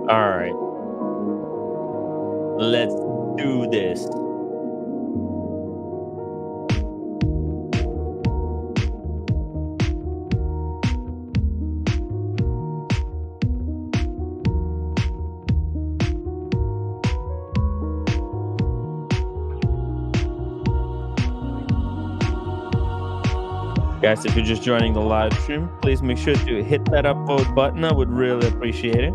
All right, let's do this. Guys, if you're just joining the live stream, please make sure to hit that upvote button. I would really appreciate it.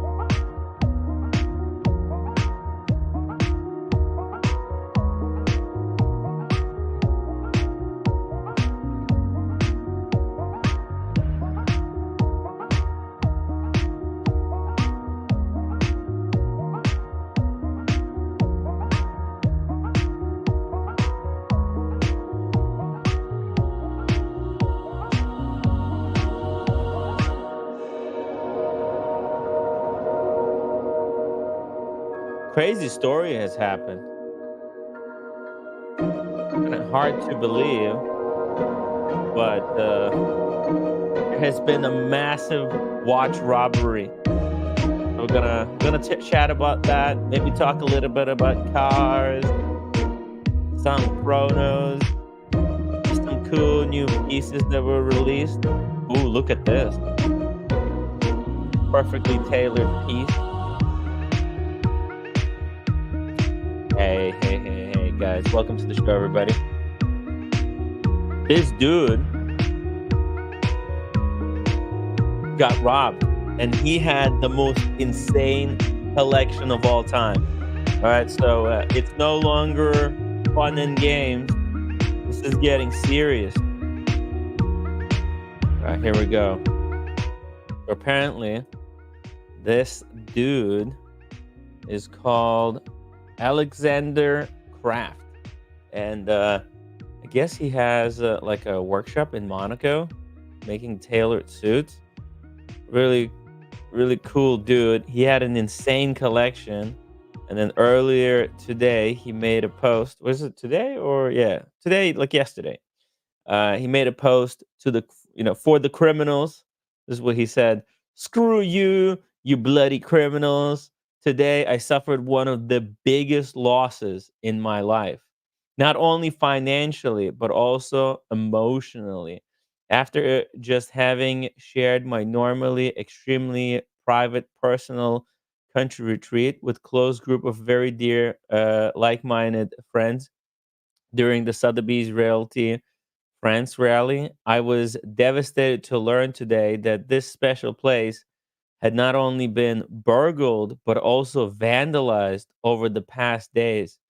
Crazy story has happened. Kind of hard to believe, but there has been a massive watch robbery. We're gonna chat about that. Maybe talk a little bit about cars, some Chronos, some cool new pieces that were released. Ooh, look at this! Perfectly tailored piece. Hey, guys. Welcome to the show, everybody. This dude got robbed, and he had the most insane collection of all time. All right, so it's no longer fun and games. This is getting serious. All right, here we go. Apparently, this dude is called Alexander Kraft, and I guess he has like a workshop in Monaco making tailored suits. Really, really cool dude. He had an insane collection, and then earlier today he made a post. Was it today or yeah, today, like yesterday? He made a post to the for the criminals. This is what he said: "Screw you, you bloody criminals. Today I suffered one of the biggest losses in my life, not only financially but also emotionally. After just having shared my normally extremely private, personal country retreat with close group of very dear, like-minded friends during the Sotheby's Realty France rally, I was devastated to learn today that this special place had not only been burgled but also vandalized over the past days.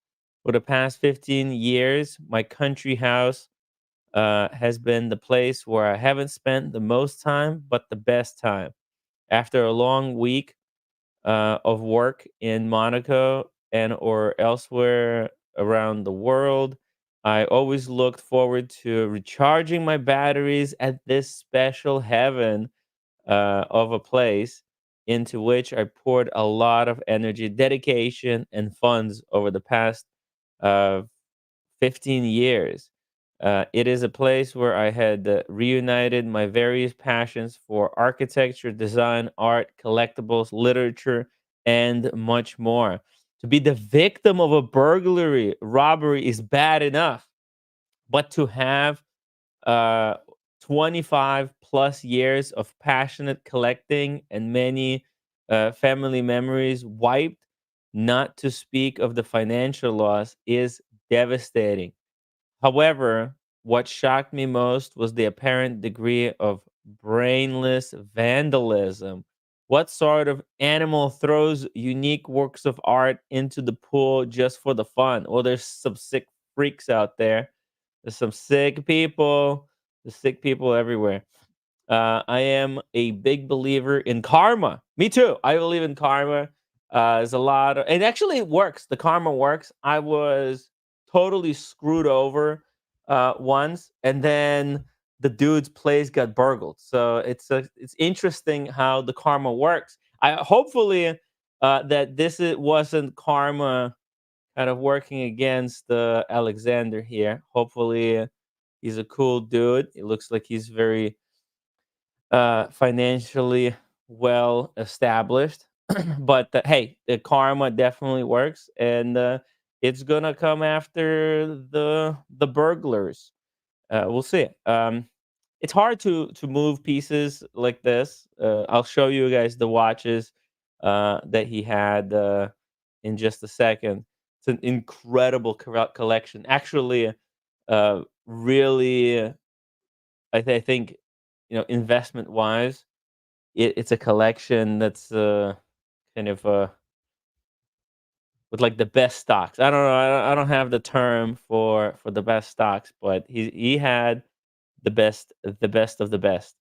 For the past 15 years, my country house has been the place where I haven't spent the most time, but the best time. After a long week of work in Monaco and or elsewhere around the world, I always looked forward to recharging my batteries at this special heaven of a place into which I poured a lot of energy, dedication, and funds over the past uh, 15 years. It is a place where I had reunited my various passions for architecture, design, art, collectibles, literature, and much more. To be the victim of a burglary, robbery is bad enough, but to have uh, 25 plus years of passionate collecting and many family memories wiped, not to speak of the financial loss, is devastating. However, what shocked me most was the apparent degree of brainless vandalism. What sort of animal throws unique works of art into the pool just for the fun? Well, there's some sick freaks out there. There's some sick people. There's sick people everywhere. I am a big believer in karma. Me too. I believe in karma. There's a lot of, and actually it works. The karma works. I was totally screwed over once, and then the dude's place got burgled. So it's interesting how the karma works. I hopefully that wasn't karma kind of working against Alexander here. Hopefully he's a cool dude. It looks like he's very financially well established. But hey, the karma definitely works, and it's gonna come after the burglars. We'll see. It's hard to move pieces like this. I'll show you guys the watches that he had in just a second. It's an incredible collection. Actually, really, I think, investment wise, it's a collection that's kind of with like the best stocks. I don't know. I don't have the term for the best stocks, but he had the best of the best.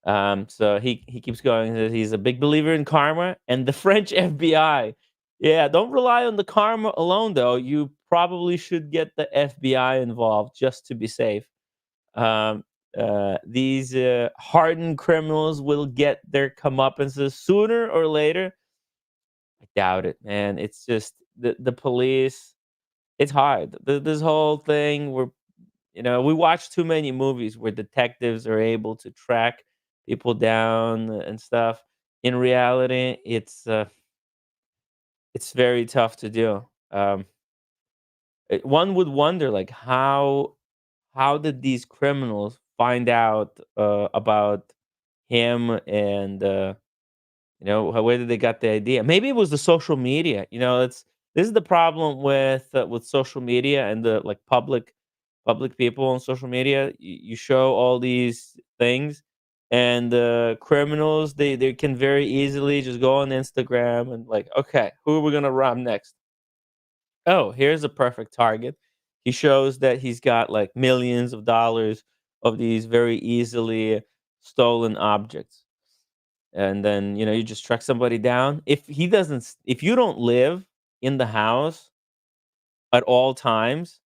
So he keeps going. He's a big believer in karma and the French FBI. Yeah, don't rely on the karma alone, though. You probably should get the FBI involved just to be safe. Um, these hardened criminals will get their comeuppances sooner or later. I doubt it, man. It's just the police. It's hard. This whole thing where we watch too many movies where detectives are able to track people down and stuff. In reality, it's very tough to do. One would wonder, like, how did these criminals find out about him, and where did they got the idea? Maybe it was the social media. It's this is the problem with social media and the like public people on social media. You show all these things, and criminals they can very easily just go on Instagram and like, okay, who are we gonna rob next? Oh, here's a perfect target. He shows that he's got like millions of dollars of these very easily stolen objects, and then you just track somebody down. If you don't live in the house at all times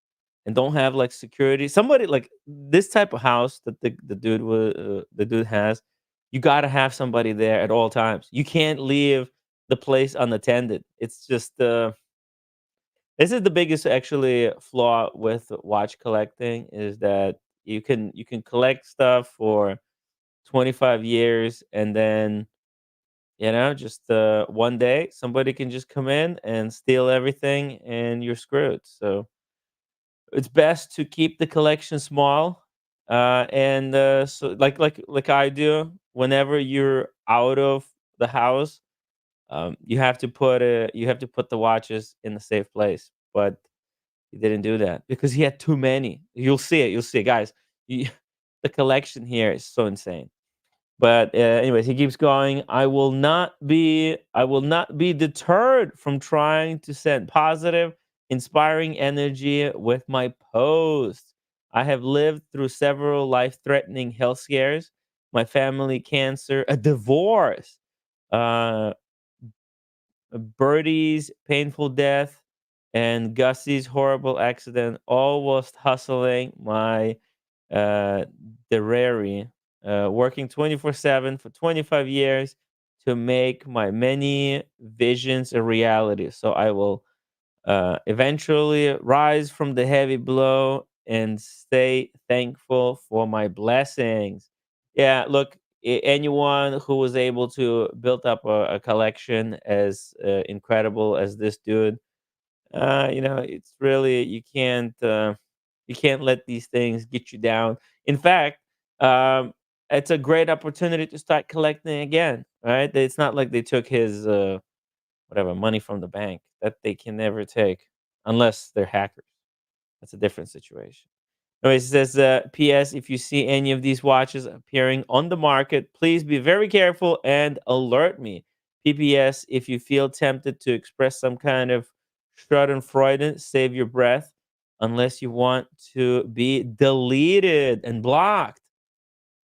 and don't have like security, somebody like this type of house that the dude has, you got to have somebody there at all times. You can't leave the place unattended. It's just this is the biggest actually flaw with watch collecting, is that you can collect stuff for 25 years, and then just one day somebody can just come in and steal everything, and you're screwed. So it's best to keep the collection small, and so like I do. Whenever you're out of the house, you have to put the watches in a safe place. But he didn't do that because he had too many. You'll see it. You'll see it, guys. You, the collection here is so insane. But anyways, he keeps going. I will not be deterred from trying to send positive, inspiring energy with my posts. I have lived through several life-threatening health scares, my family cancer, a divorce, uh, Birdie's painful death, and Gussie's horrible accident, all whilst hustling my uh, Derrari, working 24/7 for 25 years to make my many visions a reality. So I will eventually rise from the heavy blow and stay thankful for my blessings. Yeah, look, anyone who was able to build up a collection as incredible as this dude, it's really you can't let these things get you down. In fact, um, it's a great opportunity to start collecting again. Right? It's not like they took his whatever money from the bank that they can never take unless they're hackers. That's a different situation. Anyways, it says, P.S. If you see any of these watches appearing on the market, please be very careful and alert me. P.P.S. If you feel tempted to express some kind of Schadenfreude, save your breath unless you want to be deleted and blocked.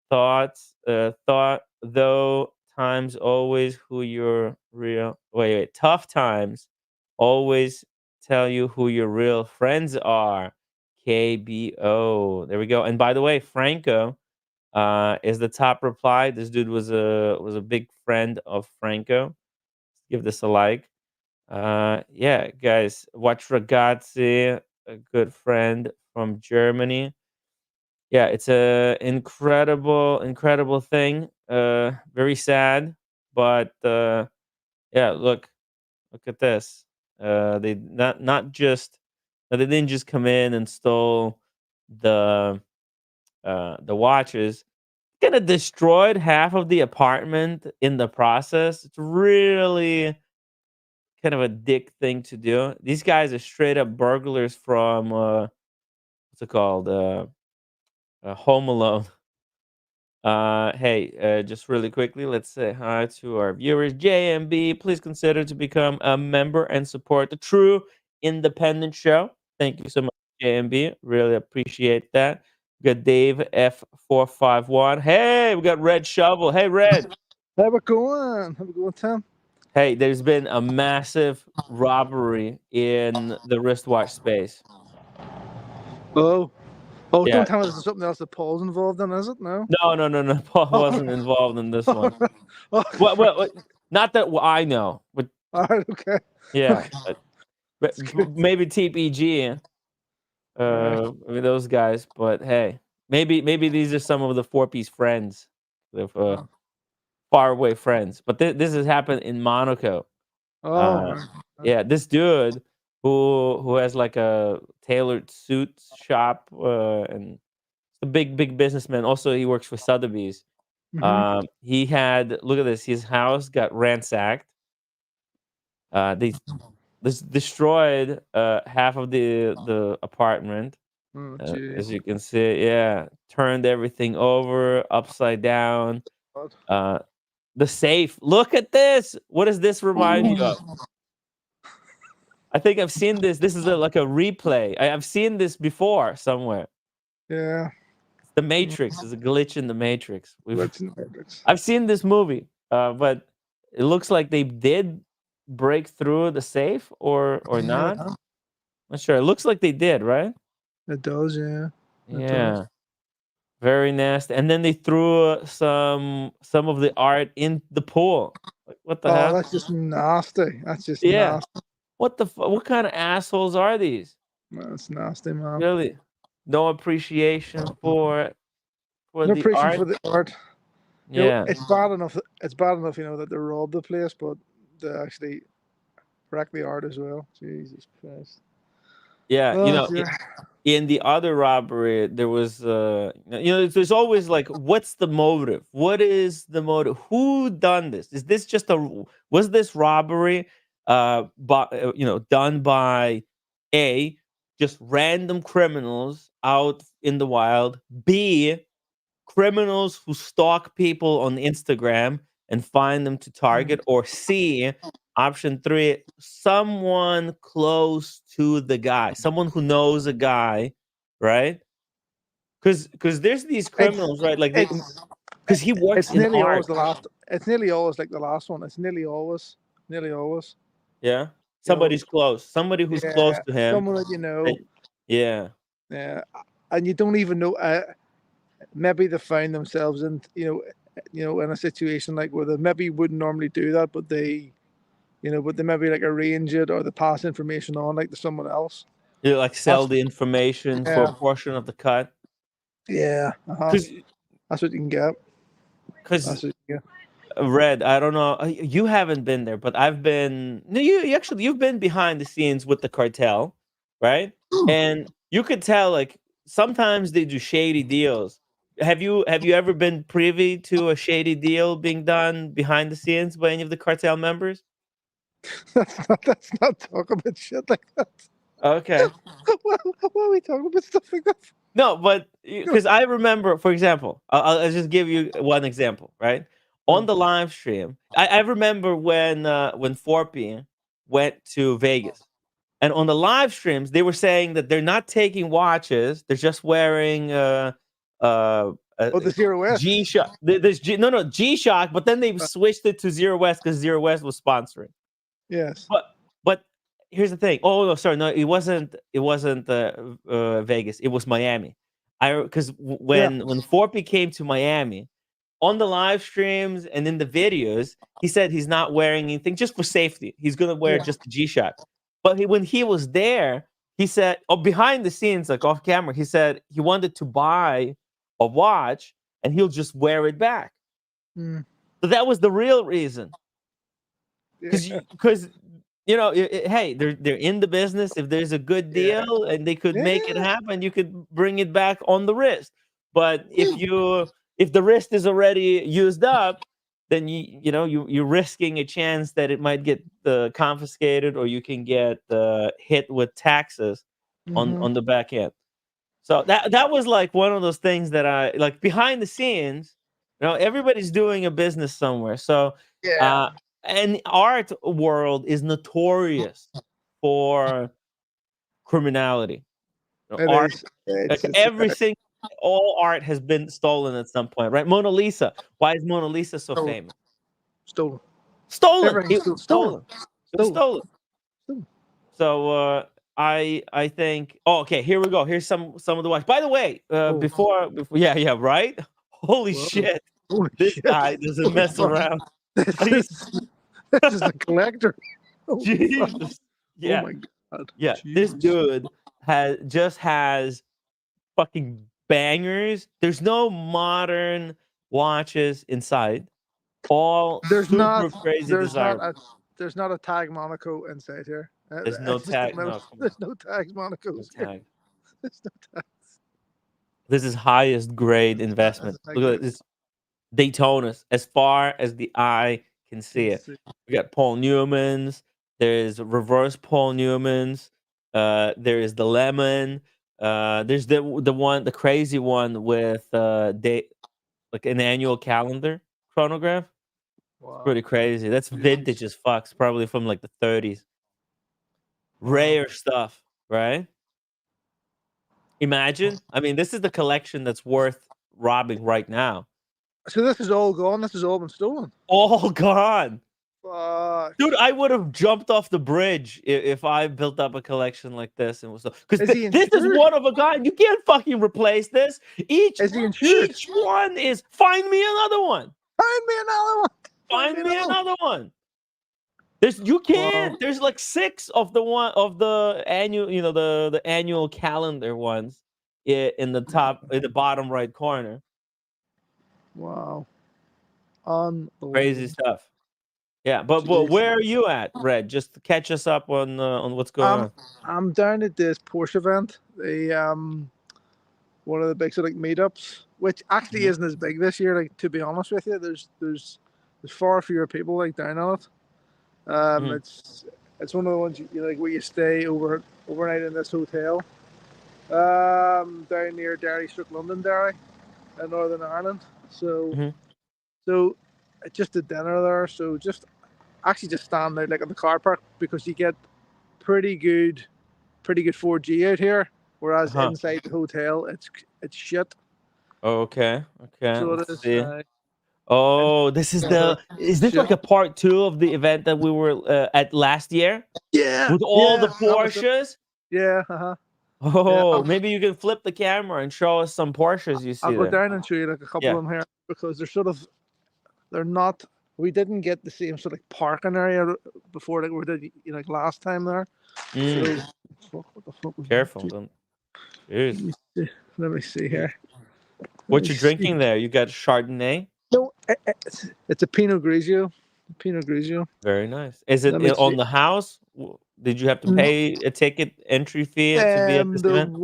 Thought though times always who your real wait, tough times always tell you who your real friends are. KBO. There we go. And by the way, Franco is the top reply. This dude was a big friend of Franco. Give this a like. Yeah, guys, watch Ragazzi, a good friend from Germany. Yeah, it's a incredible, incredible thing. Very sad, but Yeah, look at this. They not just they didn't just come in and stole the the watches. Kind of destroyed half of the apartment in the process. It's really kind of a dick thing to do. These guys are straight up burglars from what's it called? Home Alone. Hey, just really quickly, let's say hi to our viewers. JMB, please consider to become a member and support the true independent show. Thank you so much, JMB. Really appreciate that. We got Dave F451. Hey, we got Red Shovel. Hey, Red. How we going? How we going, Tim? Hey, there's been a massive robbery in the wristwatch space. Oh, Yeah. don't tell me this is something else that Paul's involved in, is it? No. No. Paul Oh, wasn't involved in this one. oh, What? Not that I know, but all right, okay. yeah. Okay, But that's good. maybe TPG, All right. maybe those guys. But hey, maybe these are some of the four-piece friends, the Oh, faraway friends. But this has happened in Monaco. oh, Uh, right. yeah, this dude who has like a tailored suit shop and a big businessman. Also, he works for Sotheby's. Mm-hmm. He had look at this. His house got ransacked. They this destroyed half of the apartment. Oh, gee. As you can see, yeah, turned everything over upside down. God. Uh, the safe. Look at this. What does this remind you of? I think I've seen this. This is like a replay. I've seen this before somewhere. Yeah. The Matrix is a glitch in the Matrix. Let's Matrix. I've seen this movie, but it looks like they did break through the safe or Yeah, not. Not sure. It looks like they did, right? it does. Yeah, it does. Yeah. Very nasty. And then they threw some of the art in the pool. Like, what the Oh, hell? that's just nasty. That's just Yeah. nasty. What kind of assholes are these? That's nasty, man. Really? No appreciation for No the appreciation art? for the art. Yeah. It's bad enough. It's bad enough, that they robbed the place, but they actually wreck the art as well. Jesus Christ. Yeah, Oh dear. in the other robbery, there was, there's always like, what's the motive? What is the motive? Who done this? Is this just was this robbery, done by A, just random criminals out in the wild, B, criminals who stalk people on Instagram and find them to target, or C, option 3, someone close to the guy, someone who knows a guy, right? Because there's these It's criminals, right? Like it's because he works it's in nearly art. always the last. It's nearly always like the last one. It's nearly always. Yeah, You know, somebody's close, somebody who's close yeah, to him. someone that you and- know. yeah, Yeah, and you don't even know. Maybe they find themselves in in a situation like where they maybe wouldn't normally do that, but they maybe like arrange it or they pass information on like to someone else. you like sell That's the information for a yeah, portion of the cut. yeah. Because That's what you can get. because That's what you get. Red, I don't know. You haven't been there, but I've been. No, you actually you've been behind the scenes with the cartel, right? And you could tell like sometimes they do shady deals. Have you ever been privy to a shady deal being done behind the scenes by any of the cartel members? That's not talking about shit like that. Okay. Why are we talking about stuff like that? No, but because I remember, for example, I'll just give you one example, right? On the live stream, I remember when 4P went to Vegas, and on the live streams, they were saying that they're not taking watches; they're just wearing a Oh, the Zero West. G Shock. There's no G Shock, but then they switched it to Zero West because Zero West was sponsoring. Yes. But here's the thing. Oh no, sorry, no, it wasn't. It wasn't Vegas. It was Miami. Because Yeah. when 4P came to Miami, on the live streams and in the videos, he said he's not wearing anything just for safety. He's gonna wear Yeah. just the G Shock. But when he was there, he said, oh, behind the scenes, like off camera, he said he wanted to buy a watch and he'll just wear it back. Mm. So that was the real reason. because hey, they're in the business. If there's a good Yeah. deal and they could make it Yeah. happen, you could bring it back on the wrist. But if the wrist is already used up, then you're risking a chance that it might get confiscated, or you can get hit with taxes Mm-hmm. on the back end. So that was like one of those things that I like behind the scenes. Everybody's doing a business somewhere. So Yeah. and art world is notorious for criminality. It Art, is. like It's everything, all art has been stolen at some point, right? Mona Lisa. Why is Mona Lisa so stolen. famous? Stolen. Stolen. Everything's It was stolen. stolen. It was Stolen. stolen. Stolen. So I think. Oh, okay. Here we go. Here's some of the watch. By the way, Oh, before yeah, right. Holy well, shit! holy This shit. guy doesn't Holy mess fuck. around. This Are you? is, this is a collector. Holy fuck. Jesus. Oh Yeah. my God. Yeah. This Jesus. dude has fucking bangers. There's no modern watches inside. All There's not super crazy there's not desirable. a there's not a tag Monaco inside here. There's I no just tag. admit No, come on. there's no tags No Monacos here. tag. There's no tags. This is highest grade That's investment. a tag Look there. at this. Daytona's as far as the eye can see Let's it. see. We got Paul Newman's. There's reverse Paul Newman's. There is the lemon. There's the crazy one with like an annual calendar chronograph. It's Wow. pretty crazy. That's Jeez. vintage as fuck. It's probably from like the 30s. Wow. Rare stuff, right? Imagine. I mean, this is the collection that's worth robbing right now. So this is all gone. This has all been stolen. All gone. Fuck. Dude, I would have jumped off the bridge if I built up a collection like this and was because Is he this is insured? one of a kind. You can't fucking replace this. Is he insured? Each one is find me another one. Find me another one. Find me another one. You Wow. can't. There's like 6 of the annual, the annual calendar ones in the bottom right corner. Wow. Crazy Unbelievable. stuff. Yeah, but Jeez. where are you at, Red? Just to catch us up on what's going on. I'm down at this Porsche event. One of the big sort of like meetups, which actually isn't as big this year. Like, to be honest with you, there's far fewer people like down on it. It's one of the ones like where you stay overnight in this hotel, down near Londonderry, in Northern Ireland. So so just a dinner there. So just stand out like in the car park, because you get pretty good 4G out here, whereas inside the hotel it's shit. Okay. So Let's see. Oh, this is is this like a part 2 of the event that we were at last year? Yeah. With all the Porsches? Yeah. Oh, maybe you can flip the camera and show us some Porsches you see I'll go there. down and show you like a couple of them here, because they're not. We didn't get the same sort of parking area before like we did like last time there. So, what the fuck was Careful. that? Jeez. Let me see here. What you drinking there? You got Chardonnay? No, it's a Pinot Grigio. Very nice. Is it on the house? Did you have to pay a ticket entry fee to be at this event?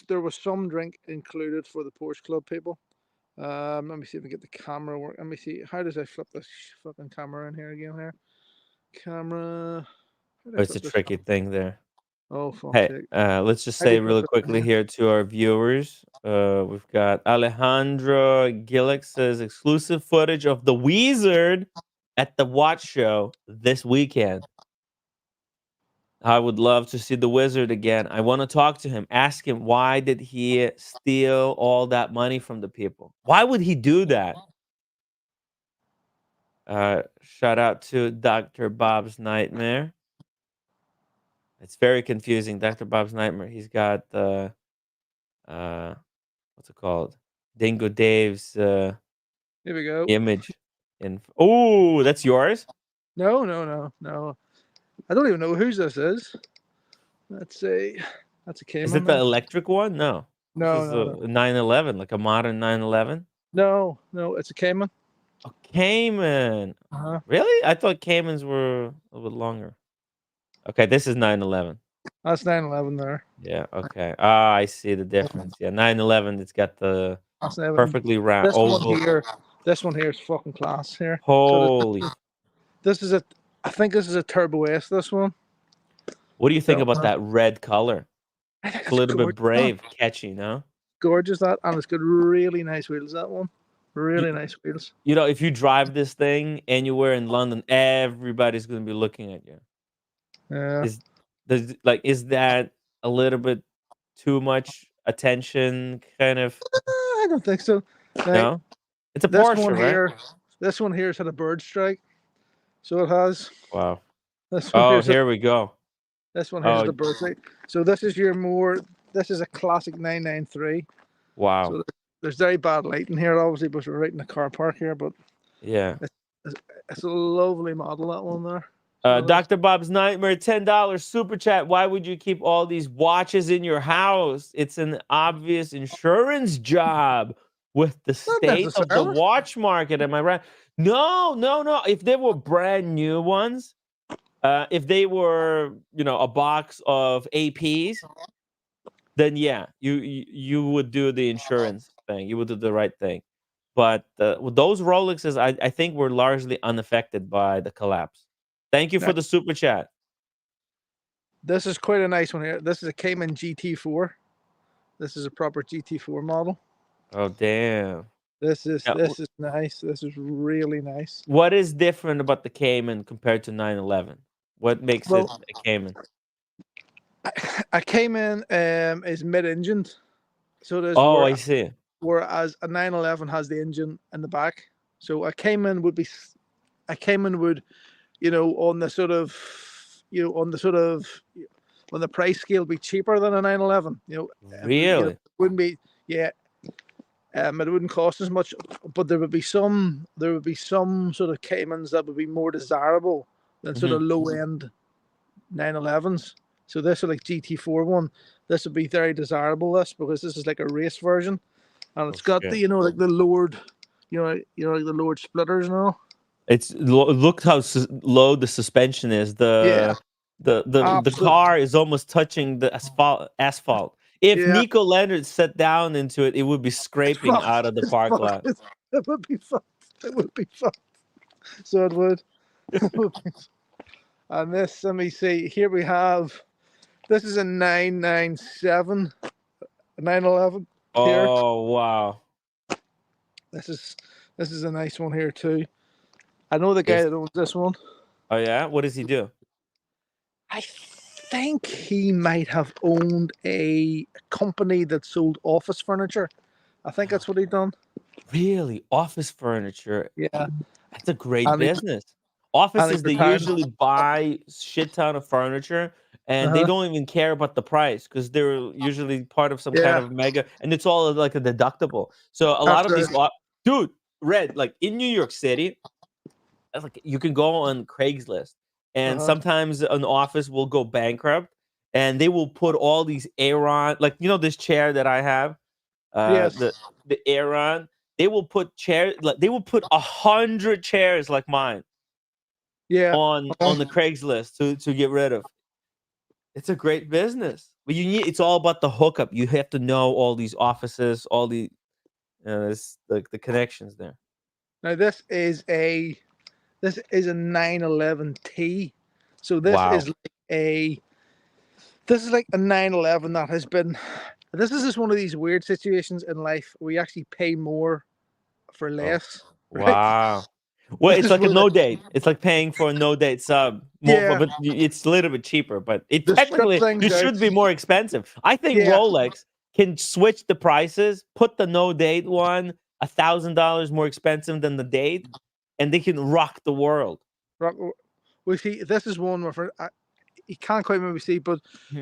There was some drink included for the Porsche Club people. Let me see if I can get the camera work. Let me see. How does I flip this fucking camera in here again? Here, camera. It's a tricky thing there. Oh, fuck. Hey, let's just say really quickly here to our viewers. We've got Alejandro Gillick says exclusive footage of the Wizard at the watch show this weekend. I would love to see the Wizard again. I want to talk to him. Ask him, why did he steal all that money from the people? Why would he do that? Shout out to Dr. Bob's Nightmare. It's very confusing. Dr. Bob's Nightmare. He's got what's it called? Dingo Dave's here we go. Image. Oh, that's yours? No. I don't even know whose this is. That's a Cayman. Is it the electric one? No. This is a 911, like a modern 911. No, it's a Cayman. A Cayman. Really? I thought Caymans were a little bit longer. Okay, this is 911. That's 911 there. Yeah, okay. Ah, I see the difference. Yeah, 911, it's got the That's 911. perfectly round This one oval. here, this one here is fucking class here. Holy. This is I think this is a Turbo S, this one. What do you think So, about that red color? I think It's a it's little bit gorgeous. brave, catchy, no? Gorgeous, that. And it's got really nice wheels, that one. Really nice wheels. You know, if you drive this thing anywhere in London, everybody's gonna be looking at you. Yeah. Is that a little bit too much attention, kind of? I don't think so. Like, No? It's a this Porsche, one right? here, this one here's had a bird strike. So it has. Wow. This one Oh, here's here we go. this one here's Oh, the bird strike. So this is this is a classic 993. wow. So there's very bad lighting here, obviously, because we're right in the car park here, but Yeah. it's a lovely model, that one there. Dr. Bob's Nightmare, $10 super chat. Why would you keep all these watches in your house? It's an obvious insurance job with the Not state of the necessarily. watch market. Am I right? No, no, no. If they were brand new ones, if they were, a box of APs, then yeah, you would do the insurance thing. You would do the right thing. But with those Rolexes, I think were largely unaffected by the collapse. Thank you for the super chat. This is quite a nice one here. This is a Cayman GT4. This is a proper GT4 model. Oh damn! This is nice. This is really nice. What is different about the Cayman compared to 911? What makes it a Cayman? A Cayman is mid-engined, so there's I see. Whereas a 911 has the engine in the back. So a Cayman would, on the sort of, on the price scale, be cheaper than a 911. Really? It wouldn't be, yeah. It wouldn't cost as much, but there would be some sort of Caymans that would be more desirable than sort of low end 911s. So this is like GT4 one. This would be very desirable, because this is like a race version, and it's got the like the lowered, like the lowered splitters and all. It's look how low the suspension is. The car is almost touching the asphalt. If Nico Leonard sat down into it, it would be scraping out of the park lot. It would be fun. It would be fun. So it would. And this, let me see. Here we have. This is a 997, a 911. Oh wow! This is a nice one here too. I know the guy that owns this one. Oh yeah, what does he do? I think he might have owned a company that sold office furniture. I think that's what he done. Really, office furniture? Yeah, that's a great business. Offices, they usually buy shit ton of furniture, and they don't even care about the price because they're usually part of some kind of mega, and it's all like a deductible. So a lot of these, dude, Red, like in New York City, like you can go on Craigslist, and sometimes an office will go bankrupt, and they will put all these Aeron, like this chair that I have, the Aeron. They will put chairs, like they will put 100 chairs like mine. On the Craigslist to get rid of. It's a great business, but it's all about the hookup. You have to know all these offices, all the the connections there. Now this is a 911T, so this is like a 911 that has been. This is just one of these weird situations in life where you actually pay more for less. Right? Wow. Well, it's like a no date. It's like paying for a no date sub. But it's a little bit cheaper. But technically, you should be more expensive. I think Rolex can switch the prices, put the no date one $1,000 more expensive than the date, and they can rock the world. We see this is one where you can't quite maybe see, but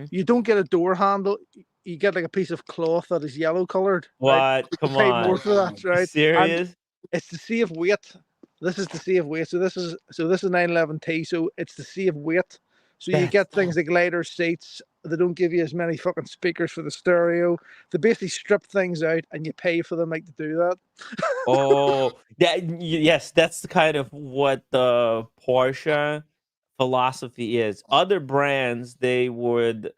you don't get a door handle. You get like a piece of cloth that is yellow colored. What? Right? Come on. More for that, right? Serious? And it's to save weight. This is to save weight. So this is 911T. So it's to save weight. So you get things like lighter seats They don't give you as many fucking speakers for the stereo. They basically strip things out, and you pay for them like to do that. Oh, yes, that's the kind of what the Porsche philosophy is. Other brands, they would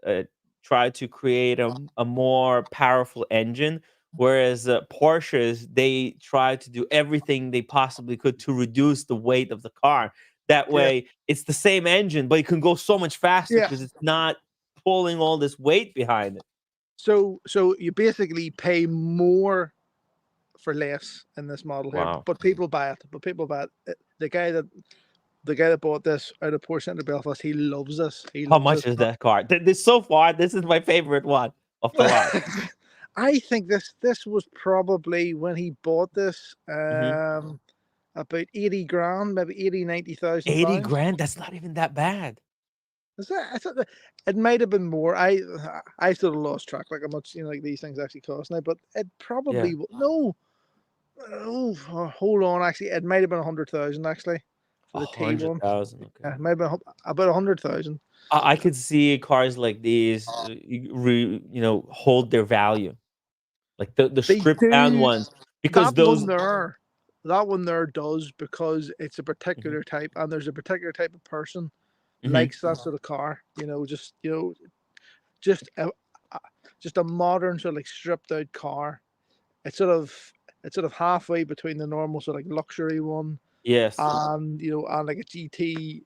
try to create a more powerful engine, whereas Porsches, they try to do everything they possibly could to reduce the weight of the car. That Yeah, way, it's the same engine, but it can go so much faster yeah. because it's not pulling all this weight behind it. So you basically pay more for less in this model here, Wow. but people buy it. But people buy it. The guy that bought this out of Porsche Centre Belfast, he loves this. He How loves much this is car. that car? This so far, this is my favorite one of the lot. I think this was probably when he bought this, Mhm. about 80 grand, maybe 80, 90,000 80 pounds. grand? That's not even that bad. Is that? I thought it might have been more. I sort of lost track, like how much like these things actually cost now, but it Yeah. probably no. Oh, hold on. Actually, it might have been 100,000 actually for the T1. 100,000, okay. Yeah, maybe about 100,000. I could see cars like these, hold their value, like the They stripped down do ones, because that one those. there. That one there does because it's a Mhm, particular type, and there's a particular type of person mhm. likes that sort of car. Just a modern sort of like stripped out car. It's sort of it's sort of halfway between the normal sort of like luxury one Yes. and like a GT,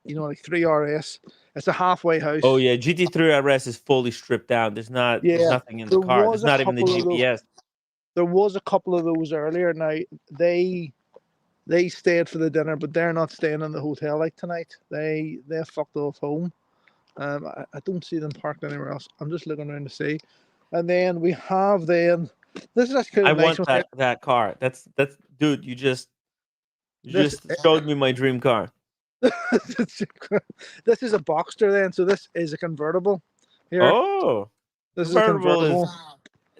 like 3RS. It's a halfway Oh, house. yeah, GT3 RS is fully stripped down. There's Yeah, nothing in the there car. was There's a not even the couple of those. GPS. There was a couple of those earlier. Now they stayed for the dinner, but they're not staying in the hotel like tonight. They fucked off home. I don't see them parked anywhere else. I'm just looking around to see. And then we have this is actually kind I of nice want one. that car. That's dude, you This just showed me my dream car. this is a Boxster then, so this is a convertible. Here, Oh, this is a convertible is convertible.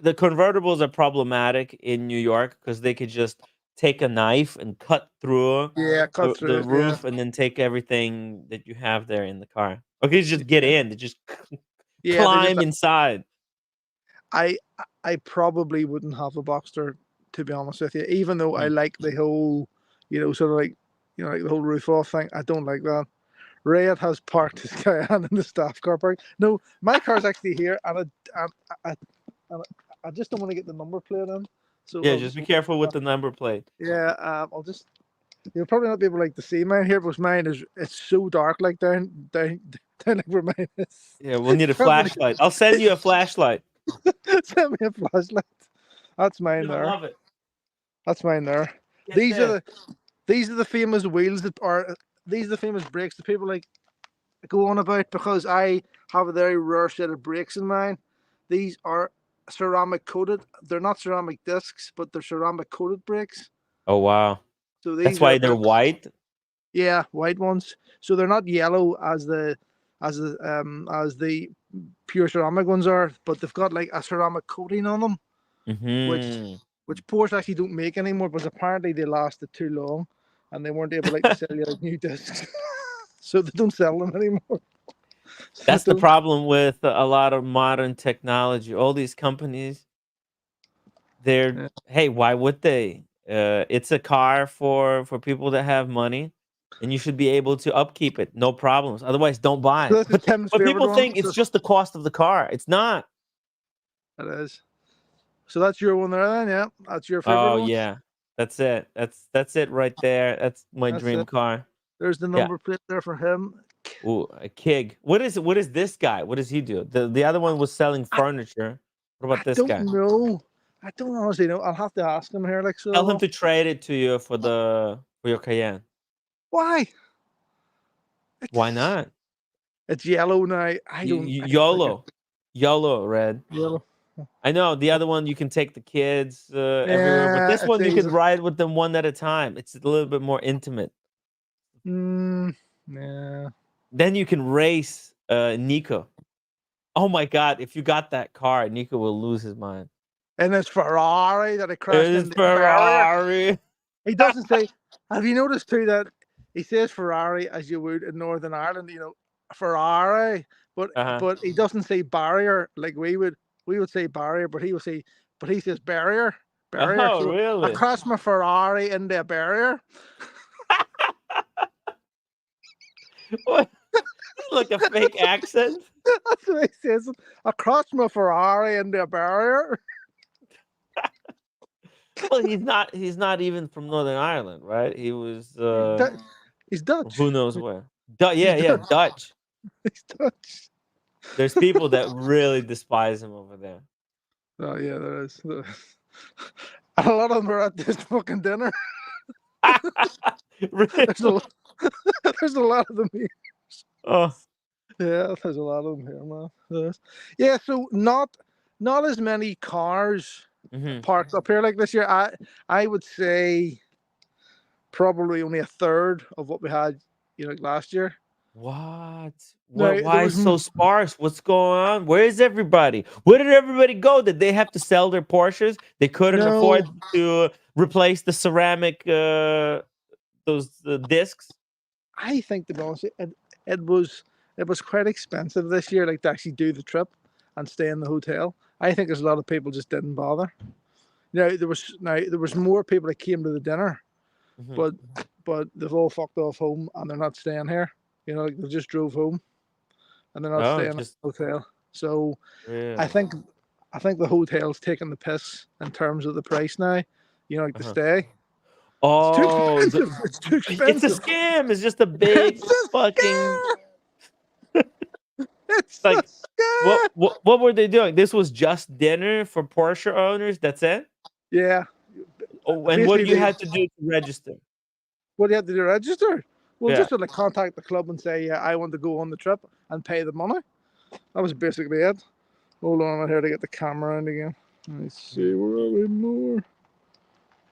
the convertibles are problematic in New York because they could just take a knife and cut through Yeah, cut through the it. Yeah, roof and then take everything that you have there in the car. Okay, just get in. They just yeah. They just climb inside. I I probably wouldn't have a Boxster, to be honest with you. Even though I Mm. like the whole, sort of like, like the whole roof off thing. I don't like that. Red has parked his Cayenne in the staff car park. No, my car's actually here, and I just don't want to get the number plate in. So Yeah, I'll just just be careful with the number plate. yeah. I'll just you'll probably not be able to see mine here, because mine is it's so dark, like down like where mine is. Yeah, we'll need a Can't really flashlight. I'll send you a flashlight. send me a flashlight. That's mine You're gonna there. love it. That's mine there. Get These are this. the these are the famous wheels that are these are the famous brakes that people like go on about, because I have a very rare set of brakes in mine. These are ceramic coated. They're not ceramic discs, but they're ceramic coated brakes. Oh wow. So That's these are why they're white. yeah, white ones. So they're not yellow as the pure ceramic ones are, but they've got like a ceramic coating on them, which Mm-hmm. which Porsche actually don't make anymore, because apparently they lasted too long, and they weren't able like to sell you like new discs, so they don't sell them anymore. So they That's the don't. problem with a lot of modern technology. All these companies, they're Yeah. hey, why would they? It's a car for people that have money, and you should be able to upkeep it, no problems. Otherwise, don't buy So it. this is Tim's But favorite people one. think So it's just the cost of the car. It's not. it is. So that's your one there, then. Yeah, that's your favorite Oh one. yeah, that's it. That's it right there. That's my That's dream it. car. There's the Yeah. number plate there for him. Ooh, a Kig. What is this guy? What does he do? The other one was selling I, furniture. What I about this don't guy? know. I don't honestly know. I'll have to ask him here. Like, so I Tell him will. to trade it to you for your Cayenne. Why? Why It's not? it's yellow now. I don't like it. YOLO. YOLO, Red. Yellow. I know the other one you can take the kids everywhere, but Yeah, this it's one you could easy. ride with them one at a time. It's a little bit more intimate. Yeah. Then you can race Nico. Oh my god, if you got that car, Nico will lose his mind. And it's Ferrari that he crashed It's into the barrier. Ferrari. He doesn't say. Have you noticed too that he says Ferrari as you would in Northern Ireland? Ferrari, but he doesn't say barrier like we would. We would say barrier, but he says barrier. Oh, So I really? crashed my Ferrari into a barrier. What? Like a fake accent? That's what he says. I crashed my Ferrari into a barrier. Well, he's not even from Northern Ireland, right? He was He's Dutch. who knows where. He's Yeah, Dutch. Dutch. He's Dutch. There's people that really despise him over there. Oh yeah, there is. A lot of them are at this fucking dinner. Really? There's a lot of them here. Oh. Yeah, there's a lot of them here, man. Yeah, so not as many cars parked up here like this year. I would say probably only a third of what we had, like last year. What? No, Why so sparse? What's going on? Where is everybody? Where did everybody go? Did they have to sell their Porsches? They couldn't afford to replace the ceramic those discs? I think, to be honest, it was quite expensive this year, like to actually do the trip and stay in the hotel. I think there's a lot of people just didn't bother. There was more people that came to the dinner, but they've all fucked off home and they're not staying here. Like they just drove home, and they're not staying in the hotel. So really? I think the hotel's taking the piss in terms of the price now. Like to stay. Oh, it's too expensive. It's a scam. It's just a big fucking. It's like what were they doing? This was just dinner for Porsche owners. That's it. Yeah. Oh, and what do you have to do to register? What do you have to do to register? Well, just to contact the club and say, yeah, I want to go on the trip and pay the money. That was basically it. Hold on, I'm here to get the camera in again. Let's see, where are we more?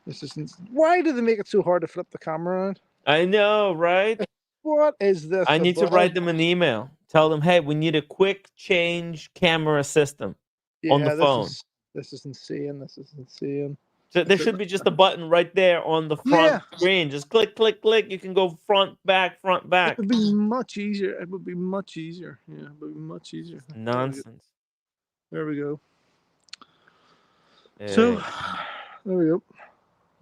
This isn't. Why do they make it so hard to flip the camera around? I know, right? What is this? I need to write them an email. Tell them, hey, we need a quick change camera system on the phone. This is insane. This is insane. So there should be just a button right there on the front screen. Just click, click, click. You can go front, back, front, back. It would be much easier. It would be much easier. Yeah, it would be much easier. Nonsense. There we go. So, there we go.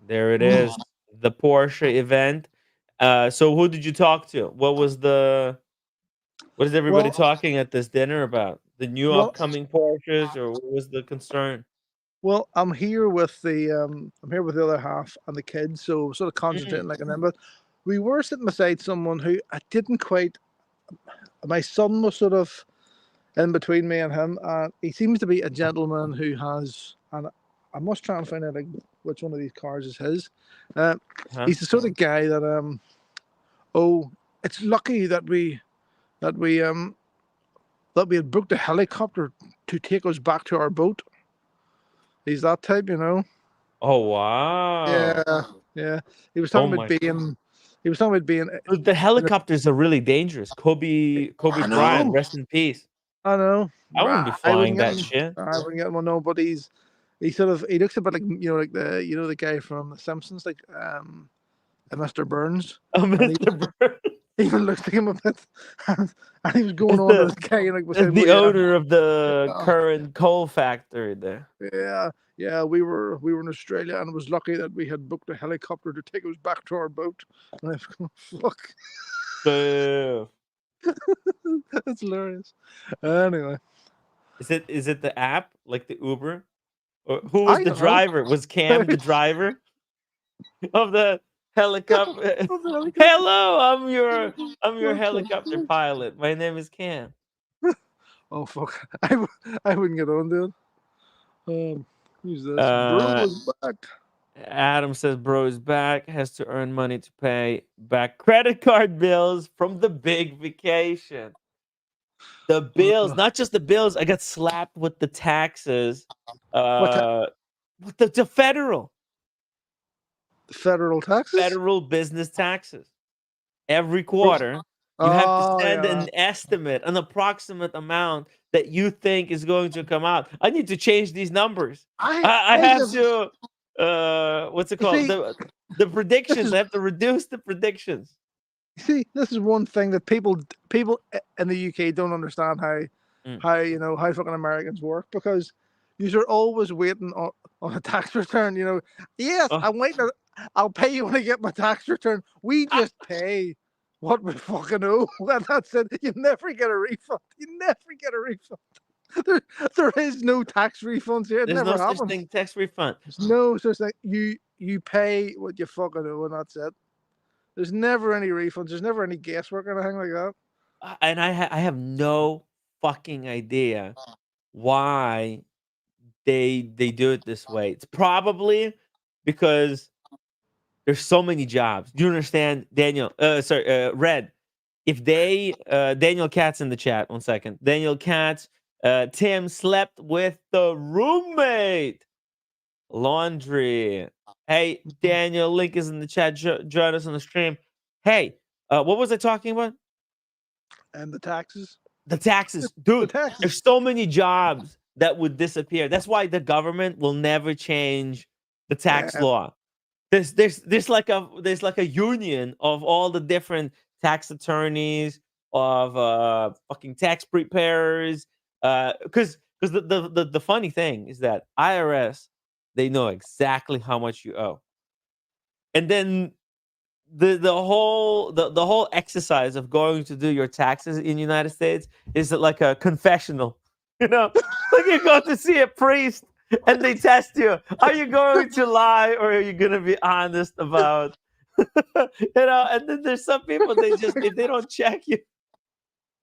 There it is. The Porsche event. So who did you talk to? What is everybody talking at this dinner about? The new upcoming Porsches, or what was the concern? Well, I'm here with the other half and the kids, so sort of concentrating like on them. But we were sitting beside someone who I didn't quite. My son was sort of in between me and him, and he seems to be a gentleman who has. And I must try and find out which one of these cars is his. He's the sort of guy that it's lucky that we had booked a helicopter to take us back to our boat. He's that type, Oh wow! Yeah. He was talking about being. He was talking about being. The helicopters are really dangerous. Kobe Bryant, rest in peace. I know. I wouldn't be flying that shit. I wouldn't get one, no. But he looks a bit like like the guy from The Simpsons, like Mr. Burns. Oh, Mr. Burns. Even looked like him a bit, and he was going on to this guy and the owner of the current coal factory there. Yeah. We were in Australia, and it was lucky that we had booked a helicopter to take us back to our boat. And I've gone, fuck. That's hilarious. Anyway, is it the app like the Uber, or who was the driver? Was Cam the driver of the helicopter? Hello, I'm your helicopter pilot. My name is Cam. Oh fuck! I wouldn't get on, dude. Who's this? Bro is back. Adam says, "Bro is back. Has to earn money to pay back credit card bills from the big vacation. The bills, not just the bills. I got slapped with the taxes. With the federal." The federal taxes? Federal business taxes. Every quarter, you have to send an estimate, an approximate amount that you think is going to come out. I need to change these numbers. I have to, what's it called? The predictions. I have to reduce the predictions. see, this is one thing that people in the UK don't understand Mm. how fucking Americans work, because you're always waiting on a tax return. Yes, Oh, I'm waiting. I'll pay you when I get my tax return. We just pay what we fucking owe, and that's it. You never get a refund. You never get a refund. There is no tax refunds here. It there's no never such happens. thing, tax refund. There's no such thing. You pay what you fucking owe, and that's it. There's never any refunds. There's never any guesswork or anything like that. And I have no fucking idea why they do it this way. It's probably because there's so many jobs. Do you understand, Daniel? Sorry, Red. If they Daniel Katz in the chat. 1 second. Daniel Katz. Tim slept with the roommate. Laundry. Hey, Daniel. Link is in the chat. Join us on the stream. Hey, what was I talking about? And the taxes. The taxes, The dude. taxes. There's so many jobs that would disappear. That's why the government will never change the tax Yeah. law. There's like a union of all the different tax attorneys, of fucking tax preparers. Because the funny thing is that IRS, they know exactly how much you owe, and then the whole exercise of going to do your taxes in the United States is like a confessional, like you go to see a priest and they test you. Are you going to lie, or are you going to be honest about, and then there's some people, they just, if they don't check you,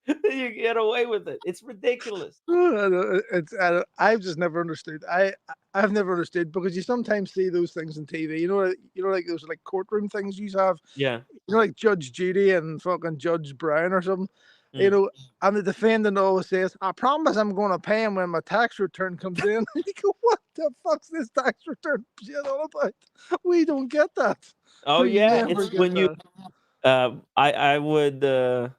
then you get away with it. It's ridiculous. I've just never understood. I've never understood, because you sometimes see those things on TV. Like those like courtroom things you have. Yeah. Like Judge Judy and fucking Judge Brown or something. Mm. And the defendant always says, "I promise I'm going to pay him when my tax return comes in." You go, "What the fuck's this tax return shit all about? We don't get that. Oh We yeah, never it's get when you that." I would,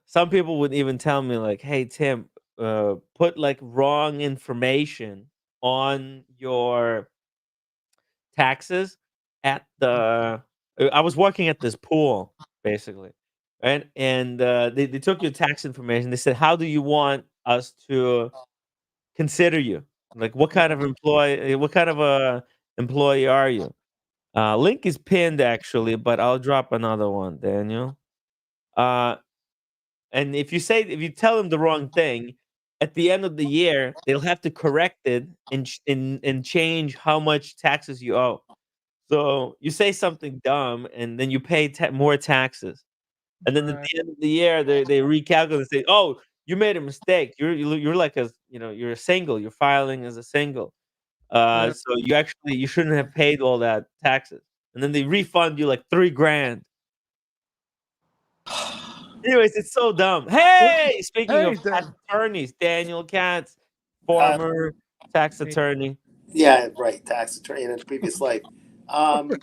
some people would even tell me like, "Hey Tim, put like wrong information on your taxes at the." I was working at this pool basically, right? And they took your tax information. They said, "How do you want us to consider you? Like, what kind of employee? What kind of a employee are you?" Link is pinned actually, but I'll drop another one, Daniel. Uh, And if you tell them the wrong thing, at the end of the year, they'll have to correct it and change how much taxes you owe. So you say something dumb, and then you pay more taxes. And then at Right. the end of the year, they recalculate and say, "Oh, you made a mistake. You're like you're a single. You're filing as a single. Yeah. So you shouldn't have paid all that taxes." And then they refund you like 3 grand. Anyways, it's so dumb. Hey, speaking Hey, of tax Dan. attorneys, Daniel Katz, Uh, former tax attorney. yeah, right. Tax attorney in a previous life. It's a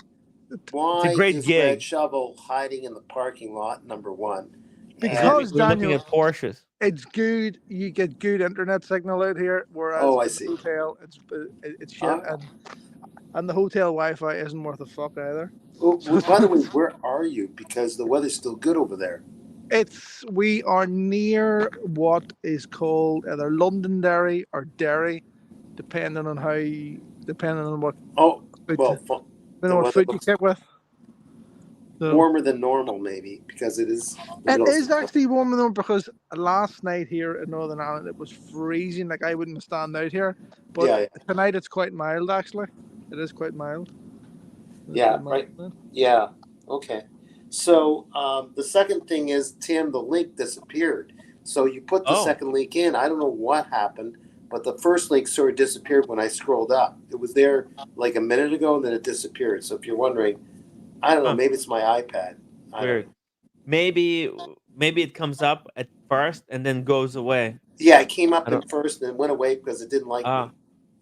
Why great is Red gig. Shovel hiding in the parking lot? Number one. Because We're looking Daniel, at Porsches. it's good. You get good internet signal out here, whereas Oh, I in the see. hotel, it's shit, and the hotel Wi-Fi isn't worth a fuck either. Oh, by the way, where are you? Because the weather's still good over there. We are near what is called either Londonderry or Derry, depending on what Oh, food, well, depending on what food you get with. So warmer than normal, maybe, because it is. it is actually warmer though, because last night here in Northern Ireland it was freezing. Like, I wouldn't stand out here, but Yeah. tonight it's quite mild. Actually, it is quite mild. Yeah, right. Yeah. Okay. So the second thing is, Tim, the link disappeared. So you put the second link in. I don't know what happened, but the first link sort of disappeared when I scrolled up. It was there like a minute ago, and then it disappeared. So if you're wondering, I don't know. Maybe it's my iPad. Weird. Maybe it comes up at first and then goes away. Yeah, it came up at first and then went away because it didn't like me.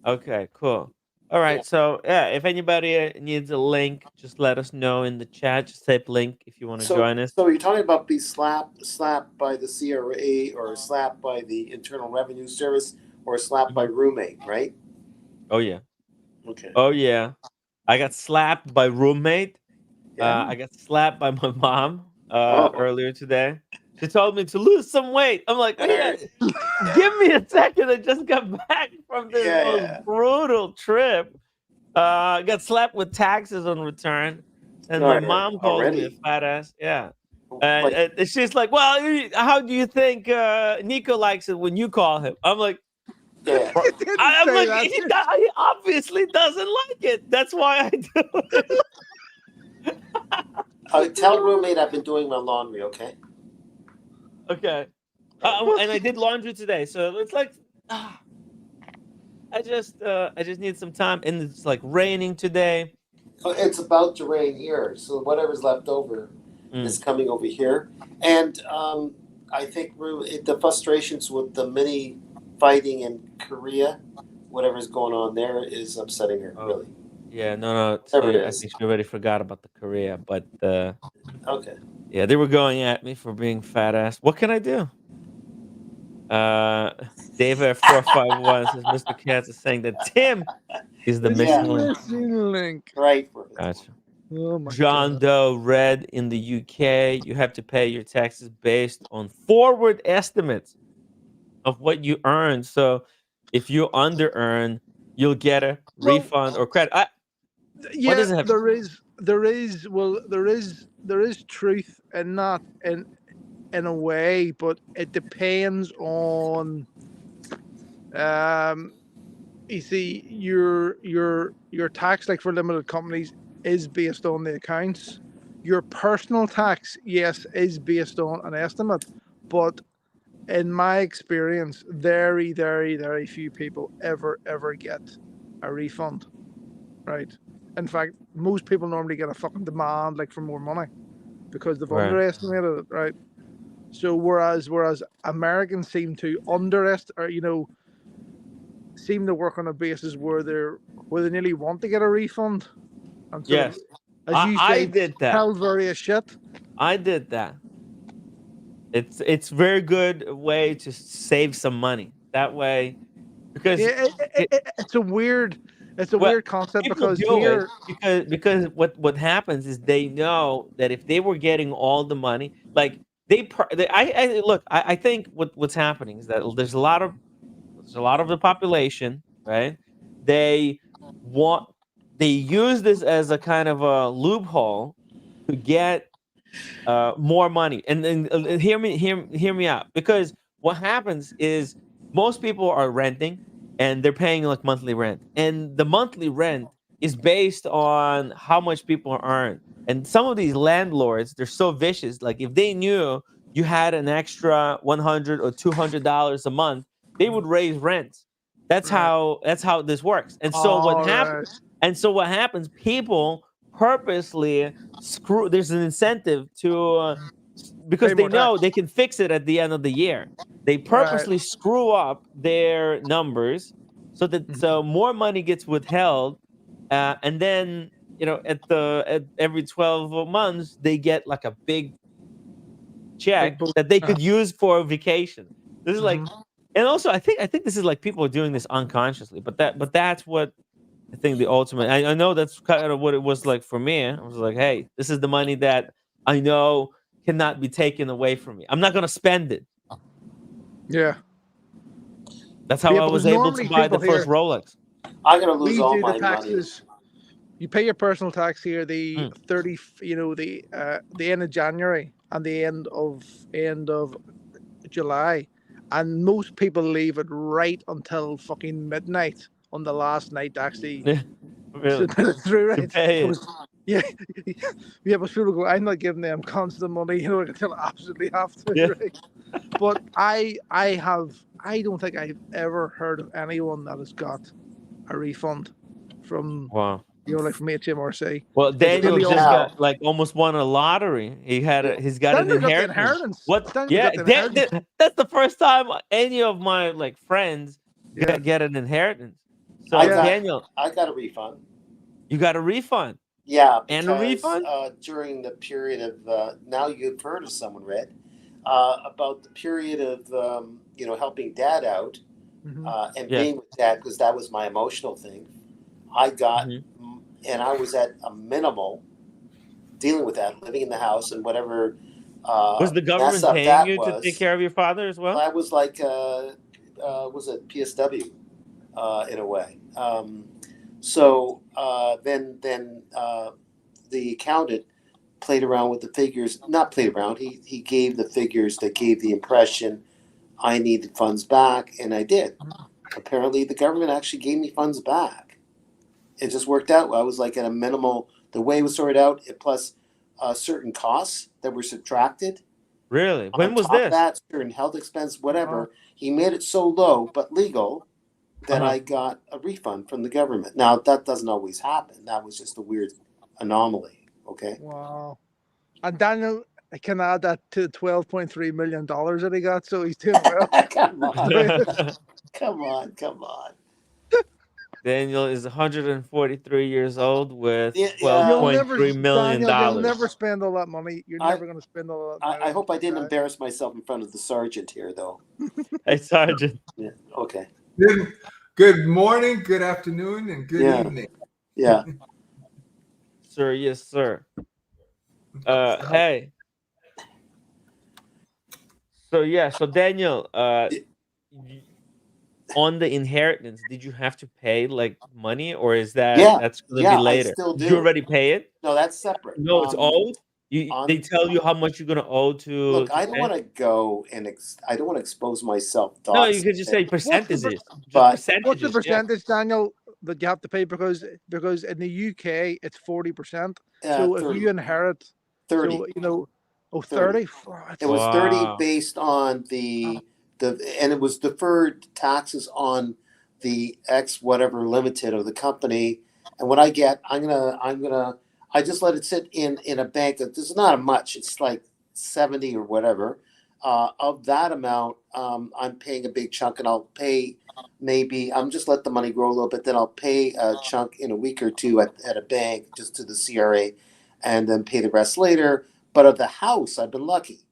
Okay, cool. All right, Yeah. so yeah, if anybody needs a link, just let us know in the chat. Just type link if you want to join us. So you're talking about being slapped by the CRA, or slapped by the Internal Revenue Service, or slapped by roommate, right? Oh yeah. Okay. Oh yeah. I got slapped by roommate. Yeah. I got slapped by my mom. earlier today. She told me to lose some weight. I'm like, yeah, give me a second. I just got back from this most brutal trip. Got slapped with taxes on return, and my mom calls me a fat ass. Yeah. And she's like, well, how do you think Nico likes it when you call him? I'm like, I'm like, he obviously doesn't like it. That's why I do it. Tell roommate I've been doing my laundry, okay? Okay. And I did laundry today, so it's like, I just need some time, and it's like raining today. It's about to rain here, so whatever's left over is coming over here, and I think the frustrations with the mini fighting in Korea, whatever's going on there, is upsetting her really. Yeah, no. I think she already forgot about the Korea, but okay. Yeah, they were going at me for being fat ass. What can I do? David 451 says Mr. Katz is saying that Tim is the missing link. Right. Gotcha. Oh my John Doe read in the UK, you have to pay your taxes based on forward estimates of what you earn. So if you under earn, you'll get a refund or credit. Yeah, there is truth in that in a way, but it depends on you see your tax, like for limited companies, is based on the accounts. Your personal tax, yes, is based on an estimate, but in my experience, very, very, very few people ever get a refund, right? In fact, most people normally get a fucking demand, like, for more money because they've underestimated it, right? So whereas Americans seem to seem to work on a basis where they nearly want to get a refund. And so, yes, as you say, I did that. Tell various shit. I did that. It's very good way to save some money that way, because it's a weird concept, because here because what happens is they know that if they were getting all the money, like I think what's happening is that there's a lot of the population, right? They use this as a kind of a loophole to get more money. And then hear me out, because what happens is most people are renting and they're paying like monthly rent, and the monthly rent is based on how much people earn. And some of these landlords, they're so vicious. Like, if they knew you had an extra $100 or $200 a month, they would raise rents. That's how this works. And so what happens? People purposely screw. There's an incentive to because they know they can fix it at the end of the year. They purposely screw up their numbers so that more money gets withheld, and then at every 12 months they get like a big check that they could use for a vacation. This is like, and also I think this is like people are doing this unconsciously, but that's what I think the ultimate. I know that's kind of what it was like for me. I was like, hey, this is the money that I know cannot be taken away from me. I'm not going to spend it. Yeah. That's how I was able to buy the first Rolex. I'm going to lose all my taxes. Money. You pay your personal tax here the 30, the end of January and the end of July, and most people leave it right until fucking midnight on the last night to actually really? through, right? To pay it. Yeah, but people go, I'm not giving them constant money, until I absolutely have to. Yeah. Right? But I don't think I've ever heard of anyone that has got a refund from like from HMRC. Well, Daniel just got like almost won a lottery. He's got an inheritance. What? Yeah, that's the first time any of my like friends get an inheritance. So Daniel, I got a refund. You got a refund? Yeah, and a refund during the period of now you've heard of someone read about the period of helping Dad out and being with Dad, because that was my emotional thing. I got and I was at a minimal dealing with that, living in the house and whatever Was the mess government up paying that you to take care of your father as well? I was like, was it PSW in a way. Then the accountant played around with the figures. Not played around. He gave the figures that gave the impression I needed funds back, and I did. Apparently, the government actually gave me funds back. It just worked out. I was like at a minimal. The way it was sorted out, plus certain costs that were subtracted. Really? When was top this? Of that, certain health expense, whatever. He made it so low but legal that I got a refund from the government. Now that doesn't always happen. That was just a weird anomaly. Okay. Wow. And Daniel can add that to $12.3 million that he got, so he's doing well. Come on. Come on. Daniel is 143 years old with Yeah, $12.3 million. Daniel, you'll never spend all that money. You're never going to spend all that money. I hope I didn't embarrass myself in front of the sergeant here, though. Hey, Sergeant. Yeah. Okay. Good morning, good afternoon, and good evening. Yeah. Sir, yes, sir. Hey. So Daniel, on the inheritance, did you have to pay like money, or is that's going to be later? I still do. Did you already pay it? No, that's separate. No, it's owed. They tell you how much you're going to owe to. Look, I don't want to go and I don't want to expose myself. No, you could just say percentages. What's the percentage, Daniel, that you have to pay? Because in the UK it's 40%. So 30. if you inherit 30, so, 30. It was 30 based on and it was deferred taxes on the X whatever limited of the company. And what I get, I just let it sit in a bank. There's not much. It's like 70 or whatever. Of that amount, I'm paying a big chunk, and I'll pay maybe. I'm just let the money grow a little bit. Then I'll pay a chunk in a week or two at a bank, just to the CRA, and then pay the rest later. But of the house, I've been lucky.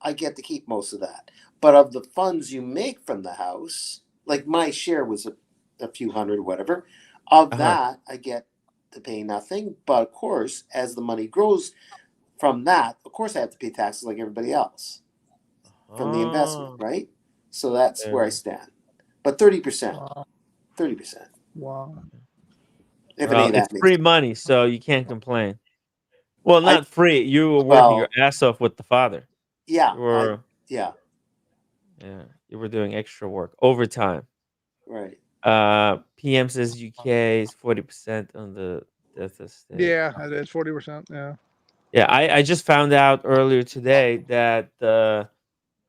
I get to keep most of that. But of the funds you make from the house, like my share was a few hundred, whatever. Of that, I get to pay nothing. But of course, as the money grows from that, of course, I have to pay taxes like everybody else from the investment, right? So that's where I stand. But 30%. 30%. Wow. It's free money, so you can't complain. Well, not free. You were working your ass off with the father. Yeah. You were doing extra work, overtime. Right. PM says UK is 40% on the death estate. Yeah, it is 40%. Yeah. Yeah, I just found out earlier today that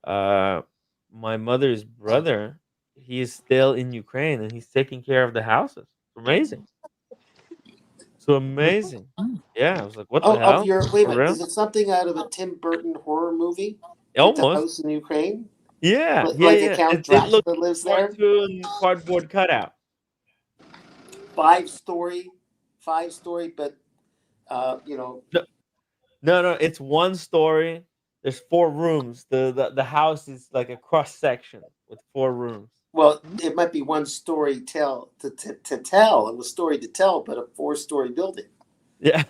my mother's brother, he is still in Ukraine and he's taking care of the houses. Amazing. So amazing. Yeah, I was like, what the hell? Wait a minute. Is it something out of a Tim Burton horror movie? Almost. Like the house in Ukraine? Yeah. A Count Dracula that lives there? Cardboard cutout. Five-story, but, No, it's one story. There's 4 rooms. The house is like a cross section with 4 rooms. Well, it might be one story to tell. It was story to tell, but a 4-story building. Yeah.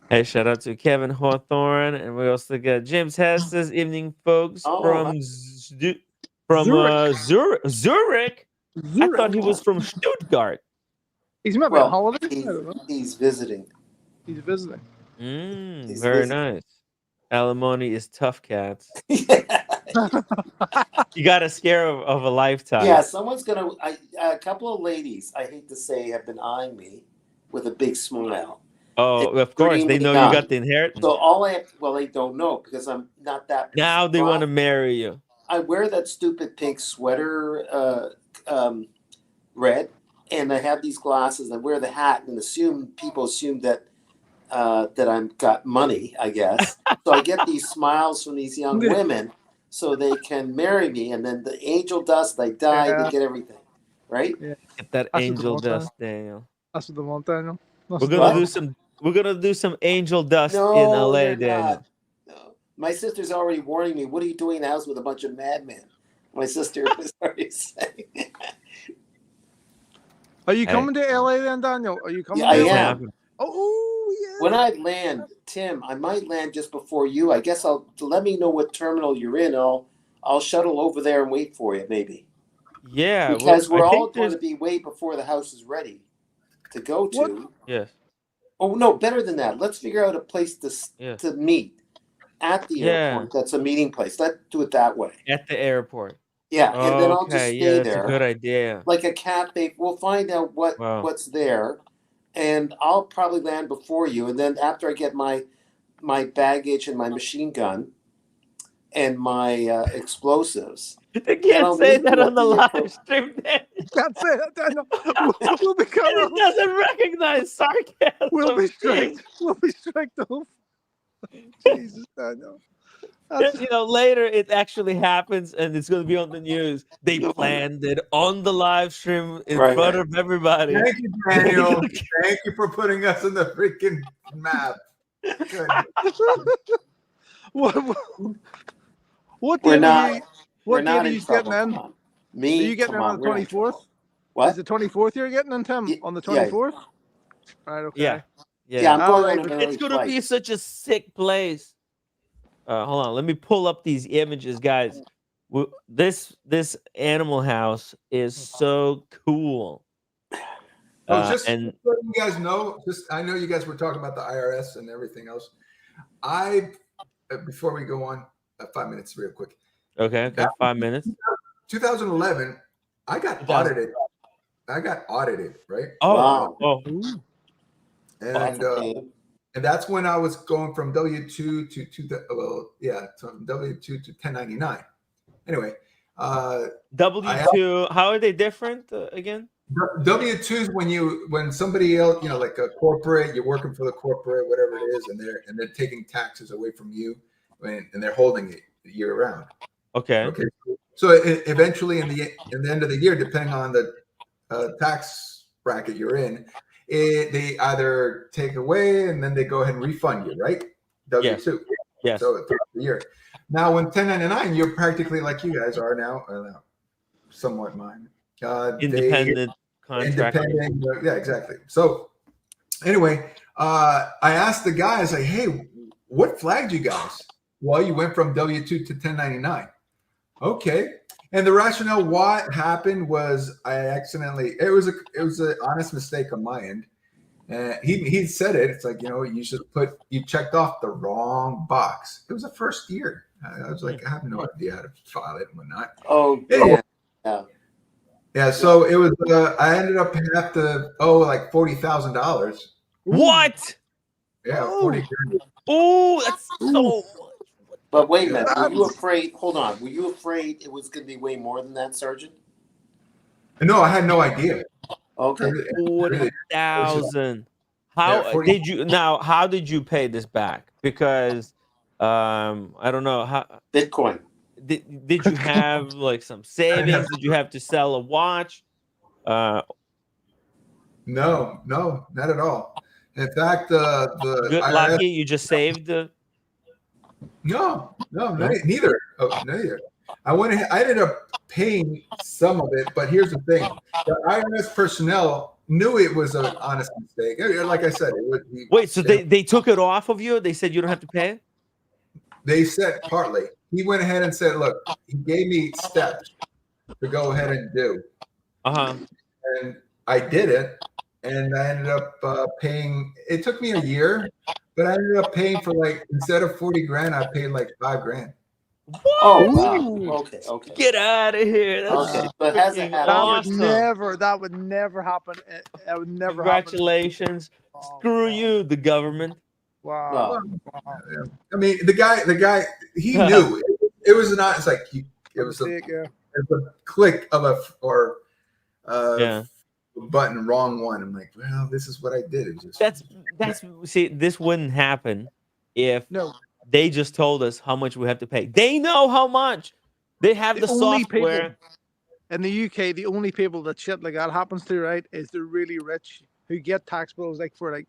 Hey, shout out to Kevin Hawthorne, and we also got James Hess says, "Evening, folks from Zurich. Zurich. I thought he was from Stuttgart. He's maybe on holiday. He's visiting. He's visiting. Very nice. Alimony is tough, cats. You got a scare of a lifetime. Yeah, someone's gonna. A couple of ladies, I hate to say, have been eyeing me with a big smile. Oh, of course, they know you got the inheritance. So all I have, they don't know because I'm not that. Now they want to marry you. I wear that stupid pink sweater, red, and I have these glasses. I wear the hat, and people assume that I've got money, I guess. So I get these smiles from these young women, so they can marry me, and then the angel dust, they die, they get everything, right? Yeah. Get that angel dust, Daniel. That's what they want, Daniel. We're gonna do some angel dust in LA, Daniel. No. My sister's already warning me. What are you doing in the house with a bunch of madmen? My sister was already saying. Are you coming to LA then, Daniel? Are you coming? Yeah, I am. Oh, yeah. When I land Tim, I might land just before you. I guess let me know what terminal you're in. I'll shuttle over there and wait for you, maybe. Yeah, Because well, we're I all think going there's to be way before the house is ready to go to. What? yes, Oh no, better than that. Let's figure out a place yes, to meet at the yeah, airport. That's a meeting place. Let's do it that way. at the airport. Yeah, and then I'll just Okay, yeah, stay that's a there good idea. like a cafe. We'll find out Wow. what's there, and I'll probably land before you. And then after I get my baggage and my machine gun and my explosives, They can't I'll say meet that you on at the the live airport. stream, Dan. That's it. Daniel. We'll be And cut it off. doesn't recognize sarcasm. We'll be Jeez. striked. We'll be striked off. Jesus, Daniel. That's, You know, later it actually happens and it's going to be on the news. They planned it on the live stream in front of everybody. Thank you, Daniel. Thank you for putting us on the freaking map. Good. what We're date not. are you? We're What date not are in you trouble. getting in? Come on. Me? Are you getting Come in on the we're not in 24th? trouble. What? Is the 24th you're getting in, Tim? Yeah, On the yeah. 24th? Right. Okay. Yeah. Yeah, I'm going Alright, on an but early It's going to flight. be such a sick place. Hold on. Let me pull up these images, guys. This animal house is so cool. Just and so you guys know, I know you guys were talking about the IRS and everything else. Before we go on, 5 minutes real quick. okay, 5 minutes. 2011, I got audited. Right? Wow. And that's when I was going from W-2 from W-2 to 1099. Anyway, W-2, how are they different again? W-2 is when somebody else, like a corporate, you're working for the corporate, whatever it is, and they're taking taxes away from you, and they're holding it year round. Okay. So eventually, in the end of the year, depending on the tax bracket you're in, they either take away and then they go ahead and refund you, right? W-2. Yes. So throughout the year. Now, when 1099, you're practically like you guys are now, somewhat mine. Independent contractor. Yeah, exactly. So anyway, I asked the guys, like, hey, what flagged you guys? Well, you went from W-2 to 1099. Okay. And the rationale what happened was it was an honest mistake on my end. And he said it. It's like, you checked off the wrong box. It was the first year. I was like, I have no idea how to file it and whatnot. Oh, anyway, yeah. Yeah, so it was. I ended up having to owe like $40,000. What? Yeah, 40 grand. Oh, that's so. But wait a minute. Were you afraid? Hold on. Were you afraid it was going to be way more than that, Sergeant? No, I had no idea. Okay. 40,000. How did you? Now, how did you pay this back? Because I don't know how. Bitcoin. Did you have like some savings? Did you have to sell a watch? No, not at all. In fact, the Good IRS, lucky you just saved the. No, neither. I ended up paying some of it, but here's the thing: the IRS personnel knew it was an honest mistake. Like I said, it would be. Wait, so they took it off of you? They said you don't have to pay it? They said partly. He went ahead and said, "Look, he gave me steps to go ahead and do." And I did it, and I ended up paying. It took me a year, but I ended up paying for instead of 40 grand, I paid like 5 grand. What? Oh, wow. Okay. Get out of here. That's But hasn't happened. awesome. That would never happen. That would never Congratulations. happen. Screw you, the government. Wow. I mean, the guy, he knew it was not. It's like it was a click of button, wrong one. I'm like, well, this is what I did. It just see, this wouldn't happen if they just told us how much we have to pay. They know how much. They have the software. In the UK, the only people that shit like that happens to, right, is the really rich who get tax bills for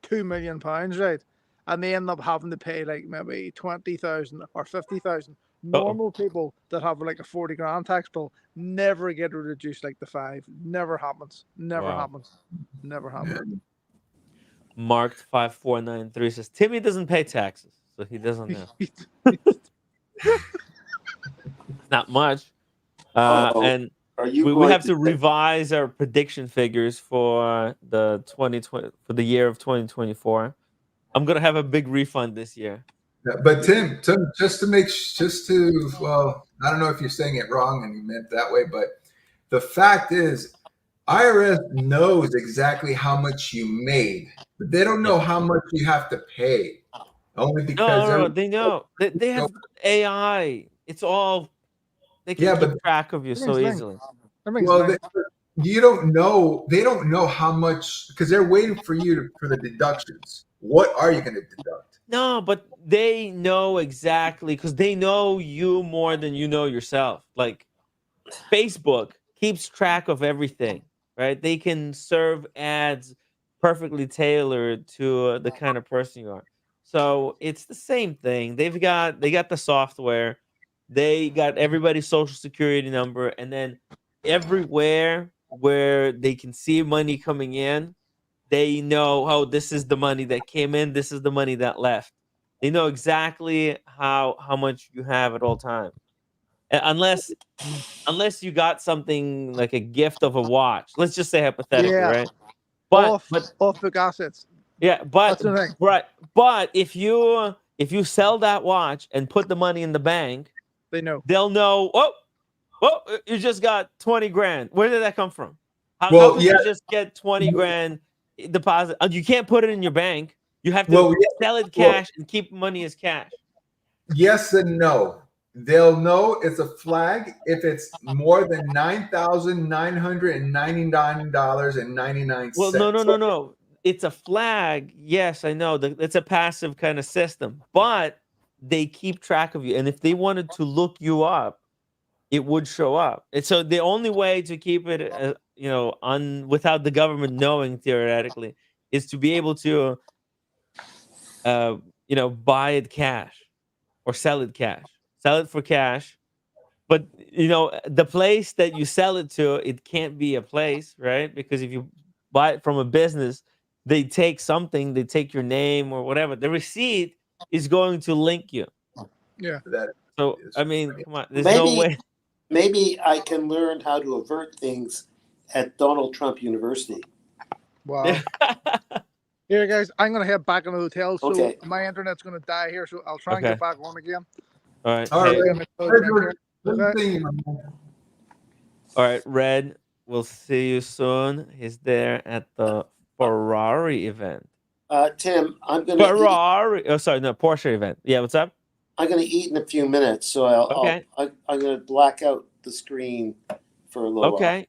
£2 million, right? And they end up having to pay maybe 20,000 or 50,000. Normal people that have a 40 grand tax bill never get reduced the 5. Never happens. Never happens. Never happens. Marked 5493 says Timmy doesn't pay taxes, so he doesn't know. Not much. And Are you we going have to revise our prediction figures for the 2020 for the year of 2024. I'm gonna have a big refund this year. Yeah, but Tim, just to well, I don't know if you're saying it wrong and you meant that way, but the fact is, IRS knows exactly how much you made, but they don't know how much you have to pay. Only because No, they know. They have AI. It's all they can keep track of you so easily. Well, you don't know. They don't know how much because they're waiting for you for the deductions. What are you going to deduct? No, but they know exactly because they know you more than you know yourself. Like Facebook keeps track of everything, right? They can serve ads perfectly tailored to the kind of person you are. So it's the same thing. They got the software, they got everybody's social security number, and then everywhere where they can see money coming in, they know, oh, this is the money that came in, this is the money that left. They know exactly how much you have at all times. Unless you got something like a gift of a watch. Let's just say hypothetically, right? But off book assets. Yeah, That's the thing. right. But if you sell that watch and put the money in the bank, they'll know, oh, you just got 20 grand. Where did that come from? How could you just get 20 grand deposit? You can't put it in your bank. You have to sell it cash and keep money as cash. Yes and no. They'll know it's a flag if it's more than $9,999.99. Well, no. It's a flag. Yes, I know. It's a passive kind of system, but they keep track of you. And if they wanted to look you up, it would show up. And so the only way to keep it, without the government knowing theoretically, is to be able to, buy it cash or sell it cash. Sell it for cash. But, the place that you sell it to, it can't be a place, right? Because if you buy it from a business, they take something, they take your name or whatever. The receipt is going to link you. Yeah. So, I mean, come on. There's no way. Maybe I can learn how to avert things at Donald Trump University. Wow. Here, guys, I'm going to head back in the hotel. So my internet's going to die here. So I'll try and get back on again. All right. All right, Red. We'll see you soon. He's there at the Ferrari event. Tim, I'm going to Porsche event. Yeah, what's up? I'm going to eat in a few minutes, so I'm going to black out the screen for a little while.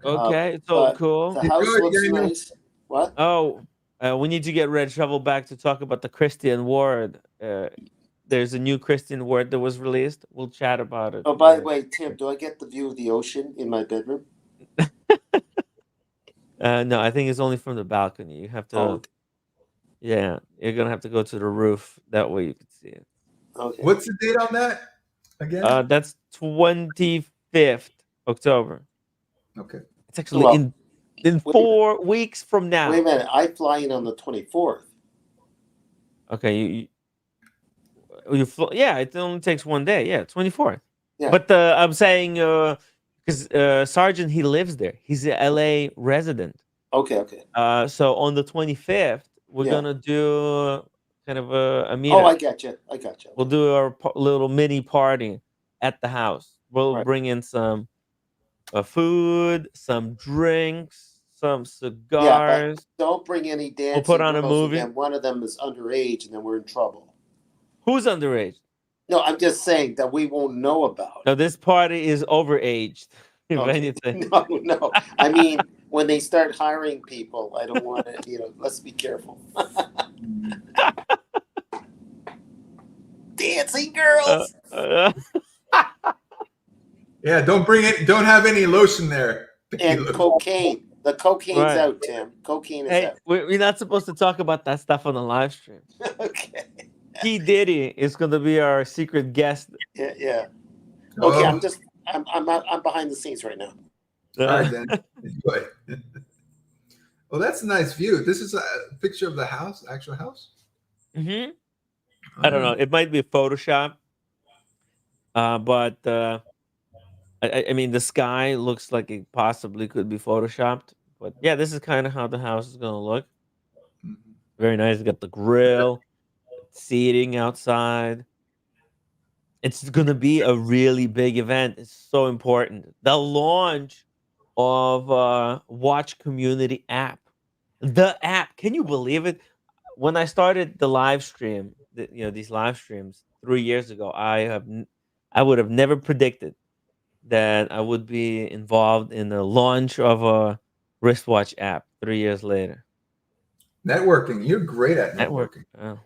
Okay, so cool. The house looks nice. What? Oh, we need to get Red Shovel back to talk about the Christian word. There's a new Christian word that was released. We'll chat about it. Oh, by the way, Tim, do I get the view of the ocean in my bedroom? No, I think it's only from the balcony. You have to. Yeah, you're gonna have to go to the roof. That way you can see it. Okay. What's the date on that again? That's 25th October. Okay. It's actually in 4 weeks from now. Wait a minute. I fly in on the 24th. Okay, it only takes 1 day. Yeah, 24th. Yeah. But I'm saying because Sergeant, he lives there. He's a LA resident. Okay. So on the 25th, we're gonna do kind of a meetup. Oh, I got you. We'll do our little mini party at the house. We'll bring in some food, some drinks, some cigars. Yeah, but don't bring any dancing. We'll put on a movie. Again. One of them is underage, and then we're in trouble. Who's underage? No, I'm just saying that we won't know about. No, this party is overaged. If anything. No. I mean, when they start hiring people, I don't want to. Let's be careful. Dancing girls. Yeah, don't bring it. Don't have any lotion there. And cocaine. The cocaine's out, Tim. Cocaine is out. We're not supposed to talk about that stuff on the live stream. Okay. P. Diddy is going to be our secret guest. Yeah. Okay, I'm behind the scenes right now. All right, then. Enjoy. Oh, that's a nice view. This is a picture of the house, actual house. Mm-hmm. I don't know. It might be Photoshop, but I mean, the sky looks like it possibly could be photoshopped. But yeah, this is kind of how the house is gonna look. Mhm. Very nice. It's got the grill, seating outside. It's gonna be a really big event. It's so important. The launch of Watch Community app. The app. Can you believe it? When I started the live stream, these live streams 3 years ago, I would have never predicted that I would be involved in the launch of a wristwatch app 3 years later. Networking. You're great at Network. networking. Oh,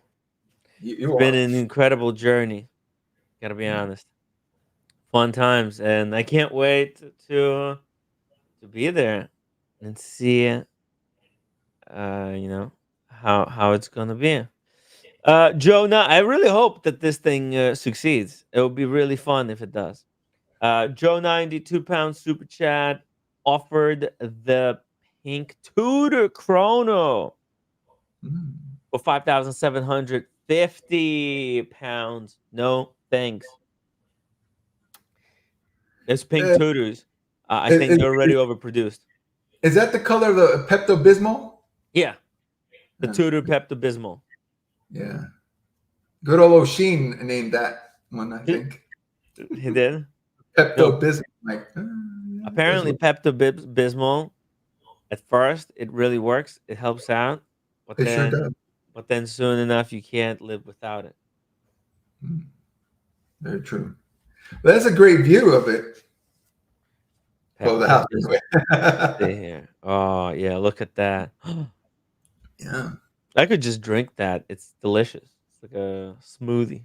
it's You been are. an incredible journey. Gotta be Yeah. honest. Fun times, and I can't wait to be there and see, how it's gonna be. Jonah, I really hope that this thing succeeds. It would be really fun if it does. Joe 92 pounds super chat offered the pink Tudor Chrono Mm. for 5,750 pounds. No thanks. It's pink Uh, Tudors. I think is, they're already overproduced. is that the color of the Pepto Bismol? Yeah, the Yeah. Tudor Pepto Bismol. Yeah. Good old O'Sheen named that one, I think. He did. No, Pepto Bismol. Like, apparently Pepto Bismol. At first, it really works. It helps out, but it sure then, does. soon enough, you can't live without it. Mm. Very true. That's a great view of it. Well, the house Just anyway. stay here. Oh yeah, look at that. Yeah. I could just drink that. It's delicious. It's like a smoothie.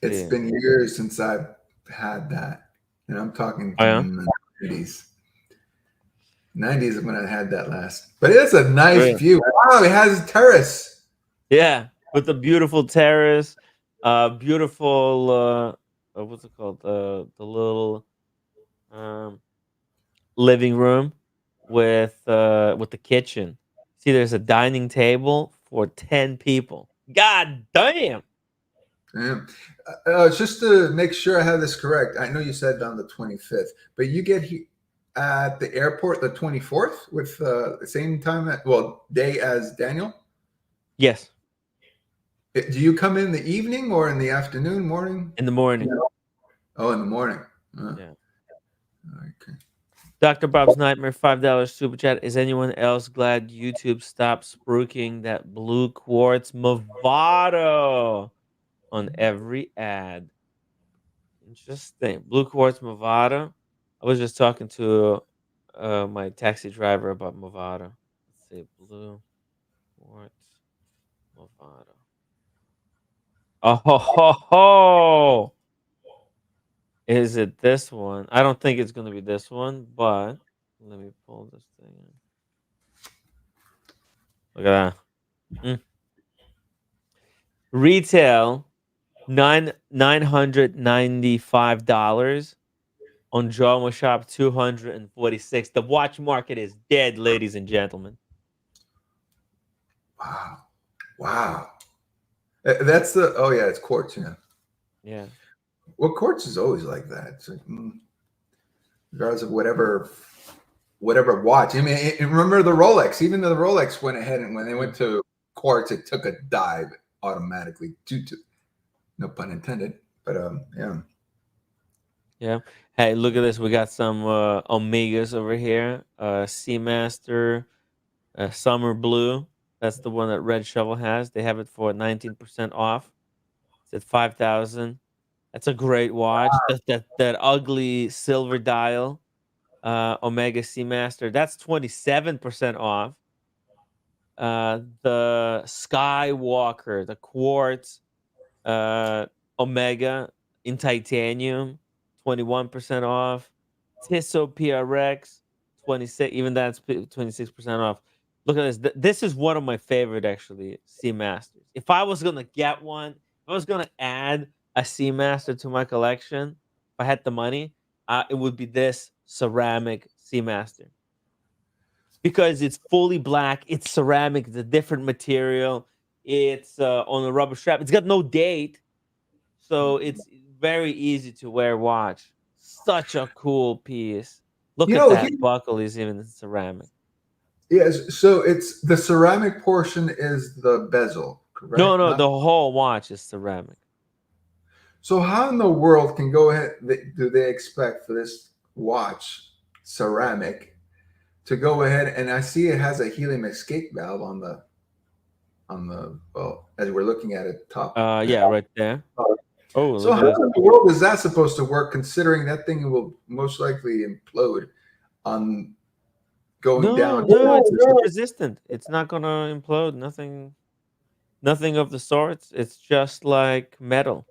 It's Yeah. been years since I've had that. And I'm talking Oh yeah. in the 90s. 90s is when I had that last. But it's a nice Really? view. Wow, it has a terrace. Yeah, with a beautiful terrace, beautiful. What's it called? The little um living room with the kitchen. See, there's a dining table for 10 people. God damn. Yeah. Just to make sure I have this correct, I know you said on the 25th, but you get at the airport the 24th with the same time day as Daniel. Yes, Do you come in the evening or in the afternoon, morning? in the morning. Oh, in the morning. Yeah. Okay. Dr. Bob's Nightmare, $5 super chat. Is anyone else glad YouTube stopped spruiking that blue quartz Movado on every ad? Interesting. Blue quartz Movado. I was just talking to my taxi driver about Movado. Let's see, blue quartz Movado. Oh ho ho ho! Is it this one? I don't think it's gonna be this one, but let me pull this thing in. Look at that. Retail $995 on Drama Shop 246. The watch market is dead, ladies and gentlemen. Wow. Wow. That's the it's quartz, yeah. Yeah. Well, quartz is always like that. It's like, regardless of whatever watch. I mean, remember the Rolex? Even the Rolex went ahead, and when they went to quartz, it took a dive automatically due to, no pun intended. But yeah. Yeah. Hey, look at this. We got some Omegas over here. Seamaster Summer Blue. That's the one that Red Shovel has. They have it for 19% off. It's at 5,000. That's a great watch. That ugly silver dial, Omega Seamaster. That's 27% off. The Skywalker, the quartz Omega in titanium, 21% off. Tissot PRX, 26. Even that's 26% off. Look at this. This is one of my favorite, actually, Seamasters. If I was gonna get one, if I was gonna add a Seamaster to my collection, if I had the money, it would be this ceramic Seamaster. because it's fully black. It's ceramic. It's a different material. It's on a rubber strap. It's got no date, so it's very easy to wear watch. Such a cool piece. Look You at know, that buckle is even ceramic. yes. So it's the ceramic portion is the bezel, correct? No, the whole watch is ceramic. So how in the world can go ahead? Do they expect for this watch, ceramic, to go ahead? And I see it has a helium escape valve on the well, as we're looking at it top. Yeah, right there. Oh, so look how at this. in the world is that supposed to work? Considering that thing will most likely implode on going down. No, it's heat resistant. It's not gonna implode. Nothing of the sorts. It's just like metal.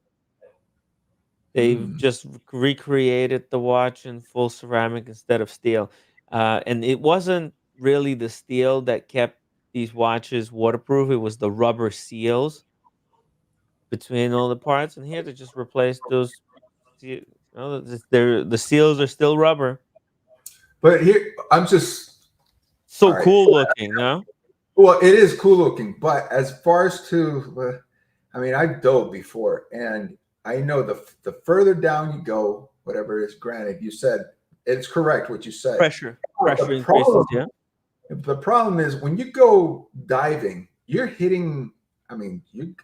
They've just recreated the watch in full ceramic instead of steel. And it wasn't really the steel that kept these watches waterproof. It was the rubber seals between all the parts. And here they just replaced those. The seals are still rubber. But here, I'm just So all right. cool looking, no? Well, it is cool looking, but as far as to, I mean, I've dove before, and I know the further down you go, whatever it is. Granted, you said it's correct what you said. Pressure The increases. problem, Yeah. the problem is when you go diving, you're hitting. I mean, you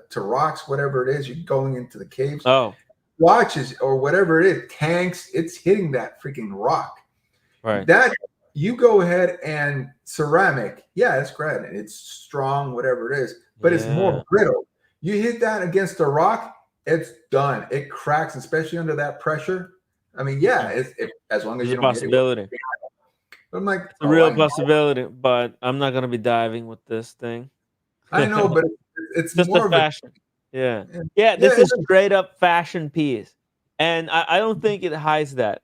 to rocks, whatever it is, you're going into the caves. Oh, Watches or whatever it is, tanks. It's hitting that freaking rock. right. That you go ahead and ceramic, yeah, it's great. It's strong, whatever it is, but it's more brittle. You hit that against a rock, it's done. It cracks, especially under that pressure. I mean, yeah, as long as There's you a don't possibility. hit it. But I'm like, It's a real possibility, but I'm not gonna be diving with this thing. I know, but it's just more a of fashion. a Yeah. This is straight up fashion piece, and I don't think it hides that.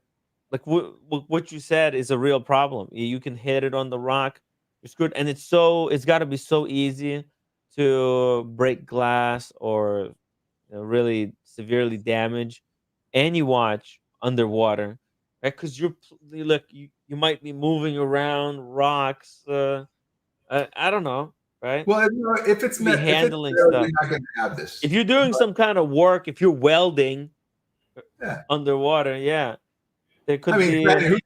Like what you said is a real problem. You can hit it on the rock, you're screwed, and it's got to be so easy to break glass or really severely damage any watch underwater, right? Because you might be moving around rocks. I don't know, right? well, if it's Be meant, if it's handling there, stuff. you're not going to have this. If you're doing some kind of work, if you're welding Yeah. underwater, yeah, there could I mean, be. granted,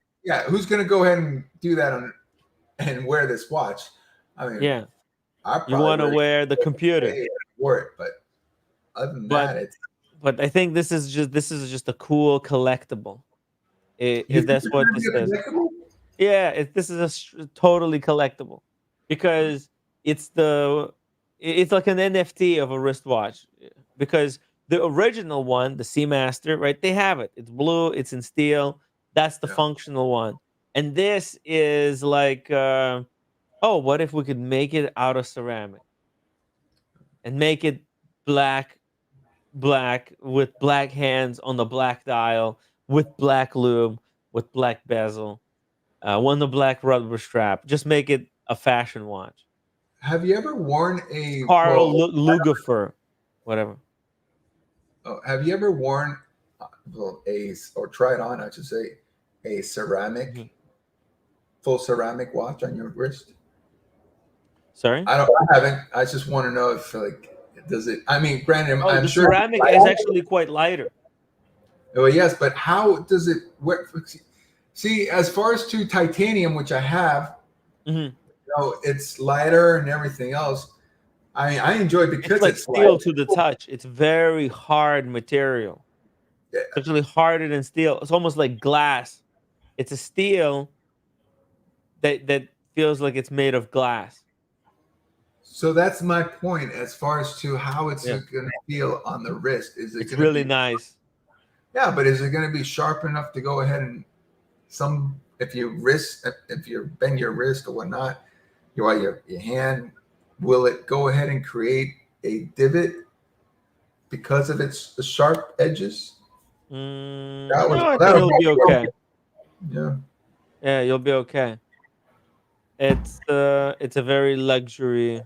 who's going to go ahead and do that and wear this watch? I mean, Yeah, I you want to wear the computer for it, but other than that, it's. But I think this is just a cool collectible. If that's what this is. Yeah, this is totally collectible because it's like an NFT of a wristwatch. Because the original one, the Seamaster, right? They have it. It's blue. It's in steel. That's the functional one. And this is like, what if we could make it out of ceramic and make it black with black hands on the black dial, with black lube, with black bezel, one the black rubber strap. Just make it a fashion watch. Have you ever worn a Carl Lugifer, whatever? Have you ever worn or tried on, I should say, a ceramic, full ceramic watch on your wrist? Sorry, I haven't. I just want to know if does it? I mean, granted, I'm the sure ceramic is actually quite lighter. Oh yes, but how does it work? See, as far as to titanium, which I have, it's lighter and everything else. I mean, I enjoy it because it's like steel to the touch. It's very hard material. Yeah. It's actually harder than steel. It's almost like glass. It's a steel that feels like it's made of glass. So that's my point as far as to how it's going to feel on the wrist. It's really nice. Yeah, but is it going to be sharp enough to go ahead and if you bend your wrist or whatnot, your hand, will it go ahead and create a divot because of its sharp edges? You'll be okay. Yeah, you'll be okay. It's a very luxury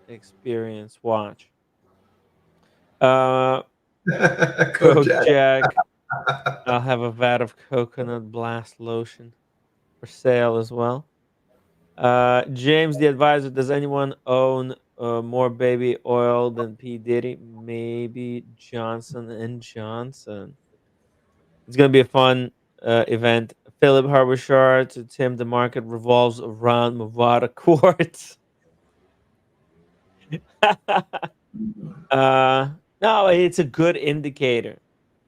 experience watch. Coke Jack. I'll have a vat of coconut blast lotion. for sale as well. James, the advisor. Does anyone own more baby oil than P Diddy? Maybe Johnson and Johnson. It's gonna be a fun event. Philip Harbour to Tim. The market revolves around Movada quartz. No, it's a good indicator.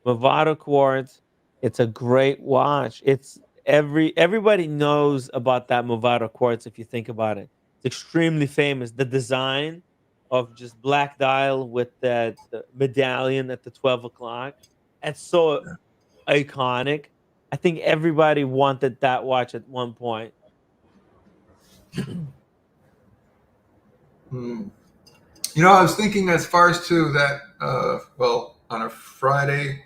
Movado quartz. It's a great watch. It's everybody knows about that Movado quartz. If you think about it, it's extremely famous. The design of just black dial with that medallion at the 12 o'clock. It's so iconic. I think everybody wanted that watch at one point. Hmm. You know, I was thinking as far as to that, well, on a Friday,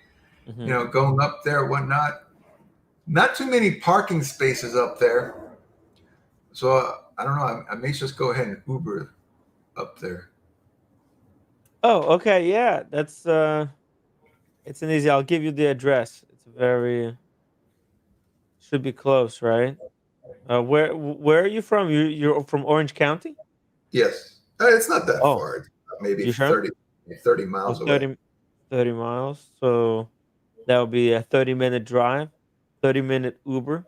Mhm. you know, going up there, whatnot, not too many parking spaces up there. So I don't know. I may just go ahead and Uber up there. Oh, okay, yeah. That's it's an easy. I'll give you the address. It's very should be close, right? Where are you from? You're from Orange County? Yes. It's not that Oh, far. It's maybe you sure? 30 Oh, miles away. 30 miles. So that would be a 30-minute drive, 30-minute Uber.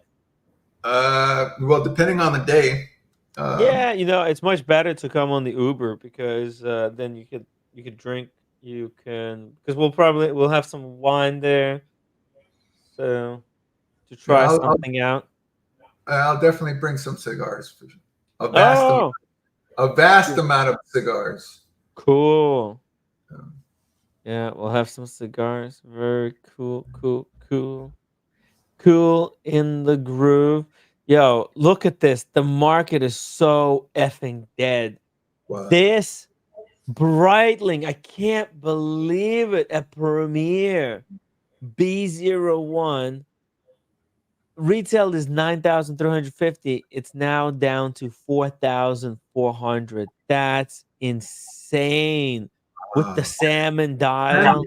Well, depending on the day. Yeah, it's much better to come on the Uber because then you could drink, you can because we'll have some wine there, so to Yeah, try something out. I'll definitely bring some cigars. A vast, Oh, a vast amount of cigars. cool. Um, Yeah, we'll have some cigars. Very cool, cool, cool. Cool in the groove. Yo, look at this. The market is so effing dead. wow. This Breitling, I can't believe it. A Premier B01 retail is 9,350. It's now down to 4,400. That's insane. With the Wow. salmon dial.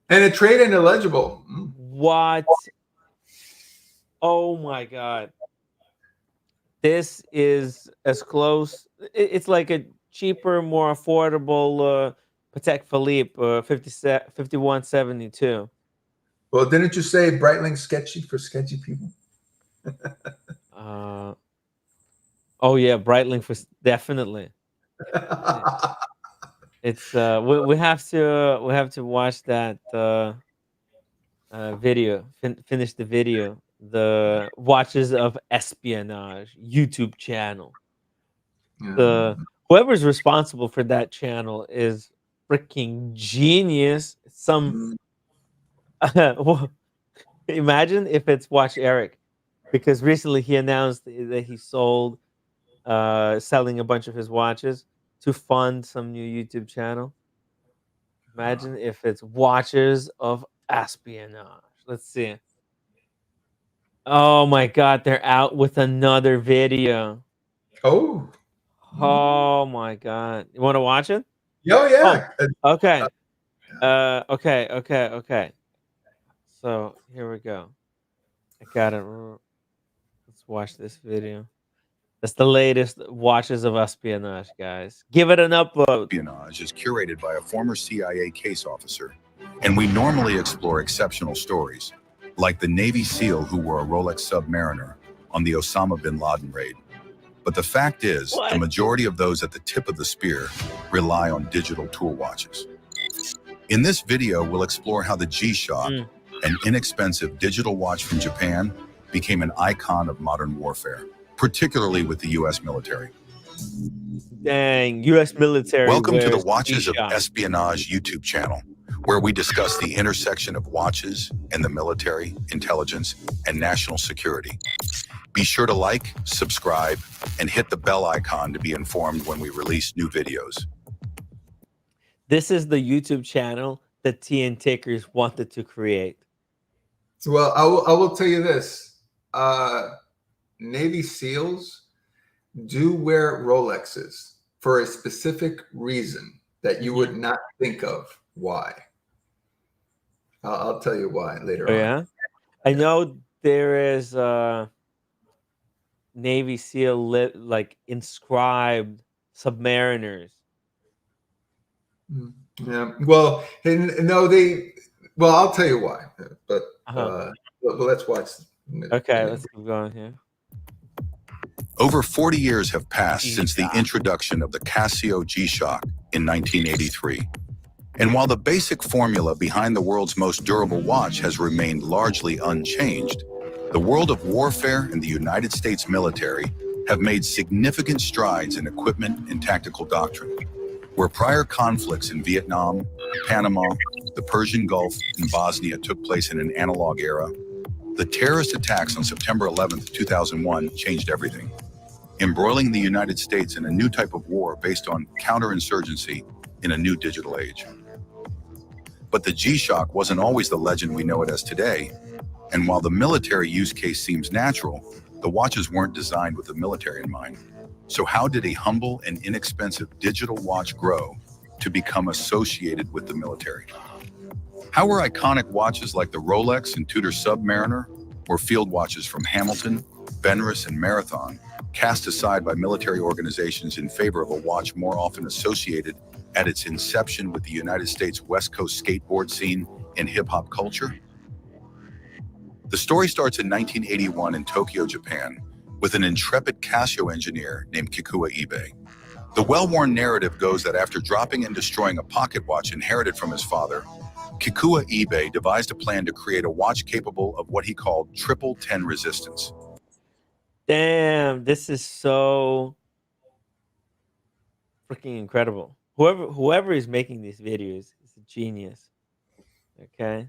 And a trade in illegible. What? Oh my god. This is as close. It's like a cheaper, more affordable Patek Philippe 5172. Well, didn't you say Breitling sketchy for sketchy people? Uh, oh yeah, Breitling for definitely. It's we have to watch that video. Finish the video. The Watches of Espionage YouTube channel. Yeah. The Whoever's responsible for that channel is freaking genius. Mm. Well, imagine if it's Watch Eric, because recently he announced that he sold, selling a bunch of his watches to fund some new YouTube channel. Imagine if it's Watches of Espionage. Let's see. Oh my God, they're out with another video. Oh. Oh my God, you want to watch it? Oh, Oh, yeah. okay. Okay. So here we go. I got it. Let's watch this video. That's the latest Watches of Espionage, guys. Give it an upvote. Espionage is curated by a former CIA case officer, and we normally explore exceptional stories, like the Navy SEAL who wore a Rolex Submariner on the Osama bin Laden raid. But the fact is, the majority of those at the tip of the spear rely on digital tool watches. In this video, we'll explore how the G-Shock, an inexpensive digital watch from Japan, became an icon of modern warfare, particularly with the U.S. military. Dang, U.S. military. Welcome to the wears Watches of G-Shock. Espionage YouTube channel, where we discuss the intersection of watches and the military, intelligence, and national security. Be sure to like, subscribe, and hit the bell icon to be informed when we release new videos. This is the YouTube channel that TN Tickers wanted to create. Well, I will tell you this. Navy SEALs do wear Rolexes for a specific reason that you would not think of. Why? I'll tell you why later on. Yeah? I know there is Navy SEAL like inscribed submariners. Yeah. Well, no, well, I'll tell you why, but let's watch. Okay, let's keep going here. Over 40 years have passed since the introduction of the Casio G-Shock in 1983. And while the basic formula behind the world's most durable watch has remained largely unchanged, the world of warfare and the United States military have made significant strides in equipment and tactical doctrine. Where prior conflicts in Vietnam, Panama, the Persian Gulf, and Bosnia took place in an analog era, the terrorist attacks on September 11th, 2001 changed everything, embroiling the United States in a new type of war based on counterinsurgency in a new digital age. But the G-Shock wasn't always the legend we know it as today, and while the military use case seems natural, the watches weren't designed with the military in mind. So how did a humble and inexpensive digital watch grow to become associated with the military? How were iconic watches like the Rolex and Tudor Submariner, or field watches from Hamilton, Benrus, and Marathon, cast aside by military organizations in favor of a watch more often associated at its inception with the United States West Coast skateboard scene and hip-hop culture? The story starts in 1981 in Tokyo, Japan, with an intrepid Casio engineer named Kikuya Ibe. The well-worn narrative goes that after dropping and destroying a pocket watch inherited from his father, Kikuya Ibe devised a plan to create a watch capable of what he called triple 10 resistance. Damn, this is so freaking incredible. Whoever is making these videos is a genius. Okay?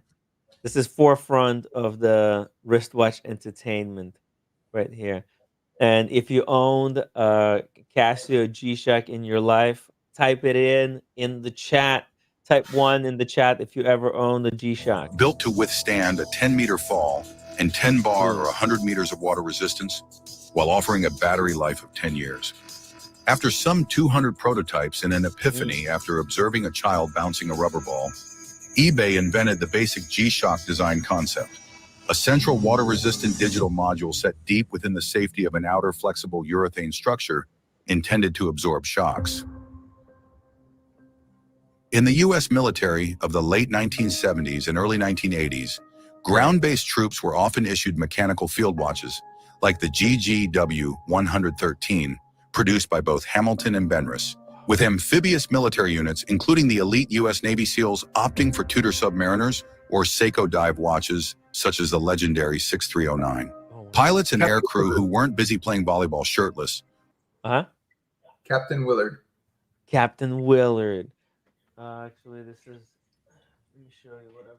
This is forefront of the wristwatch entertainment right here. And if you owned a Casio G-Shock in your life, type it in the chat. Type 1 in the chat if you ever owned a G-Shock. Built to withstand a 10-meter fall and 10 bar or 100 meters of water resistance, while offering a battery life of 10 years. After some 200 prototypes and an epiphany after observing a child bouncing a rubber ball, eBay invented the basic G-Shock design concept. A central water-resistant digital module set deep within the safety of an outer flexible urethane structure intended to absorb shocks. In the U.S. military of the late 1970s and early 1980s, ground-based troops were often issued mechanical field watches, like the GGW-113, produced by both Hamilton and Benrus, with amphibious military units, including the elite U.S. Navy SEALs, opting for Tudor Submariners or Seiko dive watches, such as the legendary 6309. Pilots and aircrew who weren't busy playing volleyball shirtless. Captain Willard. Captain Willard. Actually, this is. Let me show you what I've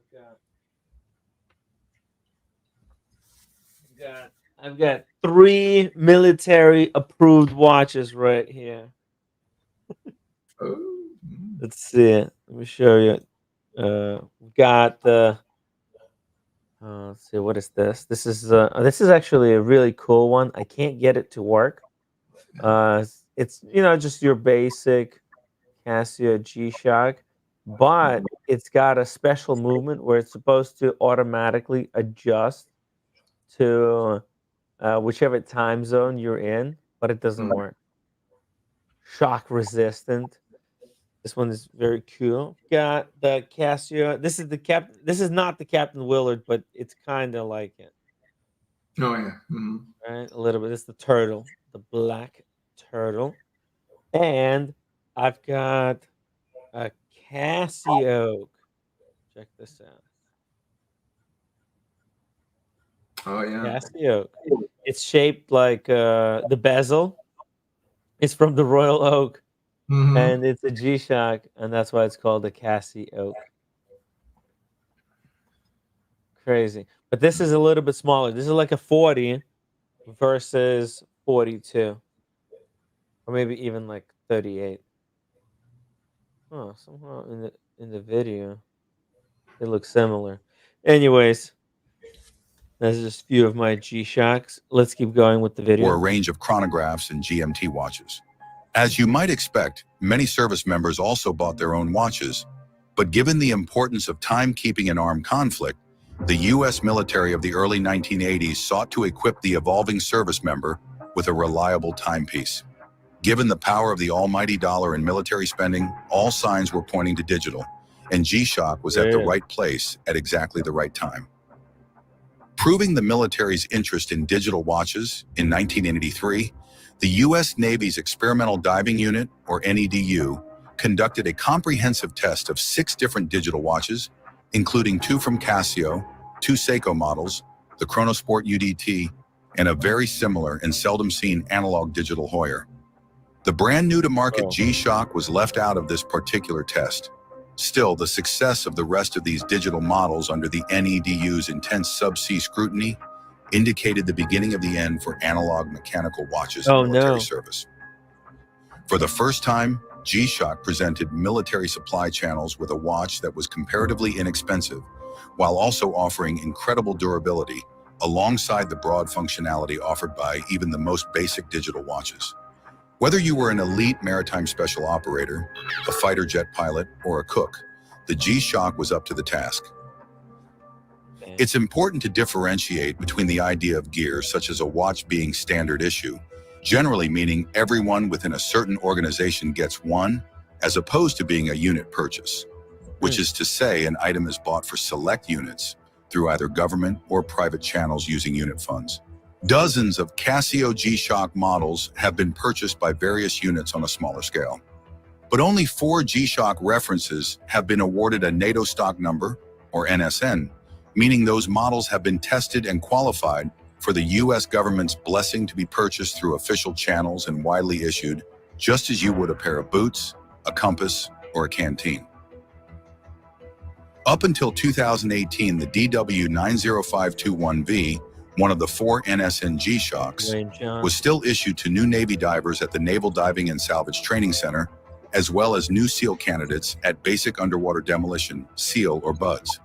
got. I've got 3 military approved watches right here. Let's see. Let me show you. We've got the. Let's see. What is this? This is actually a really cool one. I can't get it to work. It's just your basic Casio G-Shock, but it's got a special movement where it's supposed to automatically adjust to whichever time zone you're in, but it doesn't work. Shock resistant. This one is very cool. Got the Casio. This is not the Captain Willard, but it's kind of like it. Oh yeah. Right, a little bit. It's the turtle, the black turtle, and I've got a Casio. Check this out. Oh yeah. Casio. It's shaped like the bezel. It's from the Royal Oak, and it's a G-Shock, and that's why it's called the Casio. Crazy. But this is a little bit smaller. This is like a 40 versus 42. Or maybe even like 38. Oh, somehow in the video it looks similar. Anyways, that's just a few of my G-Shocks. Let's keep going with the video. Or a range of chronographs and GMT watches. As you might expect, many service members also bought their own watches, but given the importance of timekeeping in armed conflict, the U.S. military of the early 1980s sought to equip the evolving service member with a reliable timepiece. Given the power of the almighty dollar in military spending, all signs were pointing to digital, and G-Shock was at the right place at exactly the right time. Proving the military's interest in digital watches, in 1983, the U.S. Navy's Experimental Diving Unit, or NEDU, conducted a comprehensive test of 6 different digital watches, including 2 from Casio, 2 Seiko models, the Chronosport UDT, and a very similar and seldom seen analog digital Heuer. The brand new to market G-Shock was left out of this particular test. Still, the success of the rest of these digital models under the NEDU's intense subsea scrutiny indicated the beginning of the end for analog mechanical watches in military service. For the first time, G-Shock presented military supply channels with a watch that was comparatively inexpensive, while also offering incredible durability, alongside the broad functionality offered by even the most basic digital watches. Whether you were an elite maritime special operator, a fighter jet pilot, or a cook, the G-Shock was up to the task. It's important to differentiate between the idea of gear, such as a watch being standard issue, generally meaning everyone within a certain organization gets one, as opposed to being a unit purchase, which is to say an item is bought for select units through either government or private channels using unit funds. Dozens of Casio G-Shock models have been purchased by various units on a smaller scale. But only 4 G-Shock references have been awarded a NATO stock number, or NSN, meaning those models have been tested and qualified for the US government's blessing to be purchased through official channels and widely issued, just as you would a pair of boots, a compass, or a canteen. Up until 2018, the DW90521V, one of the 4 NSN G-Shocks, was still issued to new Navy divers at the Naval Diving and Salvage Training Center, as well as new SEAL candidates at Basic Underwater Demolition, SEAL or BUDS.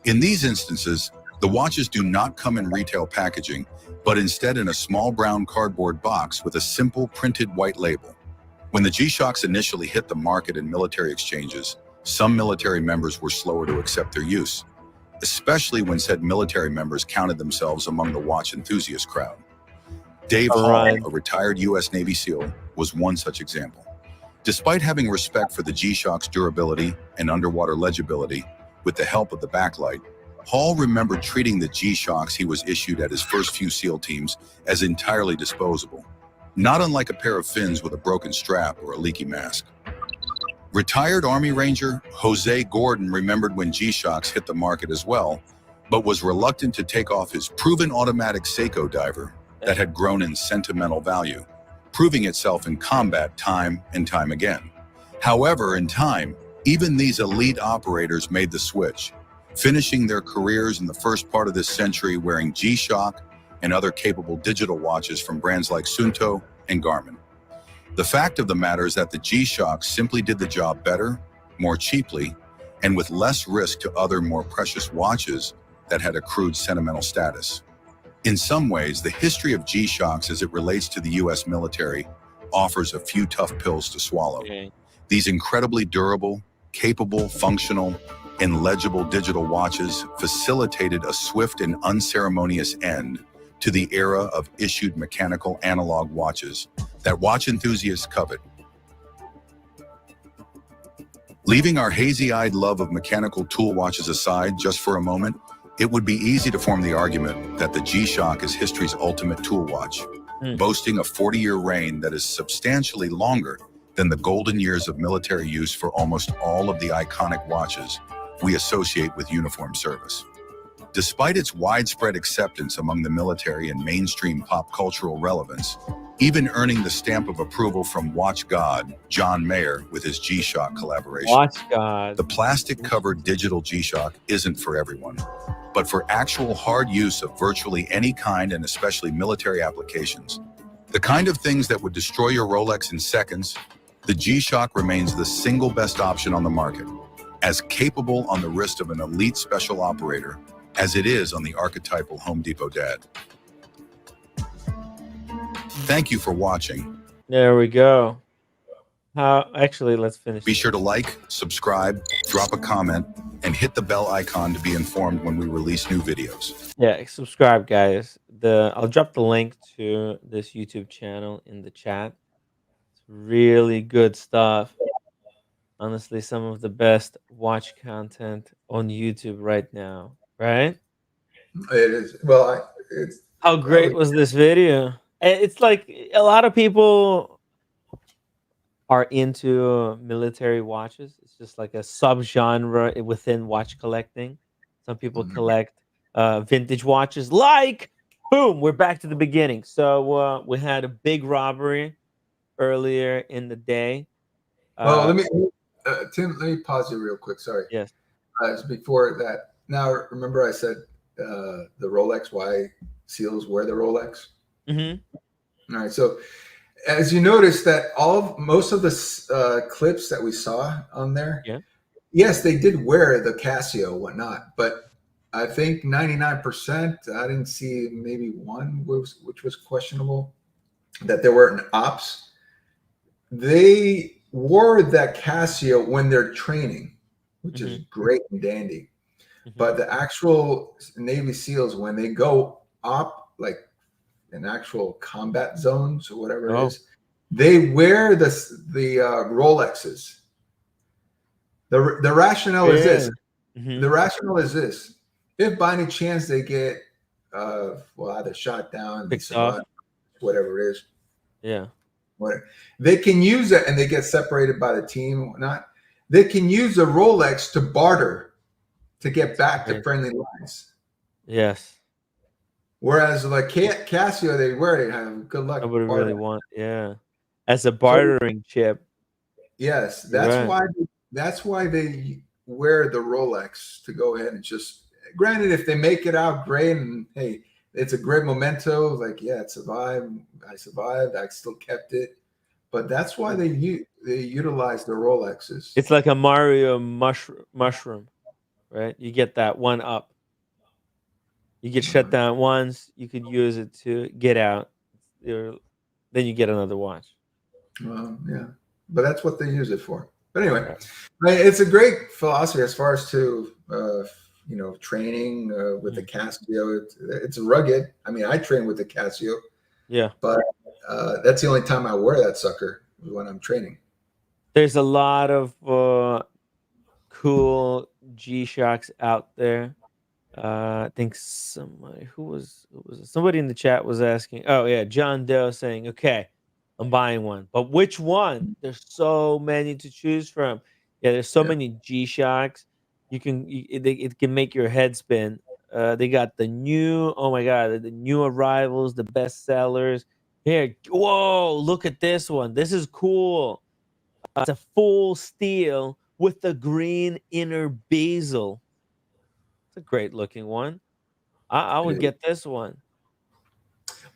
In these instances, the watches do not come in retail packaging, but instead in a small brown cardboard box with a simple printed white label. When the G-Shocks initially hit the market in military exchanges, some military members were slower to accept their use, especially when said military members counted themselves among the watch enthusiast crowd. Dave Hall, a retired U.S. Navy SEAL, was one such example. Despite having respect for the G-Shock's durability and underwater legibility, with the help of the backlight, Hall remembered treating the G-Shocks he was issued at his first few SEAL teams as entirely disposable, not unlike a pair of fins with a broken strap or a leaky mask. Retired Army Ranger Jose Gordon remembered when G-Shocks hit the market as well, but was reluctant to take off his proven automatic Seiko diver that had grown in sentimental value, proving itself in combat time and time again. However, in time, even these elite operators made the switch, finishing their careers in the first part of this century wearing G-Shock and other capable digital watches from brands like Suunto and Garmin. The fact of the matter is that the G-Shock simply did the job better, more cheaply, and with less risk to other more precious watches that had accrued sentimental status. In some ways, the history of G-Shocks as it relates to the US military offers a few tough pills to swallow. These incredibly durable, capable, functional, and legible digital watches facilitated a swift and unceremonious end to the era of issued mechanical analog watches that watch enthusiasts covet. Leaving our hazy-eyed love of mechanical tool watches aside just for a moment, it would be easy to form the argument that the G-Shock is history's ultimate tool watch, boasting a 40-year reign that is substantially longer than the golden years of military use for almost all of the iconic watches we associate with uniform service. Despite its widespread acceptance among the military and mainstream pop cultural relevance, even earning the stamp of approval from watch god John Mayer with his G-Shock collaboration. Watch god. The plastic-covered digital G-Shock isn't for everyone, but for actual hard use of virtually any kind and especially military applications, the kind of things that would destroy your Rolex in seconds, the G-Shock remains the single best option on the market, as capable on the wrist of an elite special operator as it is on the archetypal Home Depot dad. Thank you for watching. There we go. Actually, let's finish. Be sure to like, subscribe, drop a comment, and hit the bell icon to be informed when we release new videos. Yeah, subscribe, guys. I'll drop the link to this YouTube channel in the chat. It's really good stuff. Honestly, some of the best watch content on YouTube right now, right? It is. Well, it's How great was this video? It's like a lot of people are into military watches. It's just like a subgenre within watch collecting. Some people collect vintage watches. Like, boom, we're back to the beginning. So we had a big robbery earlier in the day. Well, Tim, let me pause you real quick. Sorry. Yes. Before that, now remember I said the Rolex, why SEALs wear the Rolex? Mm-hmm. All right. So as you notice that most of the clips that we saw on there, Yeah. yes, they did wear the Casio, whatnot, but I think 99%, I didn't see maybe one which was questionable, that there weren't ops. They wore that Casio when they're training, which is great and dandy. But the actual Navy SEALs, when they go up, like in actual combat zones or whatever it is, they wear the Rolexes. The rationale is this. The rationale is this. If by any chance they get either shot down, whatever it is. Yeah. Whatever, they can use it, and they get separated by the team and whatnot. They can use a Rolex to barter to get back to friendly lines. Yes. Whereas like Casio, they wear it. Have good luck. Nobody really want, as a bartering chip. Yes, that's why they wear the Rolex, to go ahead and just. Granted, if they make it out great, and hey, it's a great memento. Like, yeah, it survived. I survived. I still kept it. But that's why they utilize the Rolexes. It's like a Mario mushroom, right? You get that one up. You get shut down once. You could use it to get out. Then you get another watch. Yeah, but that's what they use it for. But anyway, it's a great philosophy as far as to training with the Casio. It's rugged. I mean, I train with the Casio. Yeah, but that's the only time I wear that sucker, when I'm training. There's a lot of cool G-Shocks out there. I think somebody somebody in the chat was asking. Oh yeah, John Doe saying, "Okay, I'm buying one, but which one? There's so many to choose from. Yeah, there's so many G-Shocks. It can make your head spin. They got the new, oh my god, the new arrivals, the best sellers. Here, whoa, look at this one. This is cool. It's a full steel with the green inner bezel. It's a great looking one. I would get this one.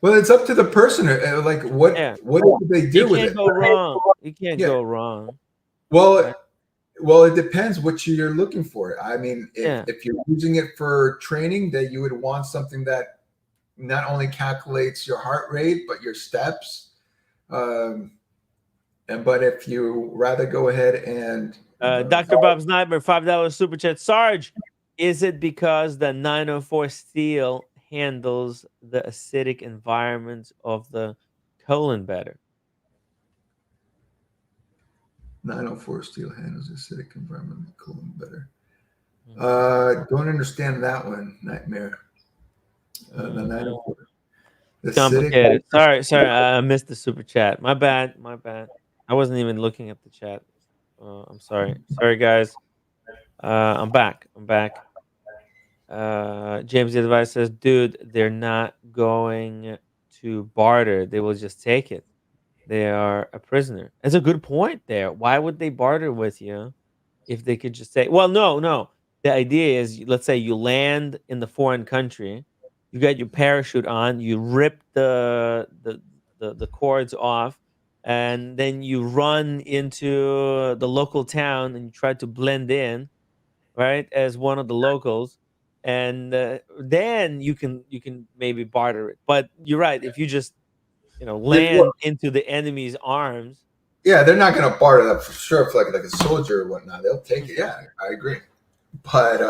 Well, it's up to the person. Like, what do they do with it? You can't go wrong. You can't go wrong. Well, it depends what you're looking for. I mean, if you're using it for training, that you would want something that not only calculates your heart rate, but your steps. But if you rather go ahead and Dr. Bob's Nightmare, $5 super chat. Sarge, is it because the 904 steel handles the acidic environments of the colon better? 904 steel handles acidic environment of the colon better. Don't understand that one, Nightmare. The 904. Complicated. Sorry, I missed the super chat. My bad. I wasn't even looking at the chat. I'm sorry. Sorry, guys. I'm back. James the Advice says, dude, they're not going to barter. They will just take it. They are a prisoner. That's a good point there. Why would they barter with you if they could just say, well, no. The idea is, let's say you land in the foreign country, you got your parachute on, you rip the cords off, and then you run into the local town and you try to blend in, right, as one of the locals, and then you can maybe barter it. But you're right, if you just land into the enemy's arms, they're not going to barter that for sure, for like a soldier or whatnot. They'll take it. Yeah, I agree. But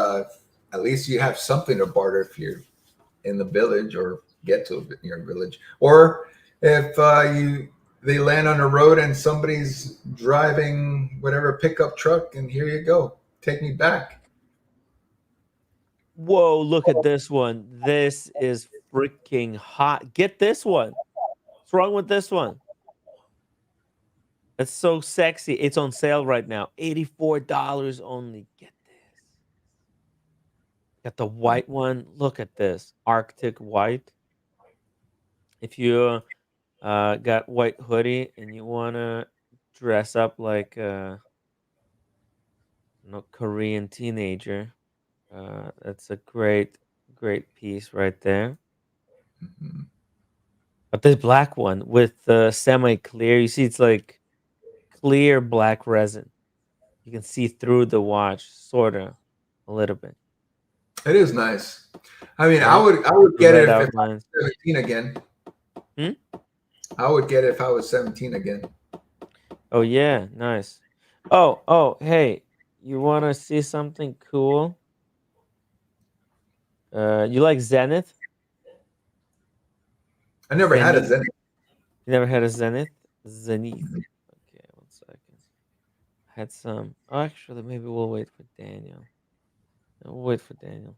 at least you have something to barter if you're in the village or get to your village. Or if they land on the road and somebody's driving whatever pickup truck, and here you go, take me back. Whoa, look at this one. This is freaking hot. Get this one. What's wrong with this one? It's so sexy. It's on sale right now. $84 only. Get this. Got the white one. Look at this. Arctic white. If you got white hoodie and you want to dress up like a Korean teenager, that's a great piece right there. Mm-hmm. But this black one with semi-clear, you see it's like clear black resin. You can see through the watch, sort of, a little bit. It is nice. I mean, Yeah. I would get it if I outlines. was 17 again. Hmm? I would get it if I was 17 again. Oh yeah, nice. Oh, hey, you want to see something cool? You like Zenith? I never had a Zenith. You never had a Zenith? Zenith. Okay, 1 second. Had some. Oh, actually, maybe we'll wait for Daniel. We'll wait for Daniel.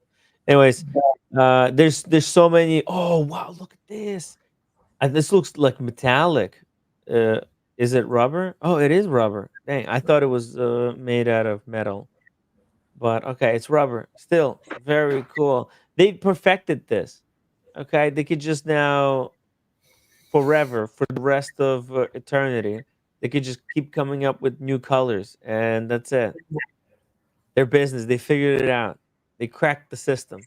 Anyways, there's so many. Oh wow, look at this. This looks like metallic. Is it rubber? Oh, it is rubber. Dang, I thought it was made out of metal. But okay, it's rubber. Still very cool. They perfected this. Okay, they could just now forever for the rest of eternity. They could just keep coming up with new colors, and that's it. Their business. They figured it out. They cracked the system.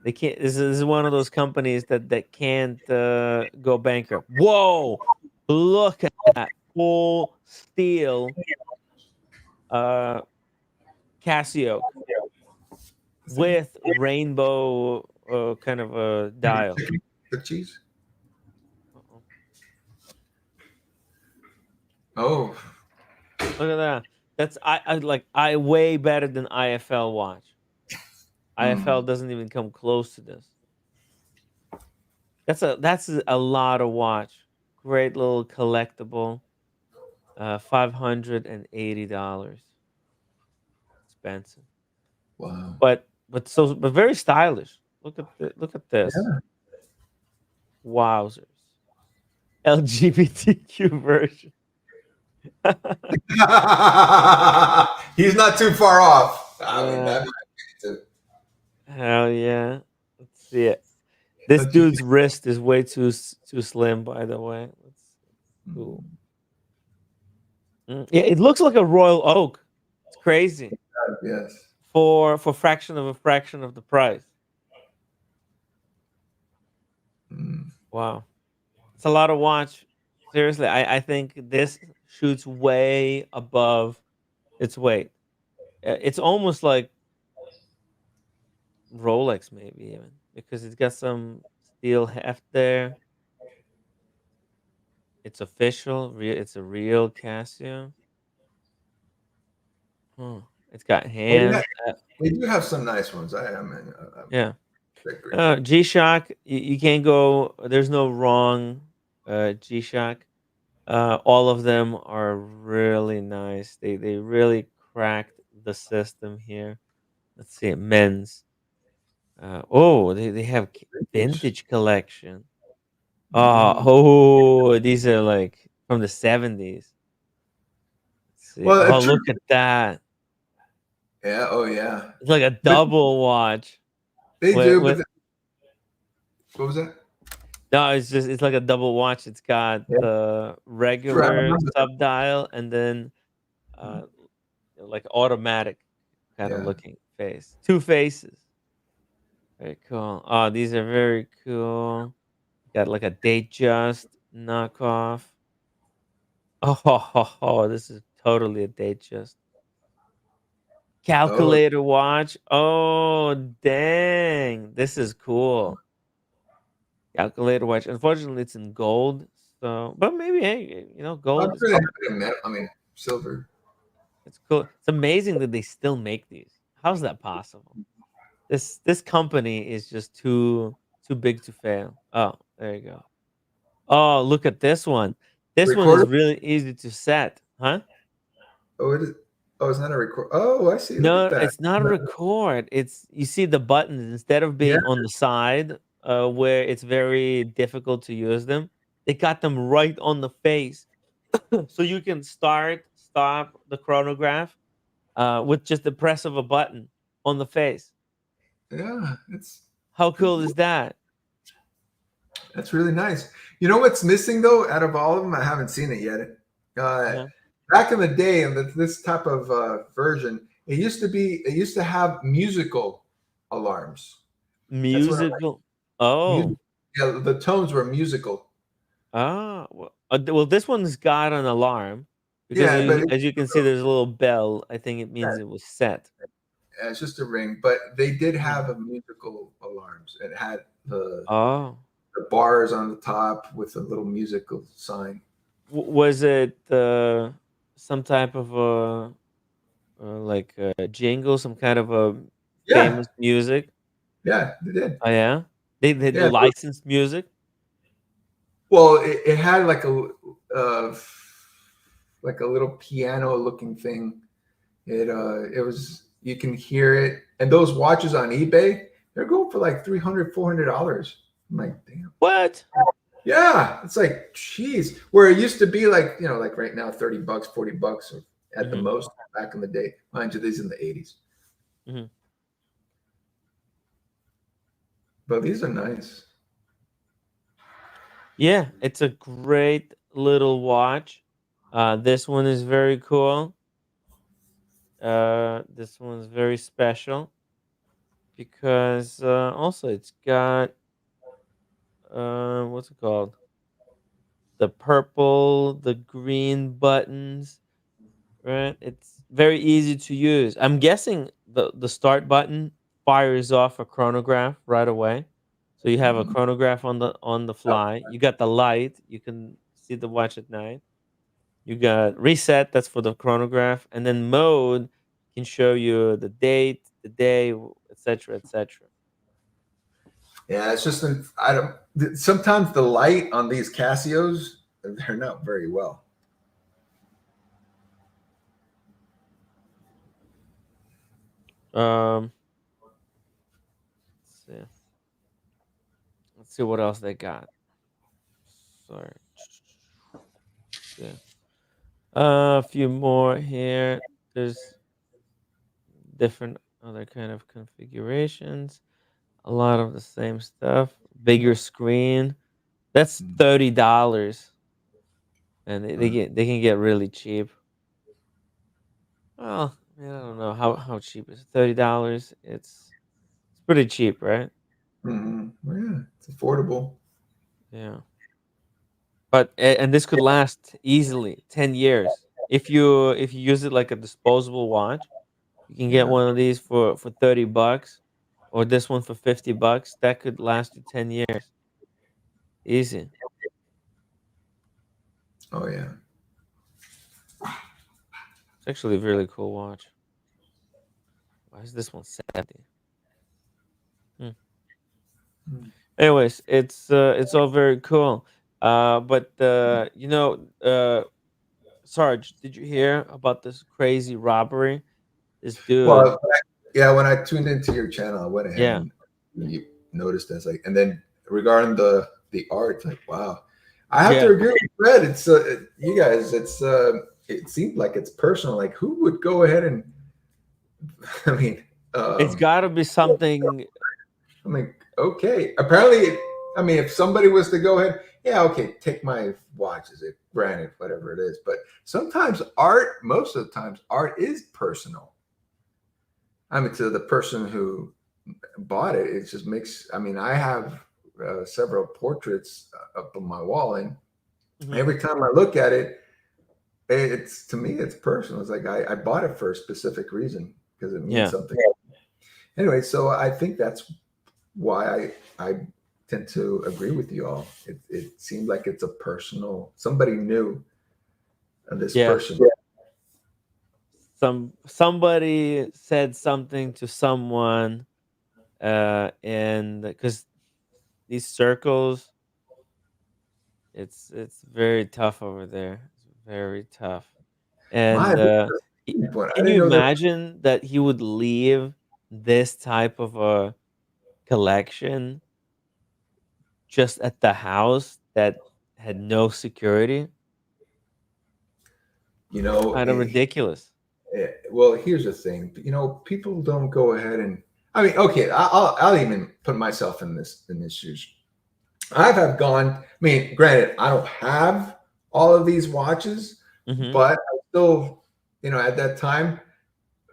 They can't. This is one of those companies that can't go bankrupt. Whoa! Look at that full steel Casio with rainbow kind of a dial. The cheese. Uh-oh. Oh, Look at that. That's I way better than IFL watch. IFL doesn't even come close to this. That's a lot of watch. Great little collectible. $580. Expensive. wow. But very stylish. Look at this. Yeah. Wowzers. LGBTQ version. He's not too far off. I mean, that might be too. Hell yeah. Let's see it. This dude's wrist is way too slim, by the way. Cool. Yeah, it looks like a royal oak. It's crazy. Yes. For fraction of the price. Wow. It's a lot of watch. Seriously, I think this shoots way above its weight. It's almost like Rolex, maybe even, because it's got some steel heft there. It's official. It's a real Casio. It's got hands. We do have some nice ones. I mean, yeah. G-Shock, you can't go. There's no wrong G-Shock. All of them are really nice. They really cracked the system here. Let's see, men's. They have vintage collection. These are like from the 70s. Let's see. Well, look at that. Yeah. Oh, yeah. It's like a double watch. They do. But what was that? No, it's like a double watch. It's got the regular sub-dial and then like automatic kind of looking face. Two faces. Very cool. Oh, these are very cool. Got like a Datejust knockoff. Oh, this is totally a Datejust. Calculator watch. Oh, dang. This is cool. Calculator watch. Unfortunately, it's in gold. So, but maybe, hey, gold. I mean, silver. It's cool. It's amazing that they still make these. How's that possible? This company is just too big to fail. Oh, there you go. Oh, look at this one. This one is Recorder? really easy to set, huh? Oh, it is. Oh, it's not a record. Oh, I see. Look No, at that. it's not a record. It's you see the buttons instead of Yeah. being on the side, where it's very difficult to use them. They got them right on the face, so you can stop the chronograph, with just the press of a button on the face. Yeah. How cool is that? That's really nice. You know what's missing though? Out of all of them, I haven't seen it yet. Uh-huh. Back in the day, in this type of version, it used to have musical alarms. That's what I like. Musical. Oh. Yeah, the tones were musical. Ah, well, this one's got an alarm because Yeah, but as you can see, there's a little bell. I think it means it was set. it's just a ring. But they did Mhm. have a musical alarms. It had Oh, the bars on the top with a little musical sign. Was it some type of a like a jingle, some kind of a Yeah, famous music? yeah, they did. Oh yeah, they Yeah. licensed music. Well, it had uh, like a little piano looking thing. It was, you can hear it, and those watches on eBay, they're going for like $300-$400. I'm like, damn. What? Yeah, it's like, geez. Where it used to be like, like right now, $30, $40, or at the Mhm. most back in the day. Mind you, these in the 80s. Mhm. But these are nice. Yeah, it's a great little watch. This one is very cool. This one's very special because also it's got what's it called? The purple, the green buttons, right? It's very easy to use. I'm guessing the start button fires off a chronograph right away. So you have a Mhm. chronograph on the fly. You got the light. You can see the watch at night. You got reset, that's for the chronograph, and then mode can show you the date, the day, etc., etc. Yeah, it's just I don't. Sometimes the light on these Casios, they're not very well. Um, let's see. Let's see what else they got. Sorry. Yeah. A few more here. There's different other kind of configurations. A lot of the same stuff. Bigger screen. That's $30, and they can get really cheap. Well, I mean, I don't know how cheap is it? $30. It's pretty cheap, right? Mm-hmm. Well, yeah, it's affordable. Yeah. But and this could last easily 10 years. If you use it like a disposable watch, you can get Yeah. one of these for $30 or this one for $50. That could last you 10 years. Easy. Oh yeah. It's actually a really cool watch. Why is this one 70? Hmm. Mm. Anyways, it's all very cool. But Sarge, did you hear about this crazy robbery? This dude, Well, yeah. When I tuned into your channel, I went ahead yeah, and you noticed that's like, and then regarding the art, like, wow. I have to yeah. agree with Fred. It's you guys. It seemed like it's personal. Like, who would go ahead and? I mean, It's got to be something. I'm like, okay. Apparently, I mean, if somebody was to go ahead, yeah, okay, take my watch as it, granted, whatever it is. But sometimes art, most of the times, art is personal. I mean, to the person who bought it, it just makes. I mean, I have several portraits up on my wall, and Mhm. every time I look at it, it's, to me, it's personal. It's like I bought it for a specific reason because it means Yeah, something. Anyway, so I think that's why I tend to agree with you all. It seemed like it's a personal. Somebody knew this yeah. person. Somebody said something to someone, and because these circles, it's very tough over there. It's very tough. My, And this is a he, point. I can didn't you know there. imagine that he would leave this type of a collection just at the house that had no security? You know, Kind of ridiculous. well, here's the thing. You know, people don't go ahead and. I mean, okay, I'll even put myself in this shoes. I have gone. I mean, granted, I don't have all of these watches, Hmm. but I still, you know, at that time,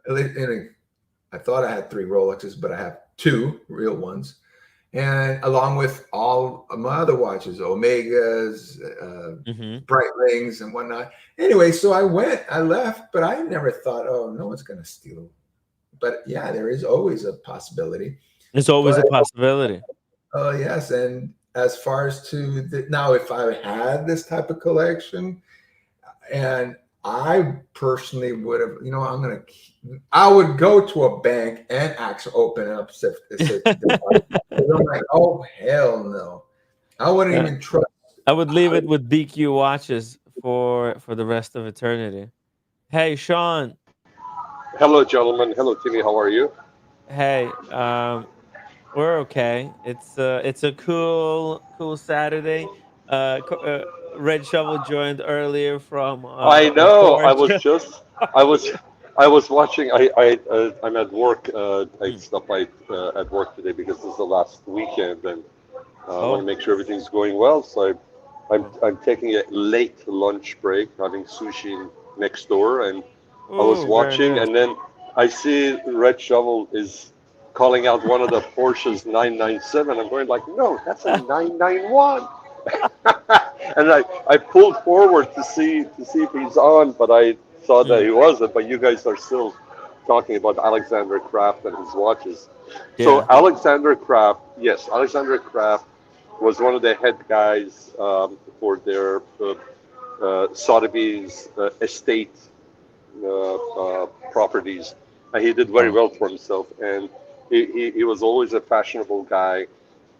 I thought I had 3 Rolexes, but I have 2 real ones, and along with all of my other watches, Omegas, Hmm. Breitlings, and whatnot. Anyway, so I left, but I never thought, oh, no one's going to steal. But yeah, there is always a possibility. There's always But a possibility. yes, and as far as to now, if I had this type of collection, and I personally would have, you know, I would go to a bank and actually open up I'm like, oh hell no, I wouldn't Yeah. even trust. I would leave it with BQ watches for the rest of eternity. Hey, Sean. Hello, gentlemen. Hello, Timmy. How are you? Hey, we're okay. It's a cool Saturday. Red Shovel joined earlier I from know. Porsche. I was, I was watching. I'm at work. I Mm. stopped by at work today because this is the last weekend, and I want to Oh, make sure everything's going well. So oh, I'm taking a late lunch break, having sushi next door, and I was oh, very watching, nice. and then I see Red Shovel is calling out one of the Porsches 997. I'm going like, no, that's a 991. And I pulled forward to see if he's on, but I saw that Mm, he wasn't. But you guys are still talking about Alexander Kraft and his watches. So yeah. Alexander Kraft, yes, Alexander Kraft was one of the head guys for their Sotheby's estate properties, and he did very Wow. well for himself. And he was always a fashionable guy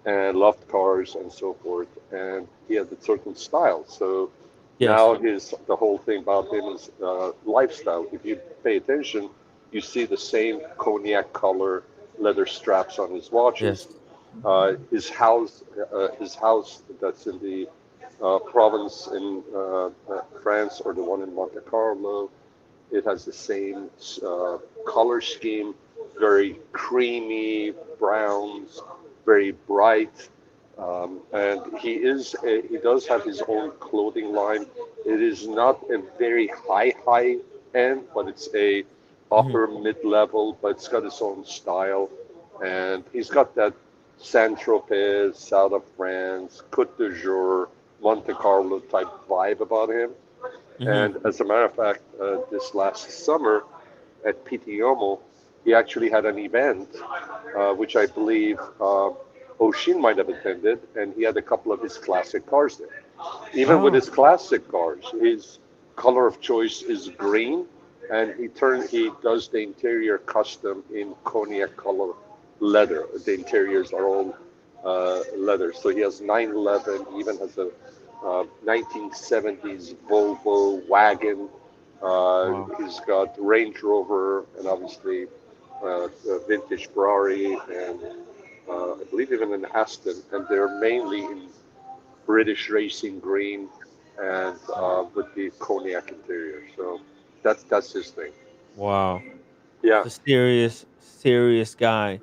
and loved cars and so forth. And he had a certain style. So Yes. now the whole thing about him is lifestyle. If you pay attention, you see the same cognac color leather straps on his watches. Yes. His house that's in the province in France, or the one in Monte Carlo, it has the same color scheme, very creamy browns, very bright. And he does have his own clothing line. It is not a very high end, but it's a Hmm. upper mid level. But it's got its own style, and he's got that Saint Tropez, South of France, Côte d'Azur, Monte Carlo type vibe about him. Hmm. And as a matter of fact, this last summer at Pitiomo, he actually had an event, which I believe Oshin might have attended, and he had a couple of his classic cars there. Even with Oh. his classic cars, his color of choice is green, and he does the interior custom in cognac color leather. The interiors are all leather. So he has 911, he even has a 1970s Volvo wagon. Wow. He's got Range Rover, and obviously a vintage Ferrari, and I believe even an Aston, and they're mainly in British racing green and with the cognac interior. So that's his thing. Wow. Yeah, It's a serious guy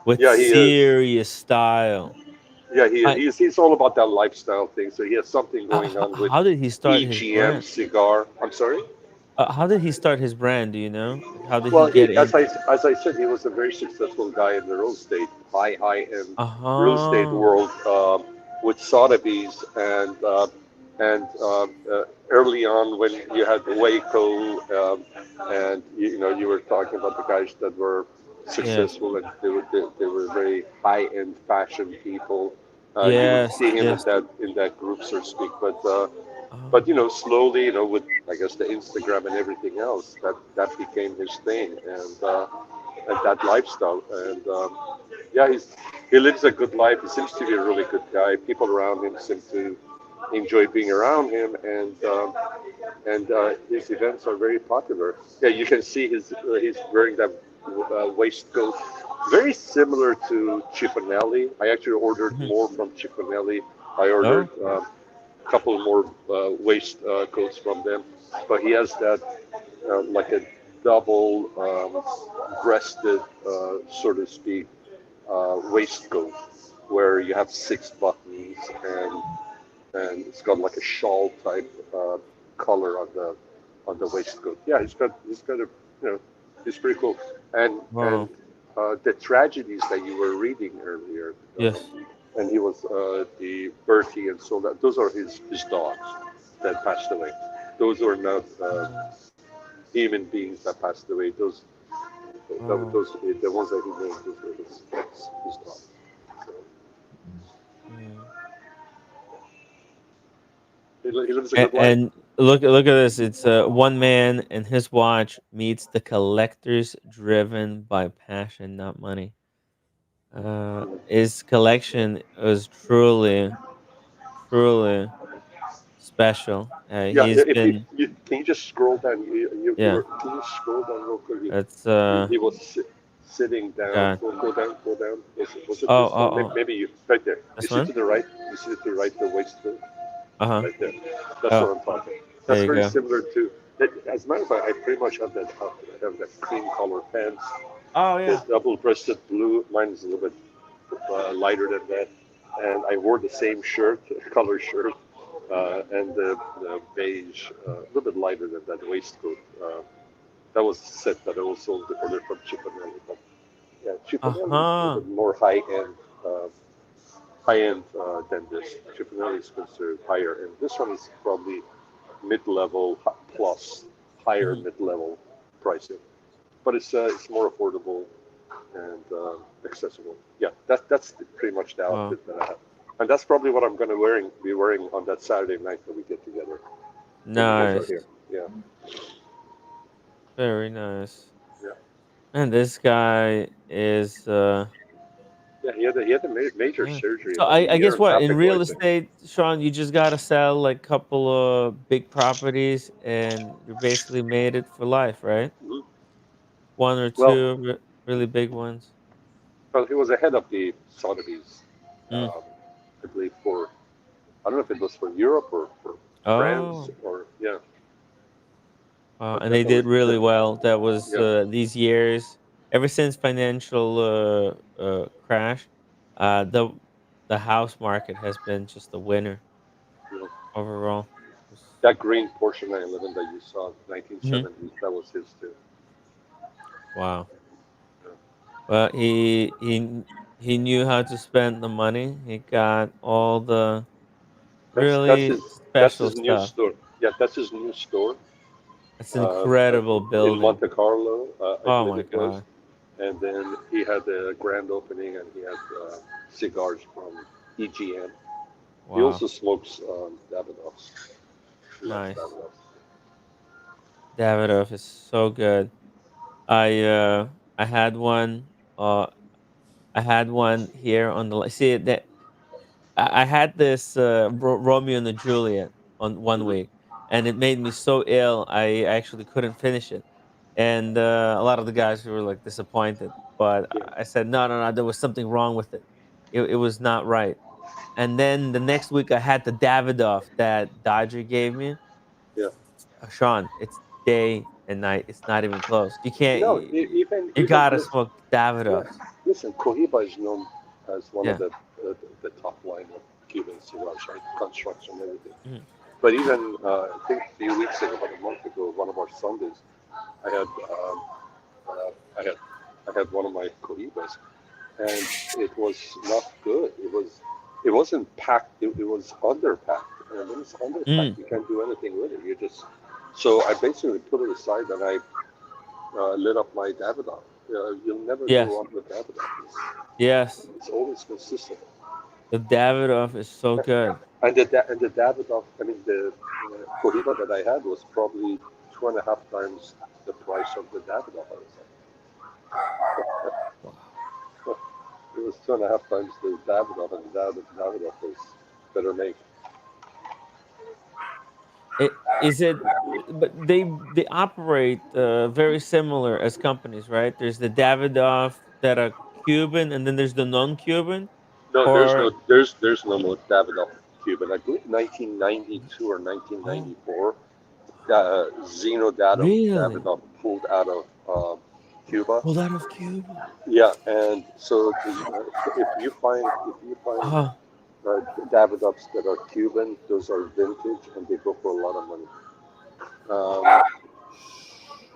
with yeah, he is. serious style. Yeah, he is. I He's all about that lifestyle thing. So he has something going on with how did he start his EGM brand? cigar. I'm sorry. How did he start his brand? Do you know? Like, how did he Well, get as I into? as I said, he was a very successful guy in the real estate, high end Uh real estate huh. world, with Sotheby's, and early on when you had Waco, and you were talking about the guys that were Yes. successful, and they were very high end fashion people. You would Yes. see him in Yes. that group, so to speak. But Oh. slowly, with I guess the Instagram and everything else, that became his thing, that lifestyle. And yeah, he lives a good life. He seems to be a really good guy. People around him seem to enjoy being around him, and his events are very popular. Yeah, you can see he's wearing that waistcoat, very similar to Ciponelli. I actually ordered more from Ciponelli. I ordered a couple more waistcoats from them, but he has that like a double breasted, so to speak, waistcoat where you have 6 buttons and it's got like a shawl type collar on the waistcoat. Yeah, he's got a he's pretty cool. And the tragedies that you were reading earlier. Yes. And he was the Bertie and so that those are his dogs that passed away. Those are not human beings that passed away. Those the ones that he named, those were his dogs. So. He lives a good life. And look at this. It's one man and his watch meets the collectors driven by passion, not money. His collection was truly special. Yeah, He's been can you just scroll down? yeah. Can you scroll down real quick? That's He was sitting down. God. Go down. Was it this one? Oh. Maybe you right there. This You see one? to the right. You see to the right the waistcoat. Right there. That's Oh, what I'm talking. there That's you very go. similar to. As a matter of fact, I pretty much have that cream color pants. Oh The double-breasted blue. Mine is a little bit lighter than that. And I wore the same shirt, color shirt, and the beige, a little bit lighter than that waistcoat. That was a set that I also ordered from Ciponelli. But yeah, Ciponelli is a little bit more high-end than this. Ciponelli is considered higher, and this one is probably mid-level plus higher mid-level pricing. But it's more affordable and accessible. Yeah, that's pretty much the outfit that I have, and that's probably what I'm going to be wearing on that Saturday night that we get together. Nice. You guys are here. Yeah. Very nice. Yeah. And this guy is Yeah, he had a major surgery. So about a I year guess and a what half in ago, real I think. estate, Sean, you just gotta sell like a couple of big properties and you're basically made it for life, right? Mhm. One or Well, two really big ones. well, he was ahead of the Sotheby's, Mm. I believe, for I don't know if it was for Europe or for France Oh, or yeah, but and they did definitely, really well. That was yeah. these years, ever since financial crash, the house market has been just a winner You know, overall. that green Porsche 911 that you saw, Mhm. 1970s, that was his too. Wow. Yeah. Well, he knew how to spend the money. He got all the That's really special his new stuff. store. Yeah, that's his new store It's an incredible in building. Monte Carlo, I Oh believe my it was. god. And then he had the grand opening, and he had cigars from EGM. He Wow. also smokes Davidoffs. He loves Nice. Davidoffs. Davidoff is so good. I uh I had one uh I had one here on the see that I had this Romeo and the Juliet on one Mm-hmm. week, and it made me so ill. I actually couldn't finish it, and a lot of the guys were like disappointed. But Yeah, I said, no, there was something wrong with it. It was not right. And then the next week, I had the Davidoff that Dodger gave me. yeah. Sean, it's day and night. It's not even close. You can't. No, You gotta listen, smoke yeah, Davidoffs. listen. Cohiba is known as one of Yeah. the top line of Cuban cigars, right? Construction, everything. Mhm. But even I think a few weeks ago, about a month ago, one of our Sundays, I had I had one of my Cohibas, and it was not good. It wasn't packed. It was underpacked, and when it's underpacked, Mm. you can't do anything with it. You just so I basically put it aside and I lit up my Davidoff. You'll never go Yes. wrong with Davidoff. Yes. It's always consistent. The Davidoff is so good. And the Davidoff, I mean the Cohiba that I had was probably 2.5 times the price of the Davidoff I was at. It was 2.5 times the Davidoff, and Davidoff was better made. Is it? But they operate very similar as companies, right? There's the Davidoff that are Cuban, and then there's the non-Cuban. No, Or there's no more Davidoff Cuban. I believe 1992 or 1994, Zeno really? Davidoff pulled out of Cuba. Pulled out of Cuba. Yeah, and so if you find Oh, Davidoffs that are Cuban, those are vintage and they go for a lot of money.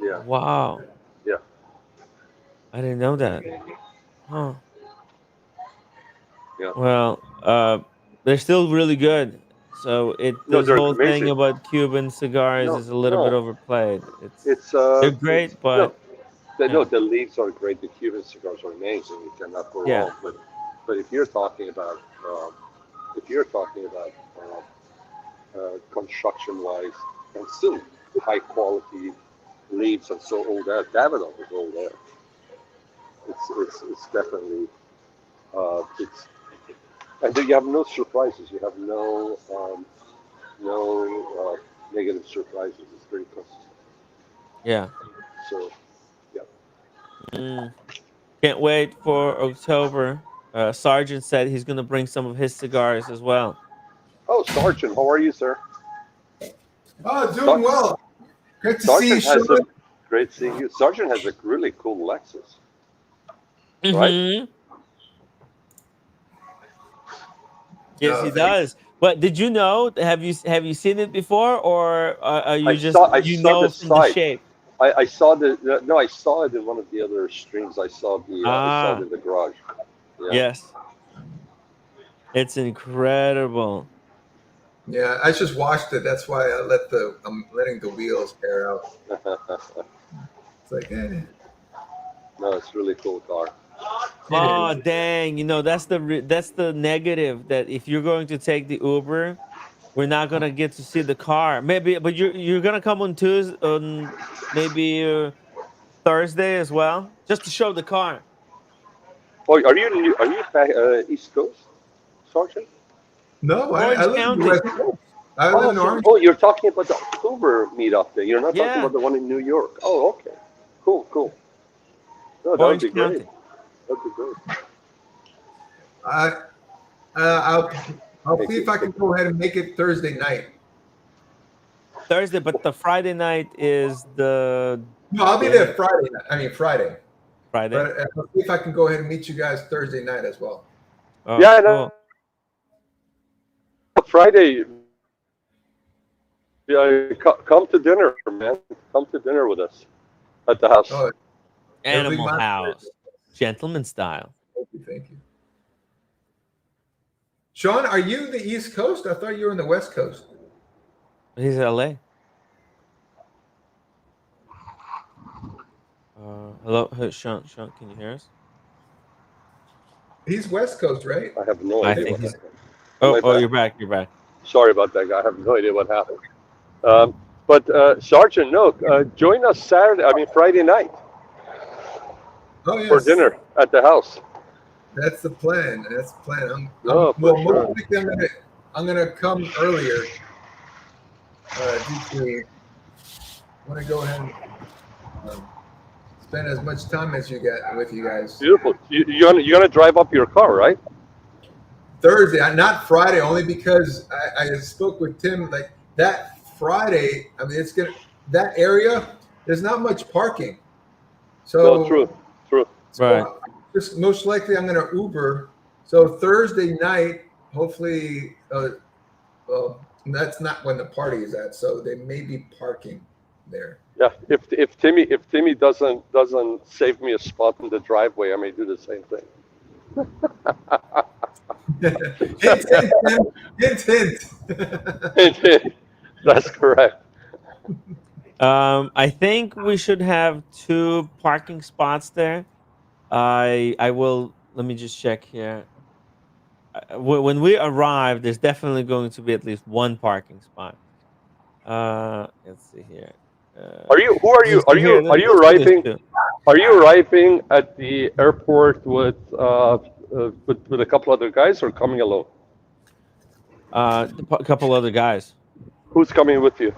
Yeah, wow! yeah. I didn't know that. Huh. Yeah. Well, they're still really good. So No, this they're whole thing amazing. about Cuban cigars No, is a little bit no, overplayed. it's They're great, but no, the leaves are great. The Cuban cigars are amazing. You cannot go yeah, wrong. But if you're talking about construction-wise and still high-quality leaves and so old there, Davidoff is old there. It's definitely it's and then you have no surprises. You have no negative surprises. It's very consistent. yeah. So yeah. Mm. Can't wait for October. Sergeant said he's gonna bring some of his cigars as well. Oh, Sergeant, how are you, sir? Oh, doing well. Great to see you, Sergeant Sean. great seeing you. Sergeant has a really cool Lexus, right? Mhm. Yes, he Thanks. does. But did you know? Have you seen it before, or are you I just saw you the know from the site. shape? I saw I saw it in one of the other streams. I saw it Ah, in the garage. Yeah. yes, it's incredible. Yeah, I just watched it. That's why I'm letting the wheels air out. It's like, No, it's really cool car. Oh dang! You know that's that's the negative, that if you're going to take the Uber, we're not gonna get to see the car. Maybe, but you're gonna come on Tuesday, on maybe Thursday as well, just to show the car. Oh, are you back, East Coast, Sergeant? No, I Orange live in the County. West Coast. I live in Orange. Oh, you're talking about the October meetup day. You're not talking Yeah, about the one in New York. Oh, okay. Cool. No, that would Orange be great. County. That'd be great. I'll Thank see you. if I can go ahead and make it Thursday night. Thursday, but the Friday night is the No, I'll be day. there Friday. Friday. Friday. But I'll see if I can go ahead and meet you guys Thursday night as well. Oh, Yeah, cool. no, Friday. Yeah, come to dinner, man. Come to dinner with us at the house. Oh, it'll be Animal my House, gentleman style. Thank you. Sean, are you the East Coast? I thought you were in the West Coast. He's in LA. Hello, Sean. Sean, can you hear us? He's West Coast, right? I have no I idea think what he's. happened. Oh, you're back. You're back. Sorry about that, guy. I have no idea what happened. But Sergeant, no, join us Friday night Oh, yes. for dinner at the house. That's the plan. That's the plan. No, for sure. Most likely I'm gonna come earlier. I want to go ahead and spend as much time as you get with you guys. Beautiful. You're gonna drive up your car, right? Thursday, not Friday, only because I spoke with Tim. Like that Friday, I mean, that area. There's not much parking, so No, true. Right. Just most likely I'm going to Uber. So Thursday night, hopefully, that's not when the party is at. So they may be parking there. Yeah. If Timmy doesn't save me a spot in the driveway, I may do the same thing. Hint. That's correct. I think we should have 2 parking spots there. I will. Let me just check here. When we arrive, there's definitely going to be at least 1 parking spot. Let's see here. Who are you let's do arriving? this too. Are you arriving at the airport with a couple other guys, or coming alone? A couple other guys. Who's coming with you?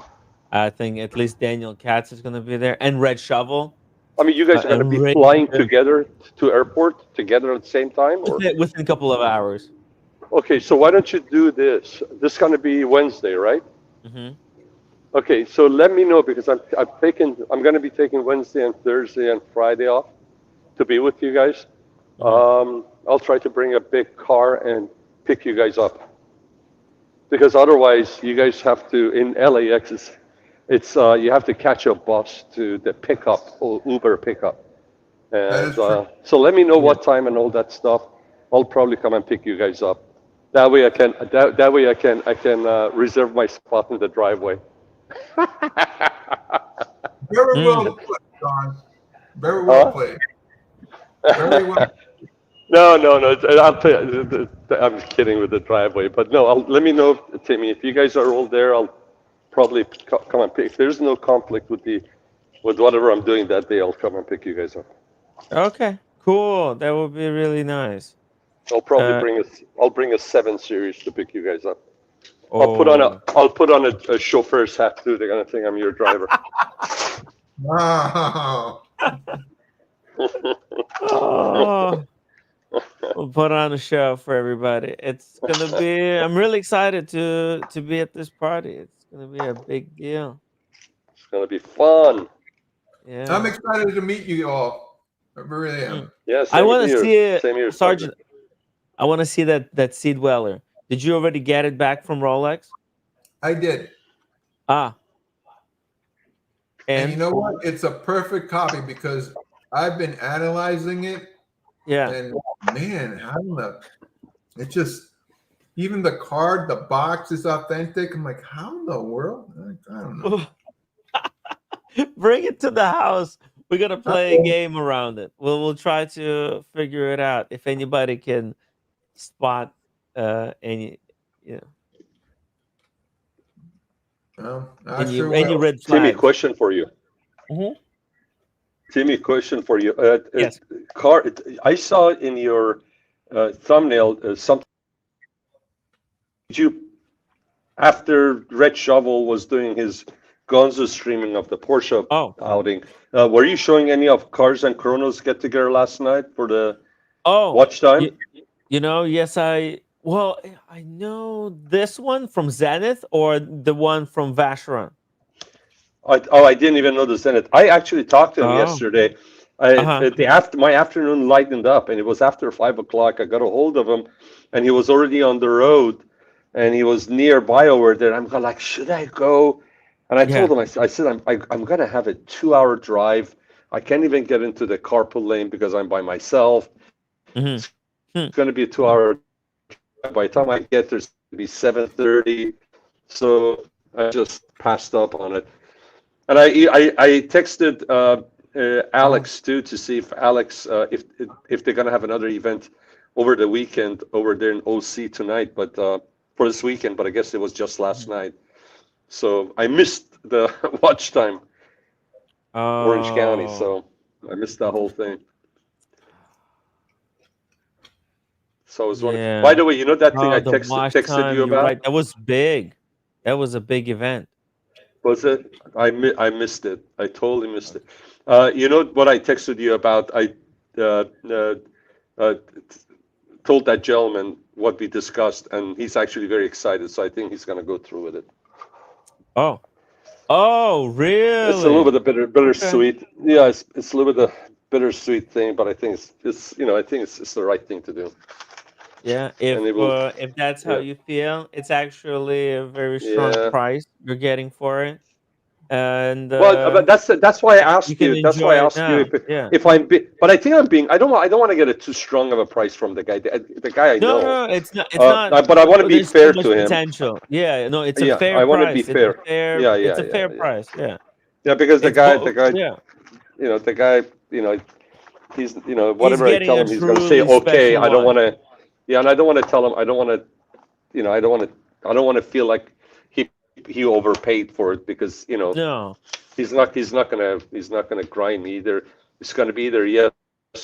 I think at least Daniel Katz is going to be there, and Red Shovel. I mean, you guys are going to and be Ray- flying together to airport together at the same time, or? within a couple of hours. Okay, so why don't you do this? This is going to be Wednesday, right? Mm-hmm. Okay, so let me know, because I'm going to be taking Wednesday and Thursday and Friday off to be with you guys. I'll try to bring a big car and pick you guys up, because otherwise you guys have to, in LAX, it's you have to catch a bus to the pickup or Uber pickup, and so let me know what time and all that stuff. I'll probably come and pick you guys up. That way I can reserve my spot in the driveway. Very well put, Don. Very well played. Very well. No. I'm kidding with the driveway, but no. Let me know, Timmy, if you guys are all there. I'll probably come and pick. If there's no conflict with whatever I'm doing that day, I'll come and pick you guys up. Okay, cool. That would be really nice. I'll probably bring a 7 Series to pick you guys up. Oh. I'll put on a chauffeur's hat too. They're gonna think I'm your driver. Wow. Oh. We'll put on a show for everybody. It's gonna be. I'm really excited to be at this party. It's gonna be a big deal. It's gonna be fun. Yeah. I'm excited to meet you all. I really am. Yeah. I want to see it, Same here, Sergeant. I want to see that Seed Weller. Did you already get it back from Rolex? I did. Ah. And you know what? It's a perfect copy because I've been analyzing it. Yeah. And man, it just, even the card, the box is authentic. I'm like, how in the world? I don't know. Bring it to the house. We're gonna play a game around it. We'll try to figure it out. If anybody can spot any, any red flags. Timmy, question for you. Mm-hmm. Timmy, question for you. Yes. I saw in your thumbnail something. Did you, after Red Shovel was doing his Gonzo streaming of the Porsche outing, were you showing any of Cars and Chronos get together last night for the watch time? Yes, I know this one from Zenith or the one from Vacheron. I didn't even know the Zenith. I actually talked to him yesterday. My afternoon lightened up, and it was after 5 o'clock. I got a hold of him, and he was already on the road, and he was nearby over there. I'm like, should I go? And I told him, I said, I'm going to have a 2-hour drive. I can't even get into the carpool lane because I'm by myself. Mm-hmm. It's going to be a 2-hour drive. By the time I get there, it's going to be 7:30. So I just passed up on it. And I texted Alex too to see if Alex if they're gonna have another event over the weekend over there in OC tonight, but for this weekend. But I guess it was just last night, so I missed the watch time, Orange County. So I missed that whole thing. So I was wondering. Yeah. By the way, you know that thing I texted you about? Right. That was big. That was a big event. Was it? I missed it. I totally missed it. You know what I texted you about? I told that gentleman what we discussed, and he's actually very excited. So I think he's going to go through with it. Oh, really? It's a little bit of bittersweet. Okay. Yeah, it's a little bit of bittersweet thing, but I think it's the right thing to do. Yeah, if that's how you feel, it's actually a very strong price you're getting for it. And but that's why I asked you. That's why I asked you if I'm. But I think I'm being. I don't want to get it too strong of a price from the guy. The guy I know. No, it's not. It's not. But I want to be fair to him. Potential. Yeah, no, it's a fair price. I want to be fair. It's a fair price. Yeah. Yeah, because the guy. He's whatever I tell him, he's going to say okay. I don't want to. Yeah, and I don't want to tell him. I don't want to feel like he overpaid for it because no, he's not gonna grind me either. it's going to be either yes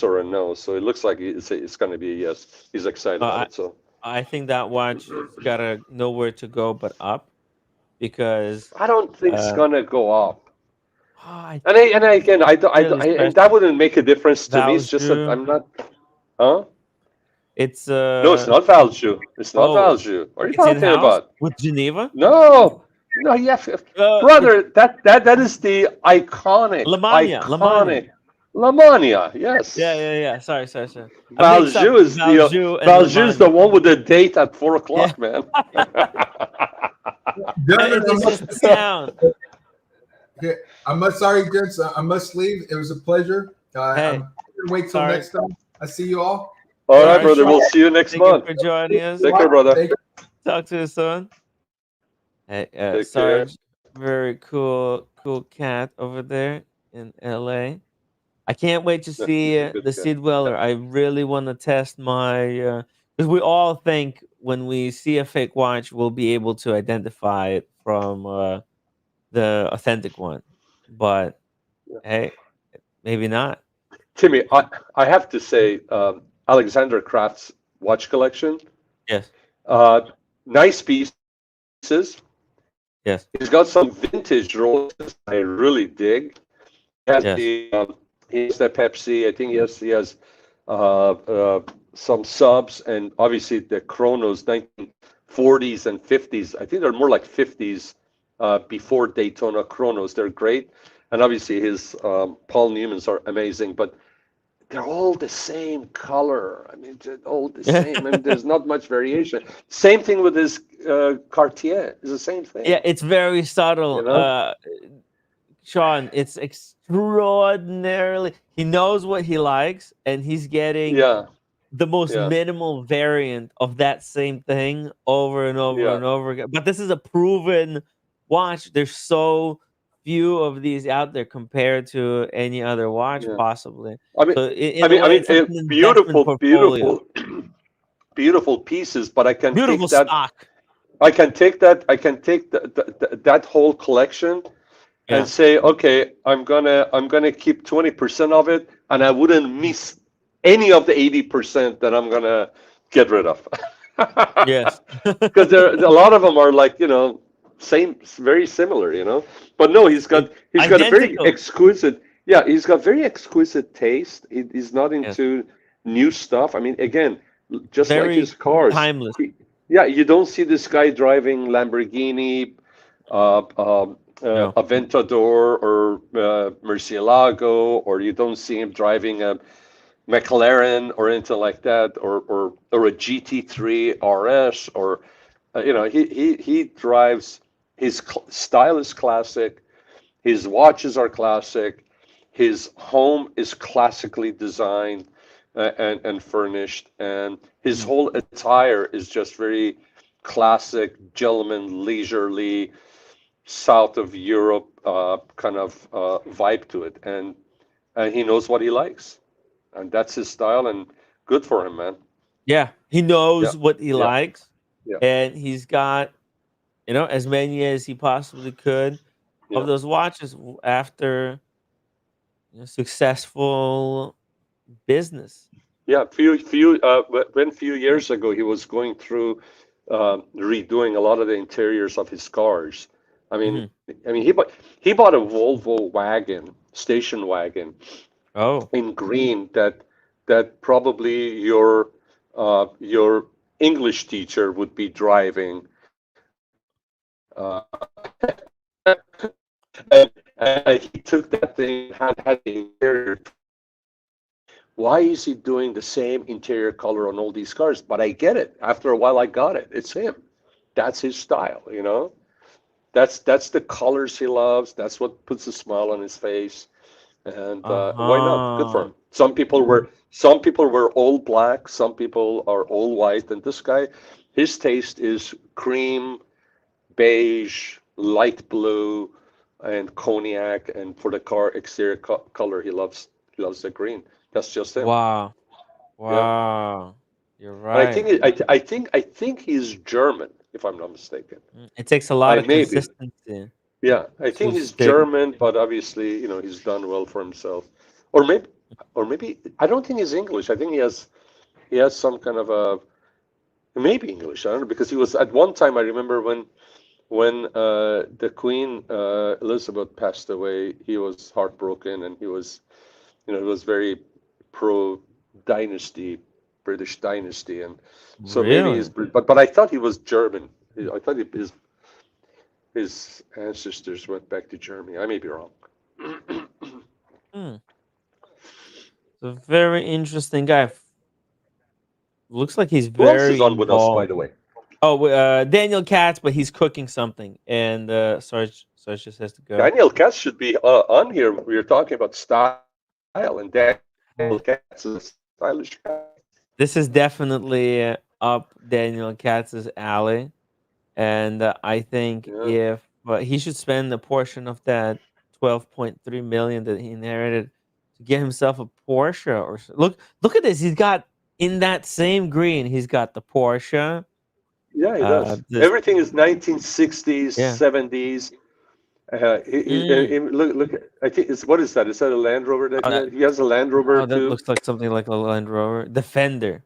or a no. So it looks like it's going to be a yes. He's excited about it. So I think that watch has got nowhere to go but up, because I don't think it's going to go up. I And again, really and that wouldn't make a difference to me. It's just that Valjoux. I'm not. Huh? It's No, it's not Valjoux. It's not Valjoux. What are you it's in talking house about? with Geneva. No, yeah, brother. That is the iconic, Lamania. Lamania. Yes. Yeah. Sorry. Valjoux is Valjoux is the one with the date at 4 o'clock, man. It's just the sound. Okay, sorry, gents. I must leave. It was a pleasure. I'm gonna wait till next time. I see you all. All right, brother. We'll see you next month. Thank you for joining us. Take care, brother. Talk to you soon. Hey, Sarge, very cool cat over there in LA. I can't wait to see the Sidweller. I really want to test my, because we all think when we see a fake watch, we'll be able to identify it from the authentic one. But hey, maybe not. Timmy, I have to say, Alexander Kraft's watch collection. Yes. Nice pieces. Yes. He's got some vintage Rolexes I really dig. He has he has the Pepsi. I think he has some subs, and obviously the Chronos 1940s and 50s. I think they're more like 50s before Daytona Chronos. They're great. And obviously his Paul Newmans are amazing, but they're all the same color. I mean, they're all the same. I mean, there's not much variation. Same thing with his Cartier. It's the same thing. Yeah, it's very subtle. You know? Sean, it's extraordinarily. He knows what he likes, and he's getting the most minimal variant of that same thing over and over and over again. But this is a proven watch. There's so few of these out there compared to any other watch, possibly. I mean, so beautiful pieces. But I can beautiful take that. Stock. I can take that. I can take that whole collection and say, okay, I'm gonna keep 20% of it, and I wouldn't miss any of the 80% that I'm gonna get rid of. Yes, because a lot of them are like, same, very similar, But no, he's got a very exquisite. Yeah, he's got very exquisite taste. He's not into new stuff. I mean, again, just very like his cars, timeless. You don't see this guy driving Lamborghini, Aventador, or Murcielago, or you don't see him driving a McLaren or anything like that, or a GT3 RS, or he drives. His style is classic. His watches are classic. His home is classically designed and furnished, and his whole attire is just very classic, gentleman, leisurely, south of Europe kind of vibe to it, and he knows what he likes, and that's his style, and good for him, man. Yeah, he knows what he likes, and he's got as many as he possibly could of those watches after successful business. Yeah, few years ago he was going through redoing a lot of the interiors of his cars. I mean, he bought a Volvo wagon, station wagon, in green that probably your English teacher would be driving. And he took that thing, had the interior. Why is he doing the same interior color on all these cars? But I get it. After a while, I got it. It's him. That's his style, That's the colors he loves. That's what puts a smile on his face. And why not? Good for him. Some people were all black. Some people are all white. And this guy, his taste is cream, beige, light blue, and cognac. And for the car exterior color, he loves the green. That's just it. Wow. Yeah. You're right. I think he's German, if I'm not mistaken. It takes a lot of consistency. Yeah, I think he's German, but obviously, he's done well for himself or maybe I don't think he's English. I think he has some kind of a maybe English. I don't know, because he was at one time. I remember when the Queen Elizabeth passed away, he was heartbroken, and he was he was very pro dynasty, British dynasty, and so maybe he's. But I thought he was German. I thought his ancestors went back to Germany. I may be wrong. A very interesting guy. Looks like he's Who else very is on with us, by involved. the way? Oh, Daniel Katz, but he's cooking something, and Sarge just has to go. Daniel Katz should be on here. We were talking about style, and Daniel Katz is a stylish guy. This is definitely up Daniel Katz's alley, and I think if he should spend a portion of that 12.3 million that he inherited to get himself a Porsche. Or look at this. He's got in that same green. He's got the Porsche. Yeah, he does. Everything is 1960s, 70s. Look. I think what is that? Is that a Land Rover? He has a Land Rover that too. Looks like something like a Land Rover Defender.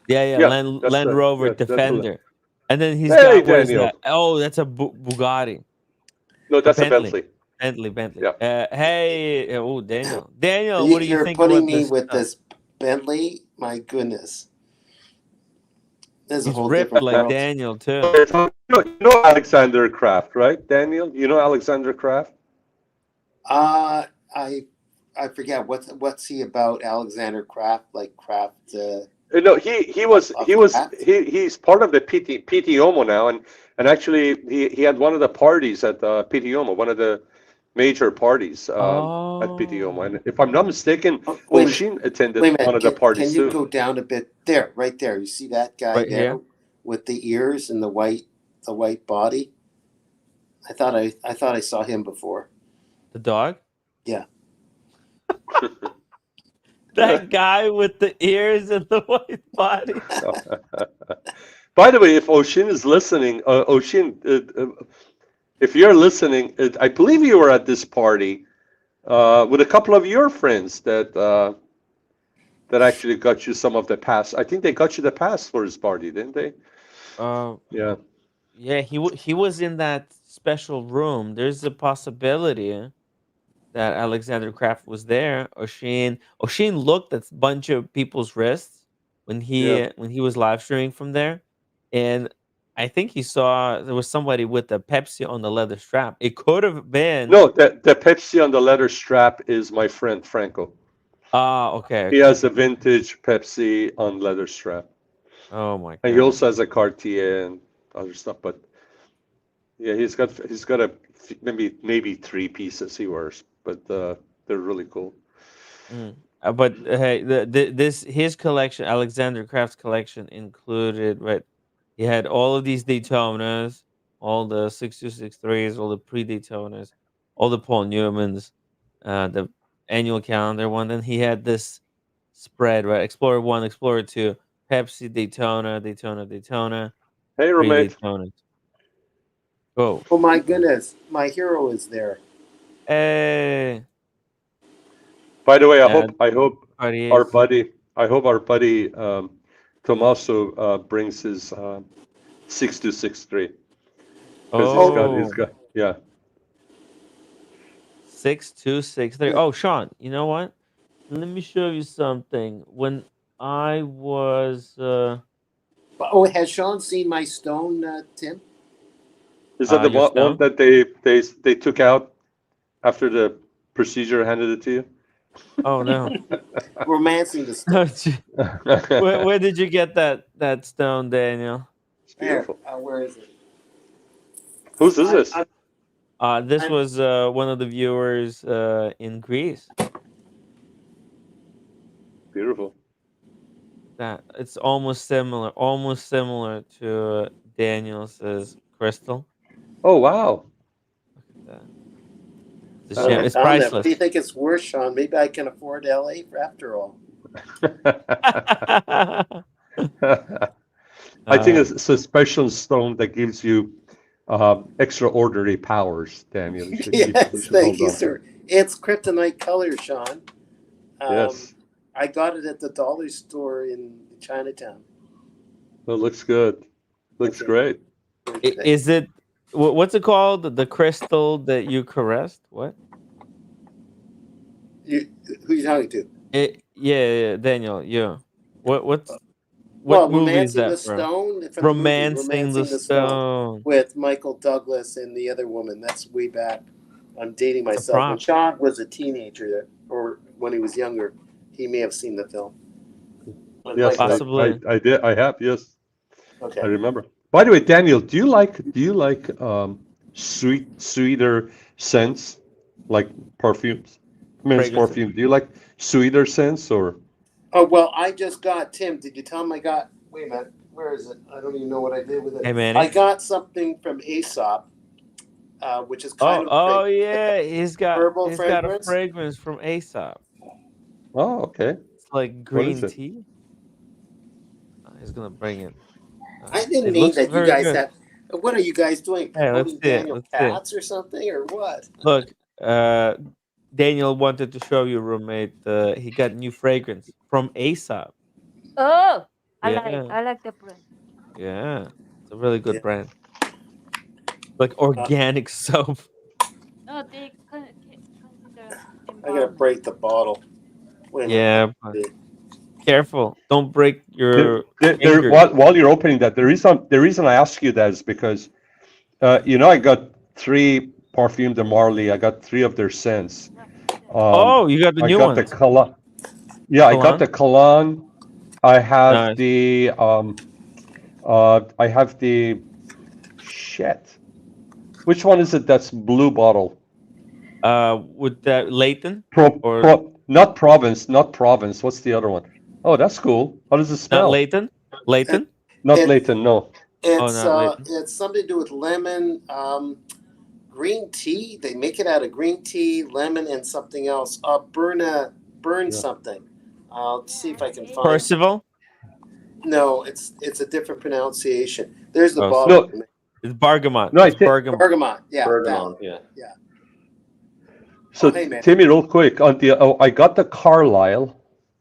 Land Rover Defender. And then he's got what is that? Oh, that's a Bugatti. No, that's a Bentley. Bentley. Yeah. Hey, Daniel, what do you think? You're putting me with this Bentley. My goodness. He's ripped like world. Daniel too. You know Alexander Kraft, right, Daniel? You know Alexander Kraft? I forget what's he about, Alexander Kraft, like Kraft. No, he's part of the PT Omo now, and actually he had one of the parties at PT Omo, one of the major parties at PT Omo, and if I'm not mistaken, Oshin attended one of the parties too. Can you go down a bit there, right there? You see that guy right there here? With the ears and the white body? I thought I saw him before. The dog? Yeah. That guy with the ears and the white body. By the way, if Oshin is listening, Oshin, if you're listening, I believe you were at this party with a couple of your friends that actually got you some of the pass. I think they got you the pass for his party, didn't they? Yeah. Yeah, he was in that special room. There's a possibility that Alexander Kraft was there. Oshin looked at a bunch of people's wrists when he was live streaming from there, and I think he saw there was somebody with a Pepsi on the leather strap. It could have been the Pepsi on the leather strap is my friend Franco. Okay. He has a vintage Pepsi on leather strap. Oh my god! And he also has a Cartier and other stuff, but yeah, he's got maybe 3 pieces he wears, but they're really cool. But hey, his collection, Alexander Kraft's collection, included he had all of these Daytonas, all the 6263s, all the pre-Daytonas, all the Paul Newmans, the annual calendar one. Then he had this spread, right? Explorer 1, Explorer 2, Pepsi, Daytona. Hey, roommate. Daytonas. Oh. Oh my goodness, my hero is there. Hey. By the way, I hope our buddy Tommaso brings his 6263. He's got 6263. Oh, Sean, you know what? Let me show you something. When I was has Sean seen my stone, Tim? Is that the one that they took out after the procedure handed it to you? Oh no. Romancing the stone. Where did you get that stone, Daniel? It's beautiful. Where is it? Whose is this? This was one of the viewers in Greece. Beautiful. That it's almost similar to Daniel's crystal. Oh wow. Look at that. It's priceless. Do you think it's worth, Sean? Maybe I can afford LA after all. I think it's a special stone that gives you extraordinary powers, Daniel. Yes, thank you, sir. It's kryptonite color, Sean. Yes. I got it at the dollar store in Chinatown. It looks good. Looks Okay. great. Is it what's it called? The crystal that you caressed? What? Who you talking to? Yeah, Daniel. Yeah. What Well, movie is Romancing that the from? Stone from the movie Romancing the Romancing the Stone Stone. with Michael Douglas and the other woman. That's way back. I'm dating It's a myself. When prop. Sean was a teenager, or when he was younger, he may have seen the film. With Yes, Michael- Possibly. I did. I have. Yes, Okay. I remember. By the way, Daniel, do you like sweeter scents like perfumes? Men's Fragrances. perfume. Do you like sweeter scents or? Oh well, I just got Tim. Did you tell him I got? Wait a minute. Where is it? I don't even know what I did with it. Hey, Manny. I got something from Aesop, which is kind Oh of yeah, he's got herbal a fragrance. fragrance from Aesop. Oh, okay. It's like What is green it? tea. He's gonna bring it. I didn't It mean looks that you very guys good. have. What are you guys doing? Hey, let's Promoting see it. Daniel Let's see it. Katz or something, or what? Look, Daniel wanted to show you, roommate. He got new fragrance from Aesop. Oh, Yeah. I like the brand. Yeah, it's a really good Yeah. brand. Like organic soap. No, they consider I gotta environment. break the bottle. Wait a minute. Yeah, but careful. Don't break your There, fingers. while you're opening that, the reason I ask you that is because, I got 3 Parfum de Marly. I got 3 of their scents. Oh, you got the I new got the ones. cologne. Yeah, I got Cologne? the cologne. I have Nice. the shit. Which one is it? That's blue bottle. With that Leighton? Not Province. Not Province. What's the other one? Oh, that's cool. How does it smell? Not Leighton? Leighton? Not It- Leighton. No. It's not Leighton. it's something to do with lemon, green tea. They make it out of green tea, lemon, and something else. Burn Yeah. something. I'll see if I can find. Percival? No, it's a different pronunciation. There's the Oh, bottle. It's bergamot. No, I It's think- bergamot. Bergamot. Yeah. Bergamot, that. yeah. So, Oh, hey, man. Timmy, real quick on the. Oh, I got the Carlisle.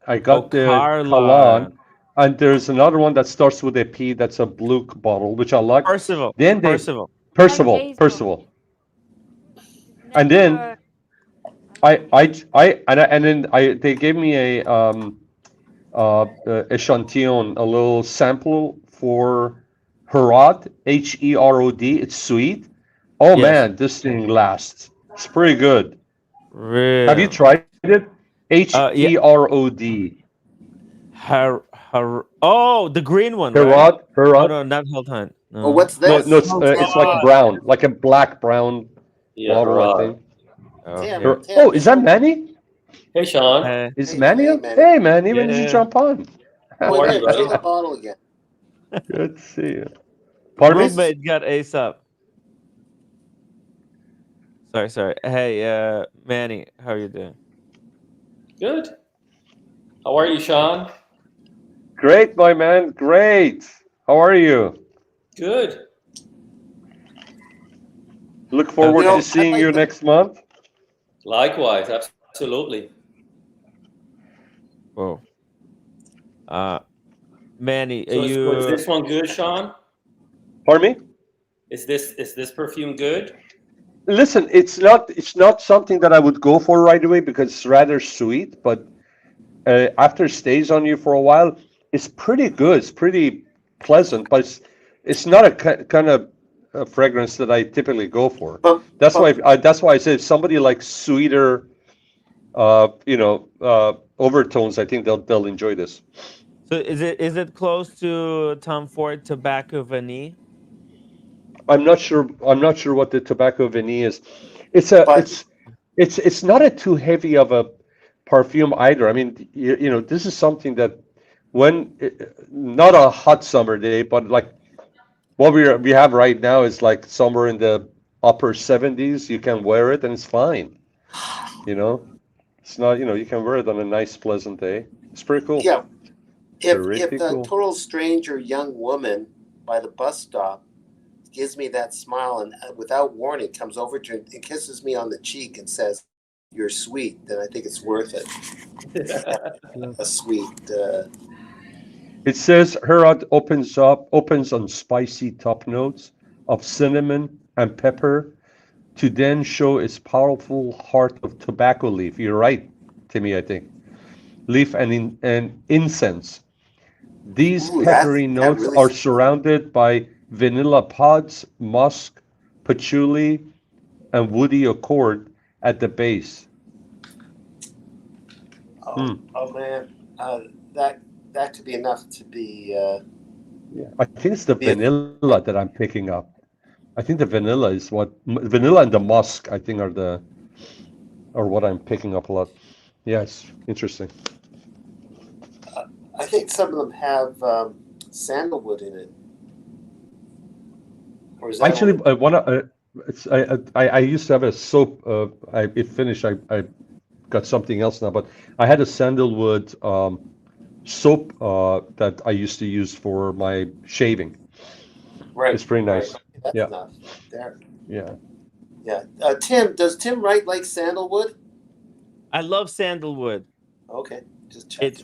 I got the Carlisle. Cologne, and there's another one that starts with a P. That's a blue bottle, which I like. Percival. Then they Percival. Percival. And then they gave me a echantillon, a little sample for Herod, Herod. It's sweet. Oh Yes. man, this thing lasts. It's pretty good. Real. Have you tried it? Herod. Oh, the green one. Right? Oh, Herod. no, not Hilton. No. Oh, what's No, this? no, it's like brown, like a black brown Yeah, bottle, I Herod. think. Oh, Damn. here. Oh, is that Manny? Hey, Sean. Is Hey, Manny? hey, up? Manny. Hey, Manny, when did you Yeah. jump on? How Wait, are wait, you, buddy? show the bottle again. Good to see you. Pardon me? Roommate got Ace up. Sorry. Hey, Manny, how are you doing? Good. How are you, Sean? Great, my man. Great. How are you? Good. Look forward You know, to seeing I'd like you to- next month. Likewise, absolutely. Whoa. Manny, So are is you? this one good, Sean? Pardon me? Is this perfume good? Listen, it's not something that I would go for right away because it's rather sweet, but after it stays on you for a while, it's pretty good. It's pretty pleasant, but it's not a kind of fragrance that I typically go for. That's why I said somebody like sweeter, overtones. I think they'll enjoy this. So is it close to Tom Ford Tobacco Vanille? I'm not sure what the Tobacco Vanille is. It's not a too heavy of a perfume either. I mean, this is something that not a hot summer day, but like what we have right now is like somewhere in the upper 70s. You can wear it and it's fine. It's not, you can wear it on a nice, pleasant day. It's pretty cool. Yeah. If Pretty the cool. total stranger young woman by the bus stop gives me that smile and without warning comes over to and kisses me on the cheek and says, your sweet, then I think it's worth it. A sweet. It says Herod opens on spicy top notes of cinnamon and pepper to then show its powerful heart of tobacco leaf. You're right, Timmy, I think. Leaf and incense. These peppery notes really are surrounded by vanilla pods, musk, patchouli, and woody accord at the base. Oh man, that could be enough to be. Yeah, I think it's the vanilla that I'm picking up. I think the vanilla is vanilla and the musk, I think, are what I'm picking up a lot. Yes, interesting. I think some of them have sandalwood in it. Or is that Actually, I used to have a soap. It finished. I got something else now, but I had a sandalwood soap that I used to use for my shaving. Right. It's pretty nice. Right. That's Yeah. enough. There. Yeah. Yeah. Does Tim Wright like sandalwood? I love sandalwood. Okay. Just check.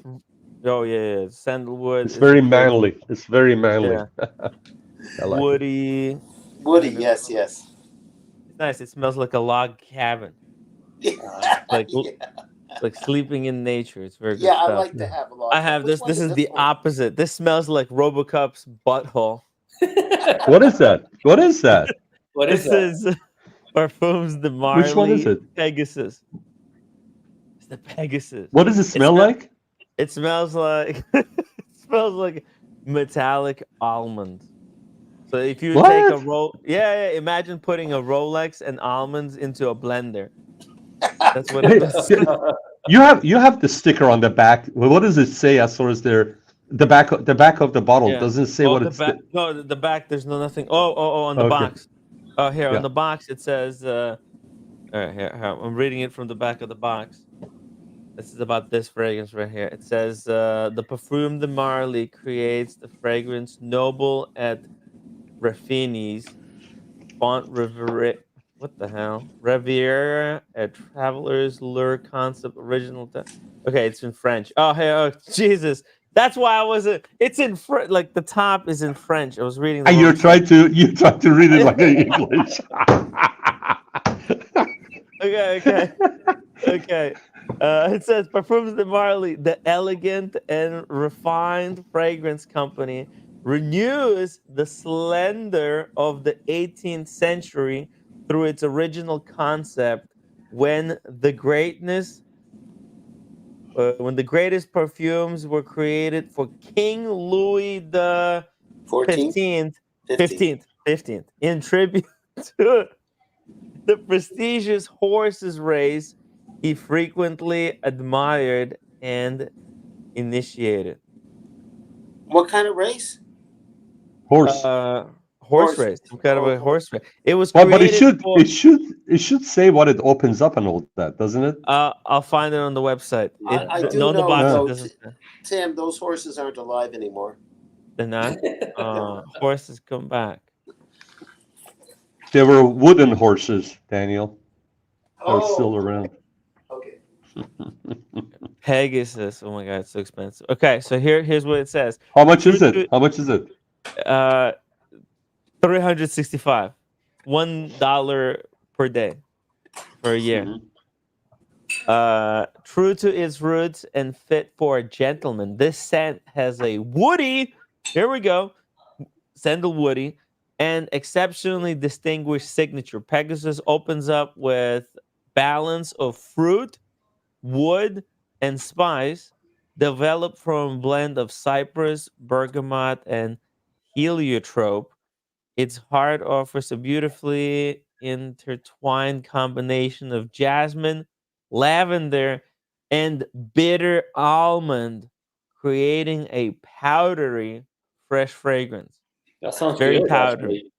Yeah. Sandalwood. It's very manly. It's very manly. Yeah. I like Woody. Woody, yes. It's nice. It smells like a log cabin. Like sleeping in nature. It's very good Yeah, stuff. I like to have a log. I have this. This is the opposite. This smells like RoboCop's butthole. What is that? What is that? What is This is Parfums de Marly. Which one is it? Pegasus. It's the Pegasus. What does it smell like? It smells like metallic almonds. So if you take a imagine putting a Rolex and almonds into a blender. That's what it is. You have the sticker on the back. What does it say as far as the back of the bottle? Yeah. Doesn't say what it's. No, the back. There's nothing. On the box. Oh, here on the box it says. All right, here. I'm reading it from the back of the box. This is about this fragrance right here. It says the Parfum de Marly creates the fragrance noble et raffinis, font reverie. What the hell? Riviera, a traveler's lure concept, original. Okay, it's in French. Oh, hey, Jesus. That's why I wasn't. It's in French. Like the top is in French. I was reading. And you tried to read it like in English. Okay. It says Parfums de Marly, the elegant and refined fragrance company, renews the splendor of the 18th century through its original concept when the greatest perfumes were created for King Louis the 15th in tribute to the prestigious horses race he frequently admired and initiated. What kind of race? Horse. Horse race. Some kind of a horse race. It was but created it should say what it opens up and all that, doesn't it? I'll find it on the website. I do know, the box though, Tim, those horses aren't alive anymore. They're not? Horses come back. They were wooden horses, Daniel. They're still around. Okay. Pegasus. Oh my God, it's so expensive. Okay, so here's what it says. How much is it? $365. $1 per day for a year. True to its roots and fit for a gentleman, this scent has a woody. Here we go. Sandalwoody and exceptionally distinguished signature. Pegasus opens up with balance of fruit, wood, and spice, developed from a blend of cypress, bergamot, and heliotrope. Its heart offers a beautifully intertwined combination of jasmine, lavender, and bitter almond, creating a powdery, fresh fragrance. That sounds very good, powdery. actually.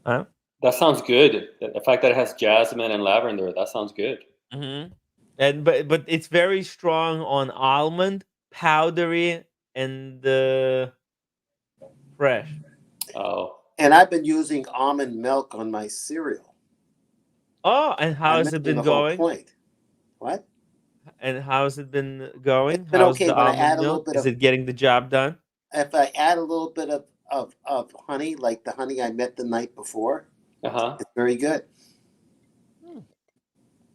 Huh? That sounds good. The fact that it has jasmine and lavender, that sounds good. Mm-hmm. And but it's very strong on almond, powdery, and fresh. Oh. And I've been using almond milk on my cereal. Oh, and how has it been going? What? And how's it been going? It's been How's okay, the but I add almond a little milk? bit Is of it getting the job done? if I add a little bit of honey, like the honey I met the night before, it's very good.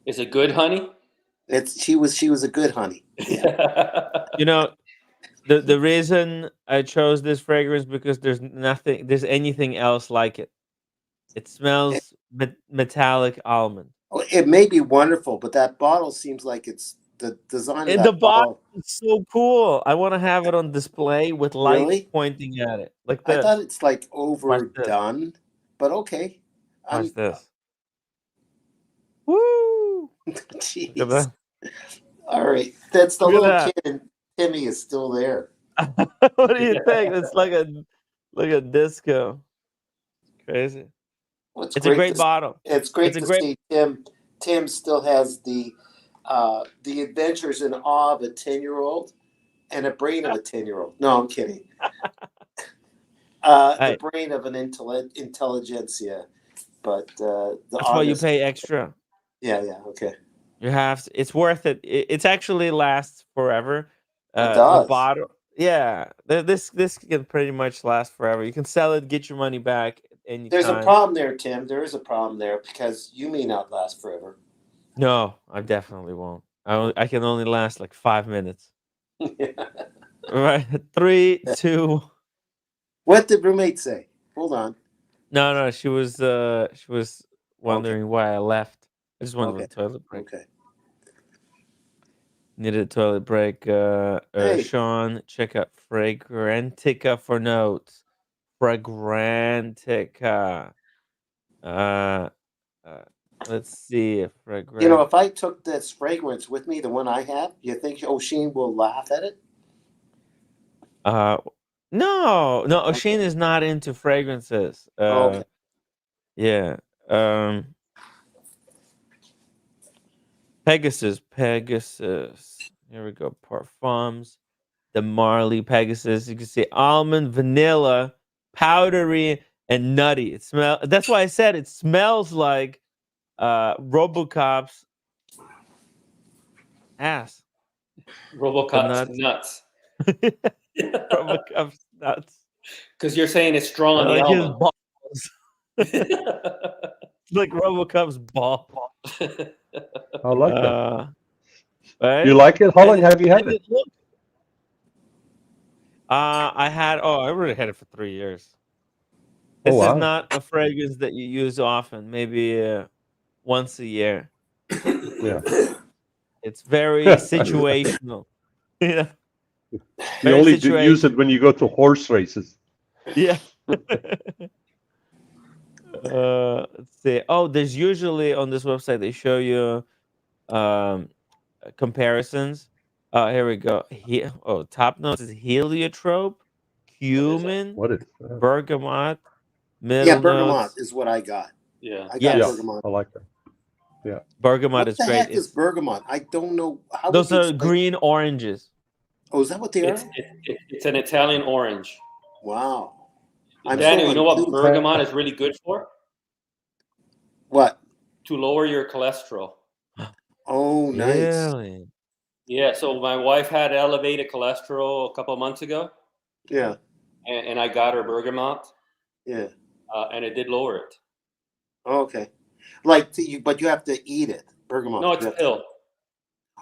Is it good, honey? She was a good honey. Yeah. You know, the reason I chose this fragrance because there's anything else like it. It smells metallic almond. It may be wonderful, but that bottle seems like it's the design of And the that bottle bottle. is so cool. I want to have it on display with lights Really? pointing at it, like I thought this. it's like Watch this. overdone, but okay. Watch this. Woo! Look at Jeez. that. All right, that's the Look at little that. kid, and Timmy is still there. What do you think? It's like a disco. Crazy. Well, It's a great bottle. It's great It's a to great. see Tim. Tim still has the adventures and awe of a 10-year-old and a brain of a 10-year-old. No, I'm kidding. Hey, The brain of an intelligentsia, but the that's why you honest. pay extra. Yeah, okay. You have to, it's worth it. It's actually lasts forever. It The does. bottle, yeah. This can pretty much last forever. You can sell it, get your money back anytime. There's a problem there, Tim. There is a problem there because you may not last forever. No, I definitely won't. I can only last like 5 minutes. Right, 3, 2. What did roommate say? Hold on. No, she was wondering why I left. I just went to the toilet break. Okay. Needed a toilet break. Hey. Sean, check out Fragrantica for notes. Fragrantica. Let's see if You know, if I took this fragrance with me, the one I have, you think O'Sheen will laugh at it? No, O'Sheen is not into fragrances. Okay. Yeah. Pegasus. Here we go. Parfums. The Marley Pegasus. You can see almond, vanilla, powdery, and nutty. That's why I said it smells like RoboCop's ass. RoboCop's nuts. RoboCop's nuts. Because you're saying it's strong on the like almond. His balls. Like RoboCop's ball. I like that. Right? You like it? How long have you had it? I already had it for 3 years. This is not a fragrance that you use often, maybe once a year. Yeah. It's very situational. Yeah. You only use it when you go to horse races. Yeah. Let's see. Oh, there's usually on this website they show you comparisons. Here we go. Top notes is heliotrope, cumin, what is that? bergamot, bergamot notes. is what I got. Yeah. I got bergamot. I like that. Yeah. Bergamot is great. What the heck is bergamot? I don't know. How those are green oranges. Oh, is that what they are? It's an Italian orange. Wow. Daniel, you know what bergamot is really good for? What? To lower your cholesterol. Oh, nice. Really? Yeah, so my wife had elevated cholesterol a couple of months ago. Yeah. And I got her bergamot. Yeah. And it did lower it. Oh, okay. But you have to eat it. Bergamot. No, it's a pill.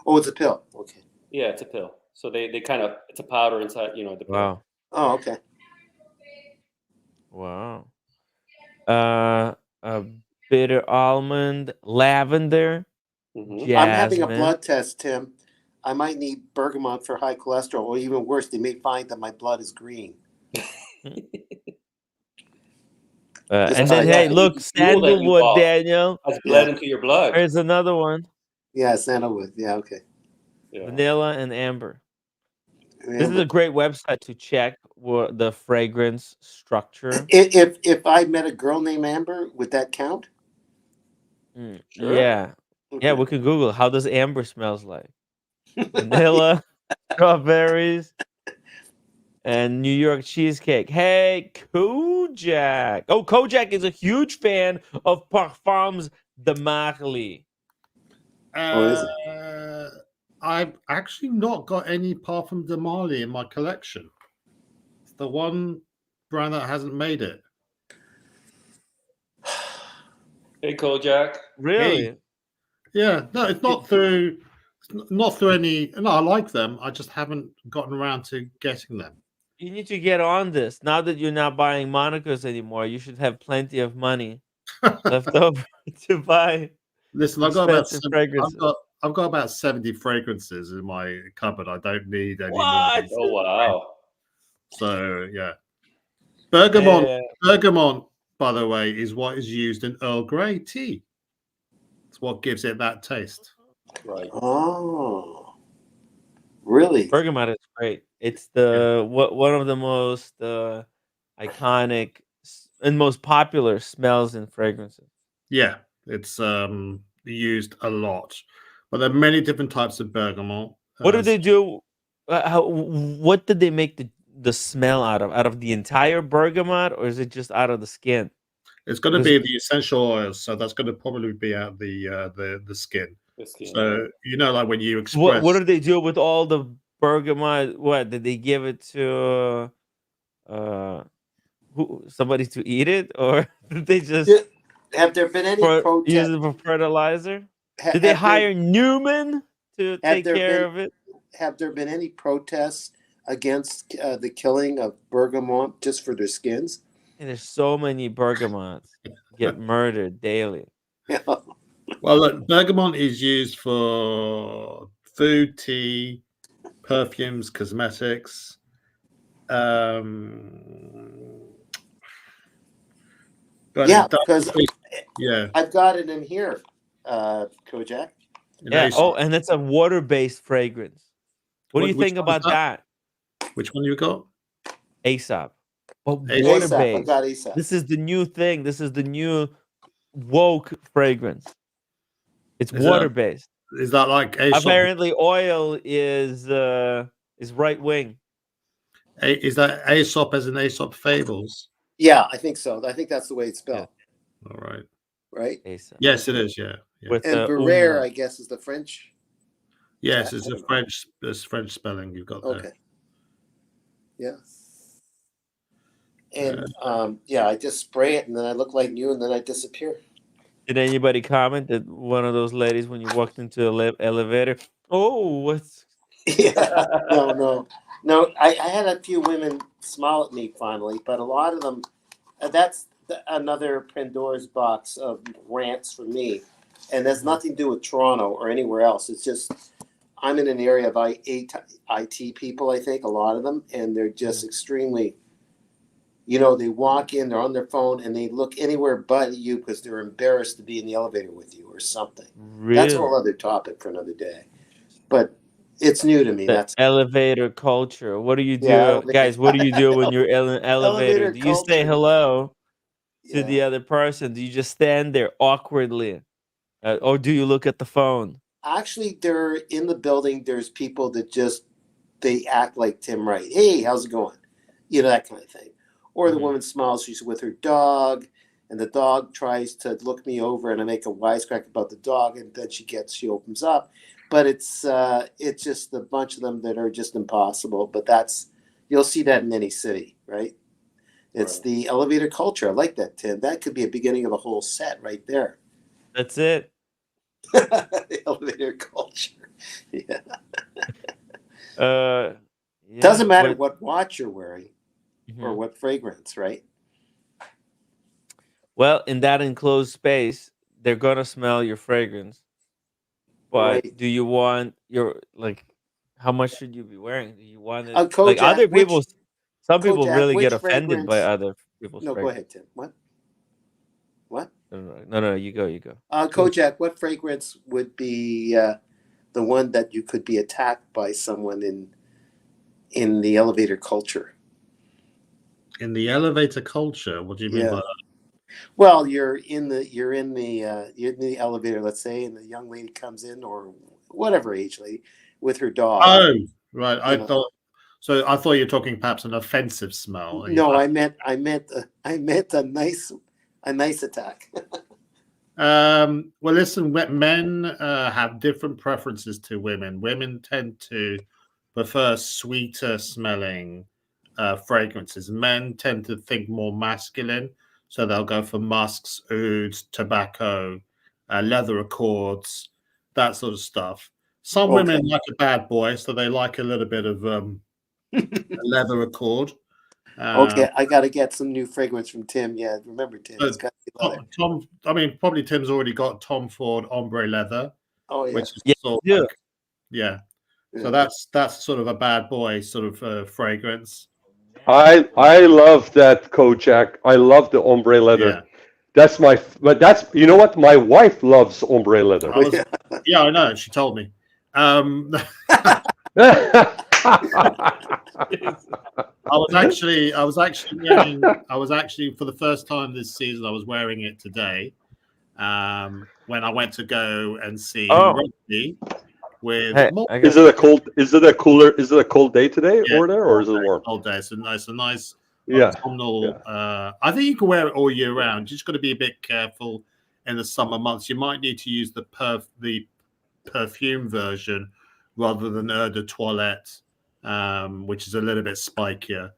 Oh, it's a pill. Okay. Yeah, it's a pill. So they kind of, it's a powder inside, the pill. Wow. Oh, okay. Wow. A bitter almond, lavender. I'm having a blood test, Tim. I might need bergamot for high cholesterol, or even worse, they may find that my blood is green. And then, hey, look, sandalwood, Daniel. Has bled into your blood. There's another one. Yeah, sandalwood. Yeah, okay. Yeah. Vanilla and amber. This is a great website to check the fragrance structure. If I met a girl named Amber, would that count? Sure. Yeah. Okay. Yeah, we could Google how does amber smells like. Vanilla, strawberries, and New York cheesecake. Hey, Kojak. Oh, Kojak is a huge fan of Parfums de Marly. Oh, is it? I've actually not got any Parfum de Marly in my collection. It's the one brand that hasn't made it. Hey, Kojak. Really? Hey. Yeah, no, it's not through any. No, I like them. I just haven't gotten around to getting them. You need to get on this. Now that you're not buying Monicos anymore, you should have plenty of money left over to buy Listen, I've got about expensive fragrances. I've got about 70 fragrances in my cupboard. I don't need any more. What? Oh, wow. So yeah, bergamot, by the way, is what is used in Earl Grey tea. It's what gives it that taste. Right. Oh, really? Bergamot is great. It's the one of the most iconic and most popular smells and fragrances. Yeah, it's used a lot, but there are many different types of bergamot. What do they do? What did they make the smell out of? Out of the entire bergamot, or is it just out of the skin? It's going to be the essential oils, so that's going to probably be out the skin. So like when you express. What do they do with all the bergamot? What did they give it to? Somebody to eat it, or did they just? Have there been any protests? Use it for fertilizer? Did they hire Newman to take care of it? Have there been any protests against the killing of bergamot just for their skins? And there's so many bergamots get murdered daily. Yeah. Well, look, bergamot is used for food, tea, perfumes, cosmetics. But yeah, because yeah, I've got it in here, Kojak. Yeah. Oh, and it's a water-based fragrance. What do you think about that? Which one you got? Aesop. But water-based. water-based. I got Aesop. This is the new thing. This is the new woke fragrance. It's water-based. Is that like Aesop? Apparently, oil is right wing. Is that Aesop as in Aesop Fables? Yeah, I think so. I think that's the way it's spelled. Yeah. All right. Right? Aesop. Yes, it is. Yeah. With and Barrère, I guess, is the French. Yes, it's a French spelling you've got there. Okay. Yeah. And I just spray it, and then I look like you, and then I disappear. Did anybody comment that one of those ladies when you walked into the elevator? Oh, what's? Yeah. No. I had a few women smile at me finally, but a lot of them. That's another Pandora's box of rants for me, and there's nothing to do with Toronto or anywhere else. It's just I'm in an area of IT people. I think a lot of them, and they're just extremely. They walk in, they're on their phone, and they look anywhere but you because they're embarrassed to be in the elevator with you or something. Really? That's a whole other topic for another day. But it's new to me. That's elevator culture. What do you do, guys? What do you do when you're in an elevator? Do you say hello to the other person? Do you just stand there awkwardly, or do you look at the phone? Actually, they're in the building. There's people that they act like Tim Wright. Hey, how's it going? That kind of thing. Or the woman smiles, she's with her dog, and the dog tries to look me over, and I make a wisecrack about the dog, and then she opens up. But it's just a bunch of them that are just impossible. But you'll see that in any city, right? It's the elevator culture. I like that, Tim. That could be a beginning of a whole set right there. That's it. The elevator culture. Yeah. Doesn't matter what watch you're wearing. Or what fragrance, right? Well, in that enclosed space, they're gonna smell your fragrance. But do you want how much should you be wearing? Do you want it Kojak, other people? Some people Kojak, really get offended by other people's. No, fragrance. go ahead, Tim. What? No, you go. Kojak, what fragrance would be the one that you could be attacked by someone in the elevator culture? In the elevator culture, what do you mean by that? Well, you're in the elevator, let's say, and the young lady comes in, or whatever age lady, with her dog. Oh, right. I thought you were talking perhaps an offensive smell. No, I meant a nice attack. Well, listen, men have different preferences to women. Women tend to prefer sweeter smelling fragrances. Men tend to think more masculine, so they'll go for musks, ouds, tobacco, leather accords, that sort of stuff. Some women like a bad boy, so they like a little bit of a leather accord. Okay, I got to get some new fragrance from Tim. Yeah, remember Tim? It's got to be leather. Tom, I mean, probably Tim's already got Tom Ford Ombre Leather. Oh yeah, which is sort of like, yeah. So that's sort of a bad boy sort of fragrance. I love that Kojak. I love the ombre leather. Yeah. That's but that's, you know what? My wife loves ombre leather. Yeah, I know. She told me. I was actually for the first time this season. I was wearing it today when I went to go and see Rugby. Is it a cold day today over there, or is it warm? Cold day. It's a nice autumnal. I think you can wear it all year round. You just got to be a bit careful in the summer months. You might need to use the perfume version rather than Eau de Toilette, which is a little bit spikier.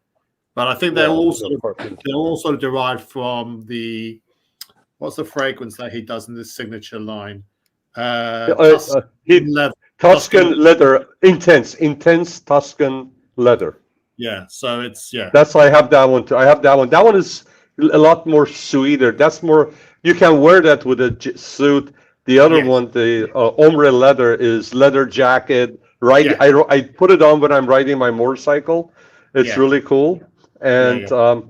But I think they're all sort of derived from what's the fragrance that he does in this signature line? Tuscan leather, intense Tuscan leather. Yeah, so it's I have that one too. I have that one. That one is a lot more sweeter. That's more. You can wear that with a suit. The other one, the ombre leather, is leather jacket. Right, I put it on when I'm riding my motorcycle. It's really cool. And you got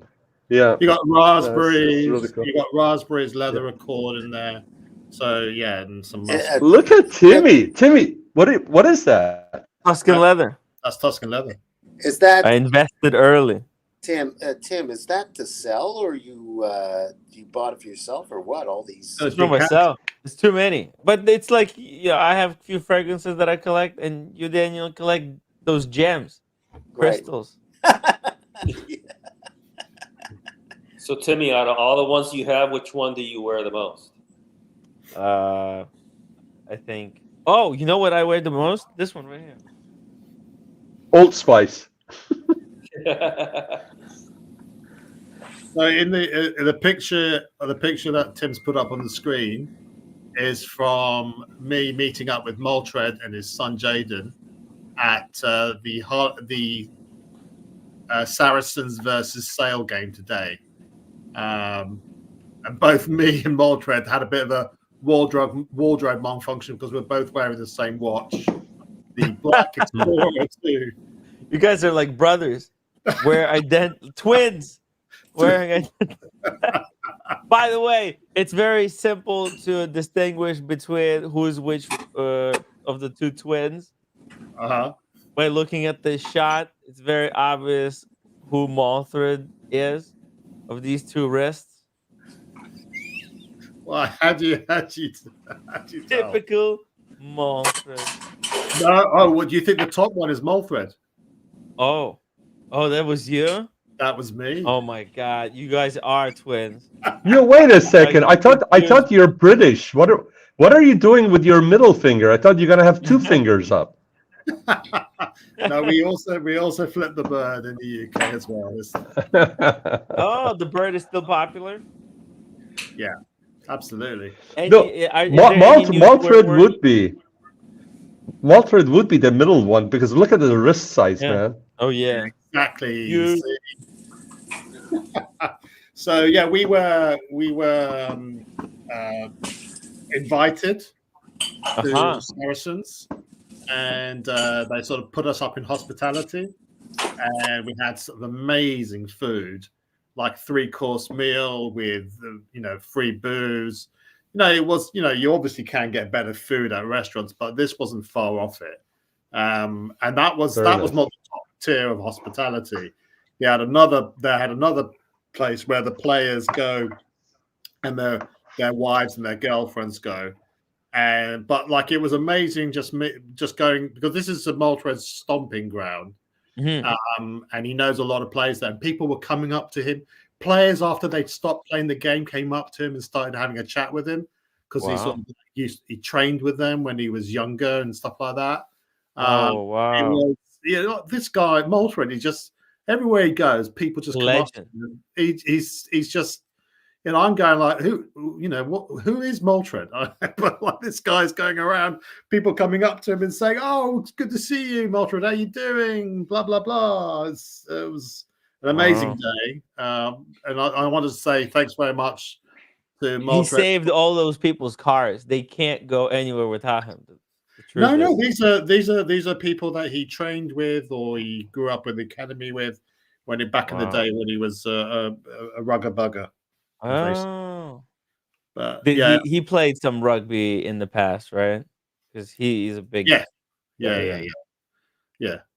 raspberries. Really cool. You got raspberries leather accord in there. So and some mustard. Look at Timmy. Timmy, what is that? Tuscan leather. That's Tuscan leather. Is that? I invested early. Tim, is that to sell, or you bought it for yourself, or what? All these. It's for myself. It's too many, but it's like I have a few fragrances that I collect, and you, Daniel, collect those gems, crystals. So, Timmy, out of all the ones you have, which one do you wear the most? I think. Oh, you know what I wear the most? This one right here. Old Spice. So in the picture that Tim's put up on the screen is from me meeting up with Moltred and his son Jaden at the Saracens versus Sale game today, and both me and Moltred had a bit of a wardrobe malfunction because we're both wearing the same watch, the Black Explorer 2. You guys are like brothers. We're twins. Wearing By the way, it's very simple to distinguish between who's which of the two twins. By looking at the shot, it's very obvious who Molthred is of these two wrists. Well, how do you typical Molthred? No, what do you think the top one is Molthred? Oh, that was you? That was me. Oh my God, you guys are twins. Wait a second. I thought you're British. What are you doing with your middle finger? I thought you're gonna have two fingers up. No, we also flip the bird in the UK as well. Oh, the bird is still popular? Yeah, absolutely. Molthred would be the middle one, because look at the wrist size, man. Oh yeah, exactly. So we were invited to Saracens, and they sort of put us up in hospitality, and we had sort of amazing food, like 3-course meal with free booze. It was you obviously can get better food at restaurants, but this wasn't far off it. And that was not the top tier of hospitality. They had another place where the players go and their wives and their girlfriends go. But like, it was amazing just going, because this is Molthred's stomping ground. And he knows a lot of players there, and people were coming up to him. Players, after they'd stopped playing the game, came up to him and started having a chat with him. because he sort of he trained with them when he was younger and stuff like that. Oh wow! This guy Moultrie, he just everywhere he goes, people just come up to Legend. him. He's just, I'm going like, who is Moultrie? But like this guy's going around, people coming up to him and saying, "Oh, it's good to see you, Moultrie. How you doing?" Blah blah blah. It was an amazing day, and I wanted to say thanks very much to Moultrie. He saved all those people's cars. They can't go anywhere without him. No, these are people that he trained with or he grew up in the academy with back in the day when he was a rugger bugger. Oh, but he played some rugby in the past, right? Because he's a big yeah.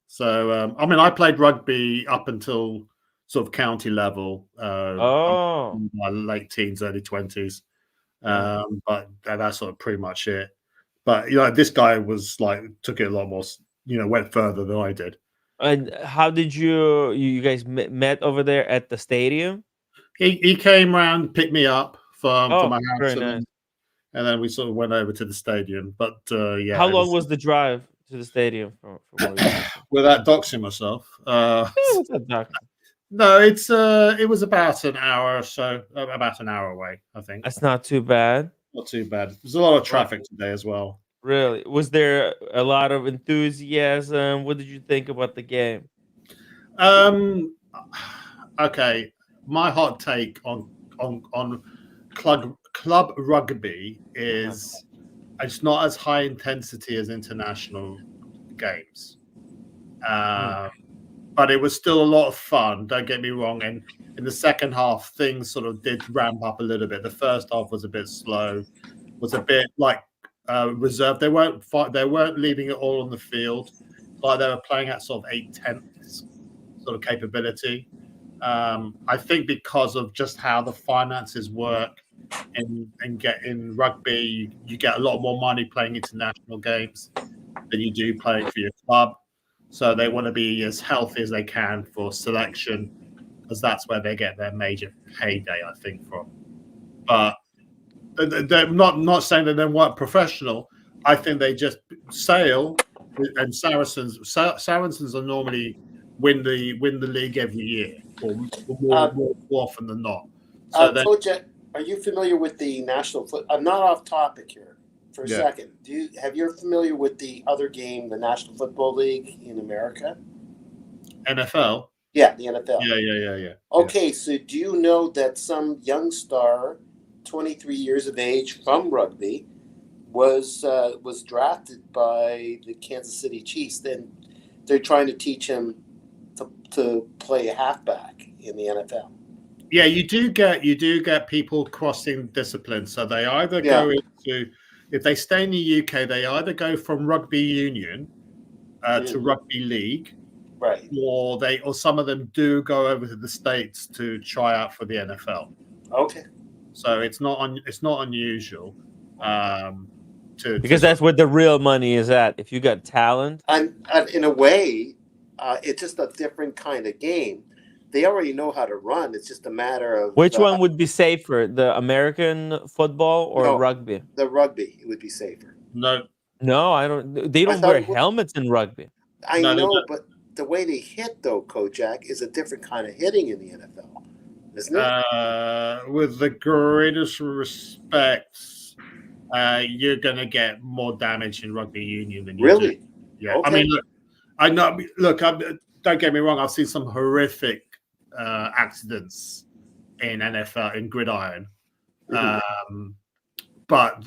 So I mean, I played rugby up until sort of county level. In my late teens, early 20s, but that's sort of pretty much it. But this guy was like took it a lot more, went further than I did. And how did you guys met over there at the stadium? He came around, picked me up from my house, very nice. And then we sort of went over to the stadium. But how long was the drive to the stadium from without doxing myself? What's that doxing? No, it was about an hour or so, about an hour away, I think. That's not too bad. Not too bad. There's a lot of traffic today as well. Really? Was there a lot of enthusiasm? What did you think about the game? Okay, my hot take on club rugby is it's not as high intensity as international games. But it was still a lot of fun, don't get me wrong. And in the second half, things sort of did ramp up a little bit. The first half was a bit slow, was a bit like reserved. They weren't leaving it all on the field. Like they were playing at sort of 8/10 sort of capability. I think because of just how the finances work in rugby, you get a lot more money playing international games than you do playing for your club. So they want to be as healthy as they can for selection, because that's where they get their major payday, I think, from. But they're not saying that they weren't professional. I think they just sail, and Saracens are normally win the league every year, or more often than not. So Coach, are you familiar with the national foot? I'm not off topic here. For a second, have you familiar with the other game, the National Football League in America? NFL? Yeah, the NFL. Yeah. Okay, so do you know that some young star, 23 years of age, from rugby, was drafted by the Kansas City Chiefs? Then they're trying to teach him to play a halfback in the NFL. Yeah, you do get people crossing disciplines. So they either go into, if they stay in the UK, they either go from rugby union to rugby league, right? Or some of them do go over to the States to try out for the NFL. Okay. So it's not unusual because that's where the real money is at. If you got talent, and in a way, it's just a different kind of game. They already know how to run. It's just a matter of which one would be safer, the American football or rugby? The rugby would be safer. No, I don't. They don't wear helmets in rugby. I know, but the way they hit, though, Kojak, is a different kind of hitting in the NFL, isn't it? With the greatest respect, you're going to get more damage in rugby union than you do. Yeah. Okay. I mean, look, don't get me wrong. I've seen some horrific accidents in NFL in gridiron, but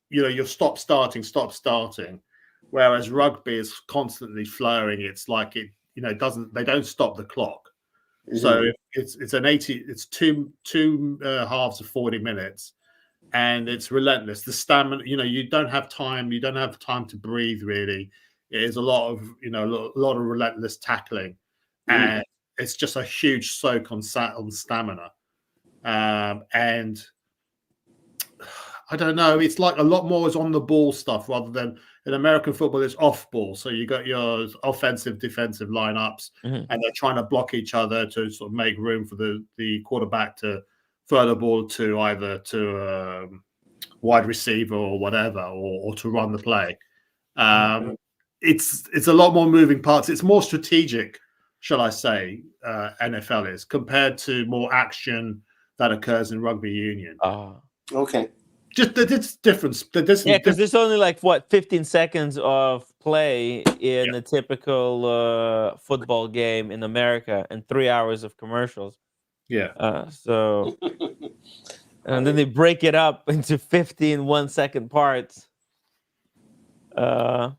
you're stop starting. Whereas rugby is constantly flowing. It's like they don't stop the clock. Mm-hmm. So it's two halves of 40 minutes, and it's relentless. The stamina, you don't have time. You don't have time to breathe. Really, it is a lot of relentless tackling, and it's just a huge soak on stamina. And I don't know. It's like a lot more is on the ball stuff rather than in American football. It's off ball, so you got your offensive, defensive lineups, and they're trying to block each other to sort of make room for the quarterback to throw the ball to either to wide receiver or whatever, or to run the play. It's a lot more moving parts. It's more strategic, shall I say, NFL is, compared to more action that occurs in rugby union. Okay. Just it's different. Yeah, because there's only like 15 seconds of play in a typical football game in America, and 3 hours of commercials. Yeah. So, and then they break it up into 15 1-second parts. But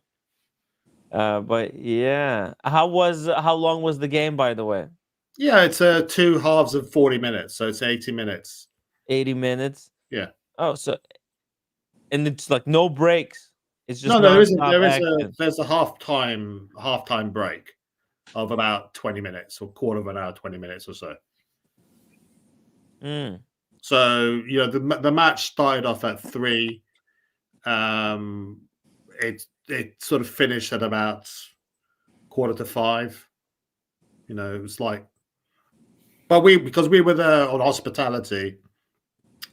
yeah, how long was the game, by the way? Yeah, it's 2 halves of 40 minutes, so it's 80 minutes. 80 minutes. Yeah. Oh, so, and it's like no breaks. It's just there's a halftime break of about 20 minutes or quarter of an hour, 20 minutes or so. So the match started off at 3. It sort of finished at about 4:45. It was like, but because we were there on hospitality,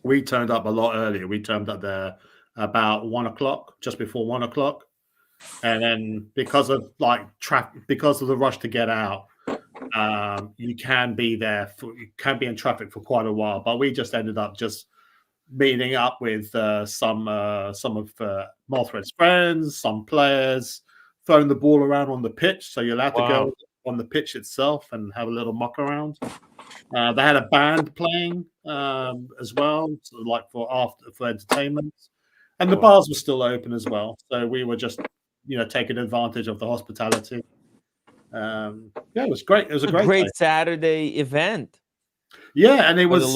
we turned up a lot earlier. We turned up there about 1 o'clock, just before 1 o'clock, and then because of traffic, because of the rush to get out, you can be in traffic for quite a while. But we just ended up just meeting up with some of Mothred's friends, some players, throwing the ball around on the pitch. So you're allowed to go on the pitch itself and have a little muck around. They had a band playing as well, for entertainment, and the bars were still open as well. So we were just taking advantage of the hospitality. It was great. It was a great Saturday event. Yeah, and it was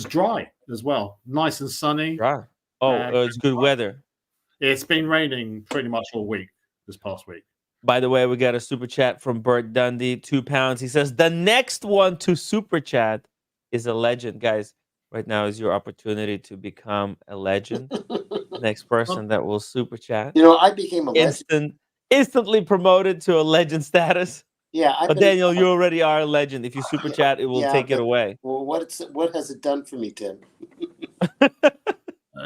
dry as well, nice and sunny. Dry. It's good weather. It's been raining pretty much all week this past week. By the way, we got a super chat from Bert Dundee, £2. He says the next one to super chat is a legend, guys. Right now is your opportunity to become a legend. Next person that will super chat. I became a legend. Instantly promoted to a legend status. Yeah, but Daniel, you already are a legend. If you super chat, it will take it away. Well, what has it done for me, Tim?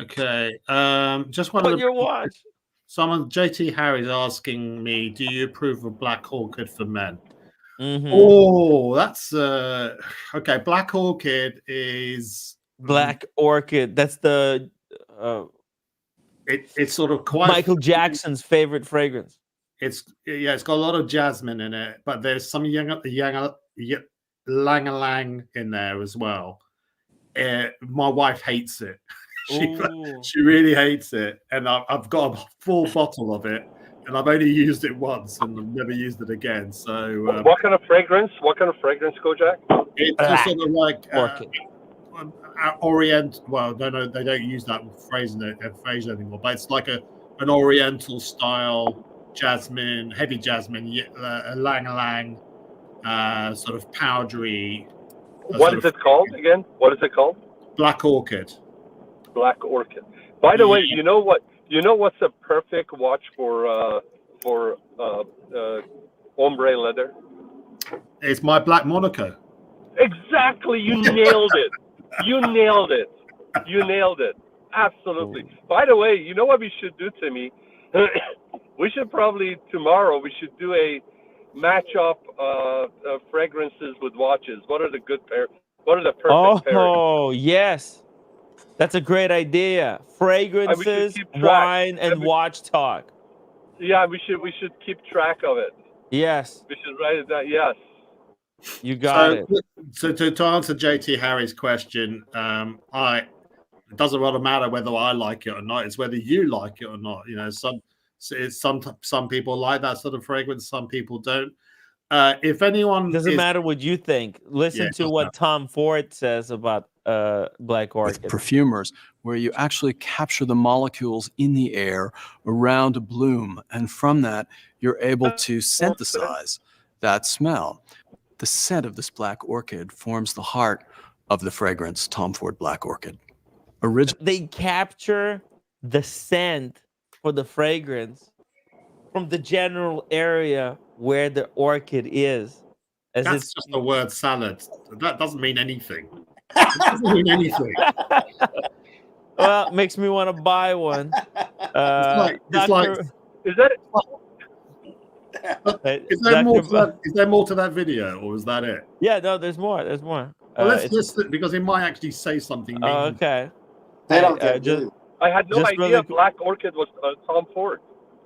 Okay, just wanted to your watch. Someone, JT Harry's asking me, do you approve of Black Orchid for men? Mm-hmm. That's okay. Black Orchid is Black Orchid. That's the it's sort of quite Michael Jackson's favorite fragrance. It's got a lot of jasmine in it, but there's some ylang-ylang in there as well. My wife hates it. She really hates it, and I've got a full bottle of it, and I've only used it once and I've never used it again. So, what kind of fragrance? Kojak? It's just sort of like Orient. Well, no, they don't use that phrase anymore. But it's like an Oriental style jasmine, heavy jasmine, ylang-ylang, sort of powdery. What is it called again? What is it called? Black Orchid. Black Orchid. By the way, you know what's a perfect watch for ombre leather? It's my Black Monaco. Exactly, you nailed it. You nailed it. Absolutely. By the way, you know what we should do, Timmy? We should probably tomorrow do a match up fragrances with watches. What are the good pair? What are the perfect pairs? Oh yes. That's a great idea. Fragrances, wine, and watch talk. Yeah, we should keep track of it. Yes. We should write it down. Yes. You got it. So to answer JT Harry's question, it doesn't really matter whether I like it or not. It's whether you like it or not. Some people like that sort of fragrance. Some people don't. If anyone doesn't matter what you think. Listen to what Tom Ford says about Black Orchid. With perfumers, where you actually capture the molecules in the air around a bloom, and from that you're able to synthesize that smell. The scent of this Black Orchid forms the heart of the fragrance Tom Ford Black Orchid. They capture the scent for the fragrance from the general area where the orchid is. That's just the word salad. That doesn't mean anything. It doesn't mean anything. Well, makes me want to buy one. It's like Is that is there more to that? Is there more to that video, or is that it? Yeah, no, there's more. There's more. Well, let's listen because it might actually say something. Okay. They don't Hey, get just, really. I had no just idea really Black Orchid was Tom Ford.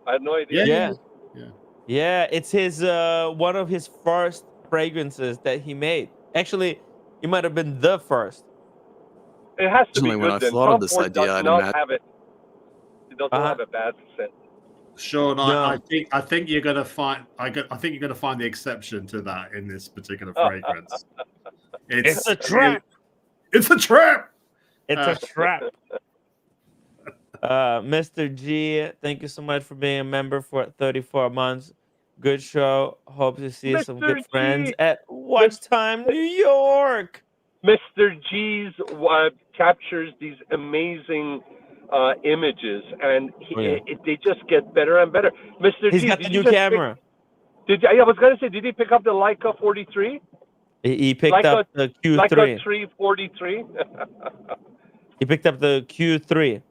I had no idea. Yeah. It's his one of his first fragrances that he made. Actually, he might have been the first. It has to be Originally, when good I then. thought of Tom this Ford idea, does I'd not imagine- have it. He doesn't have a bad scent. Sean, No. I think you're gonna find I think you're gonna find the exception to that in this particular fragrance. It's a trap. It's a trap. It's a trap. Mr. G, thank you so much for being a member for 34 months. Good show. Hope to see some Mr. good friends G. at Watch Time, New York. Mr. G's captures these amazing images, and they just get better and better. Mr. He's G, got did the you new just camera. I was gonna say, did he pick up the Leica 43? He picked up the Q3. Leica 343. He picked up the Q3.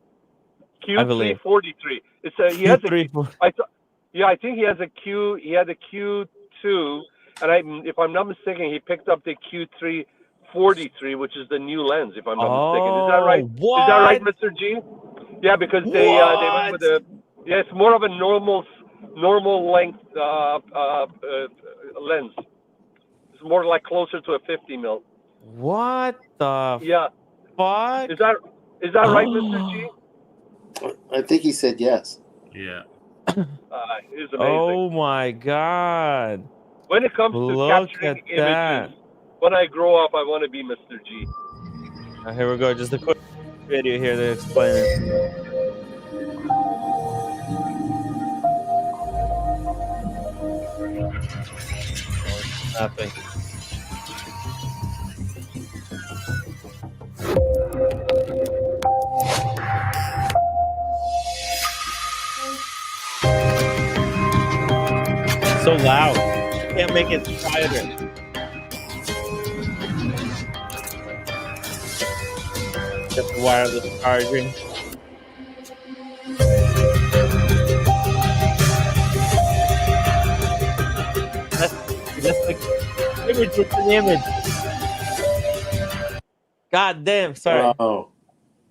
I believe. Q343. It's a he has a. Q3. I think he has a Q. He had a Q2, and if I'm not mistaken, he picked up the Q343, which is the new lens. If I'm not mistaken, is that right? What? Is that right, Mr. G? Yeah, because they went with a. Yeah, it's more of a normal length lens. It's more like closer to a 50 mil. What the fuck? Is that right, Mr. G? I think he said yes. Yeah. It's amazing. Oh my god. When it comes to Look capturing at that. images, when I grow up, I want to be Mr. G. Here we go. Just a quick video here to explain it. Nothing. So loud. You can't make it quieter. Got the wireless charging. That's like image with an image. God damn, sorry. Oh.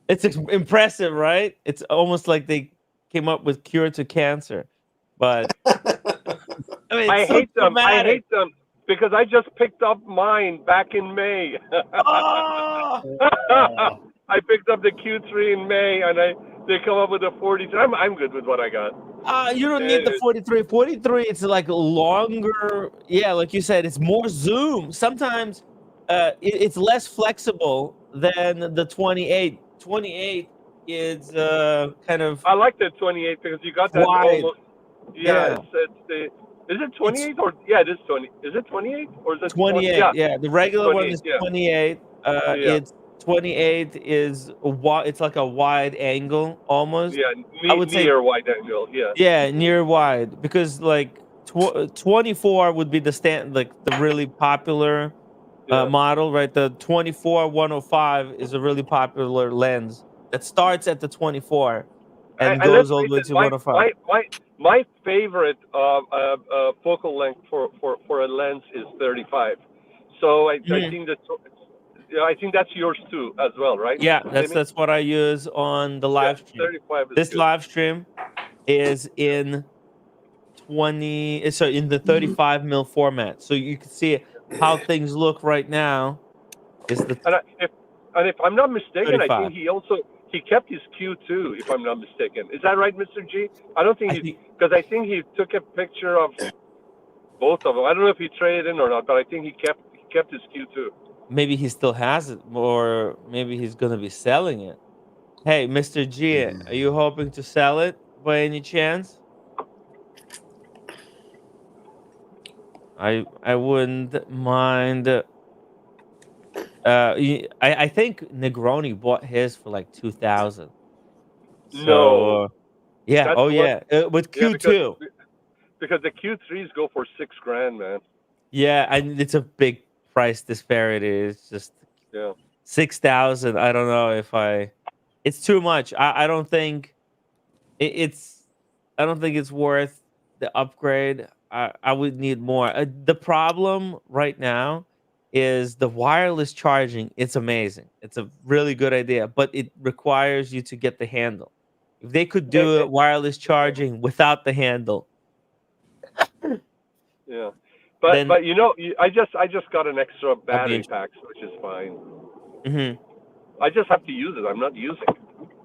It's impressive, right? It's almost like they came up with cure to cancer. But I mean, I hate them. I hate them because I just picked up mine back in May. Oh! I picked up the Q3 in May, and they come up with a 43. I'm good with what I got. You don't need the 43. 43, it's like longer. Yeah, like you said, it's more zoom. Sometimes it's less flexible than the 28. 28 is kind of. I like the 28 because you got that wide. almost. Yeah. It's the. Is it 28 or it is 20? Is it 28 or is it 28? 20? Yeah, the regular one is 28. It's 28 is it's like a wide angle almost. Yeah, I would say near wide angle. Yeah. Yeah, near wide, because like 24 would be the the really popular model, right? The 24-105 is a really popular lens that starts at the 24 and goes all the way to 105. My favorite focal length for a lens is 35. So I think that. Yeah, I think that's yours too, as well, right? Yeah, that's what I use on the live stream. 35 is this good. live stream is in in the 35 mil format, so you can see how things look right now. And if I'm not mistaken, 35. I think he kept his Q2. If I'm not mistaken, is that right, Mr. G? I don't think because I think he took a picture of both of them. I don't know if he traded in or not, but I think he kept his Q2. Maybe he still has it, or maybe he's gonna be selling it. Hey, Mr. G, are you hoping to sell it by any chance? I wouldn't mind. I think Negroni bought his for like 2,000. No. Yeah. That's With Q2. Because the Q3s go for $6,000, man. Yeah, and it's a big price disparity. It's just 6,000. I don't know if I it's too much. I don't think it's I don't think it's worth the upgrade. I would need more. The problem right now is the wireless charging. It's amazing. It's a really good idea, but it requires you to get the handle. If they could do wireless charging without the handle, Yeah, then but you know, I just got an extra that'd be battery pack, which is fine. Mhm. I just have to use it. I'm not using it.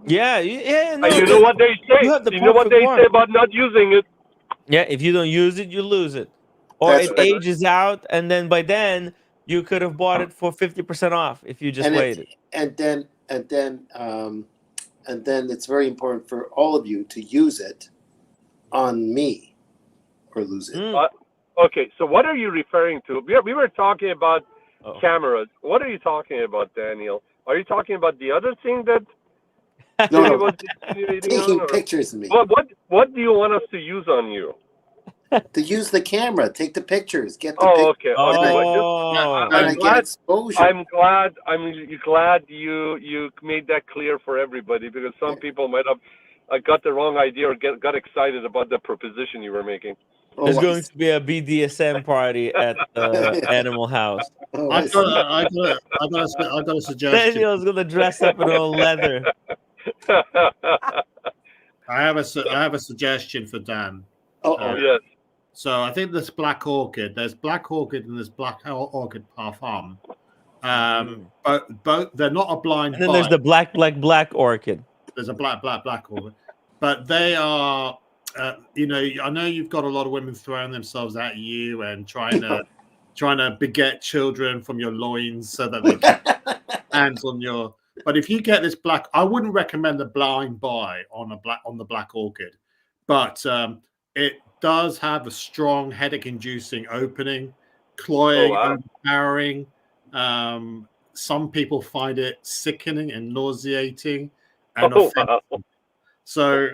Yeah, yeah. No, And you know what they say? you have the You know what perfect they one. say about not using it? Yeah, if you don't use it, you lose it, or That's it right. ages out, and then by then you could have bought it for 50% off if you just waited. And then it's very important for all of you to use it on me or lose it. Okay, so what are you referring to? We were talking about cameras. What are you talking about, Daniel? Are you talking about the other thing that No, was insinuating taking on, or pictures of me. What do you want us to use on you? To use the camera, take the pictures, get the Okay. and I get exposure. I'm glad you made that clear for everybody, because some people might have got the wrong idea or got excited about the proposition you were making. There's going to be a BDSM party at the Animal House. I got a suggestion. Daniel's gonna dress up in all leather. I have a suggestion for Dan. Yes. So I think there's Black Orchid. There's Black Orchid and there's Black Orchid Parfum. Both they're not a blind. And then there's the black orchid. There's a black orchid, but they are. You know, I know you've got a lot of women throwing themselves at you and trying to beget children from your loins so that they get hands on your. But if you get this black, I wouldn't recommend the blind buy on the Black Orchid, but it does have a strong headache-inducing opening, cloying, overpowering. Some people find it sickening and nauseating and offensive. So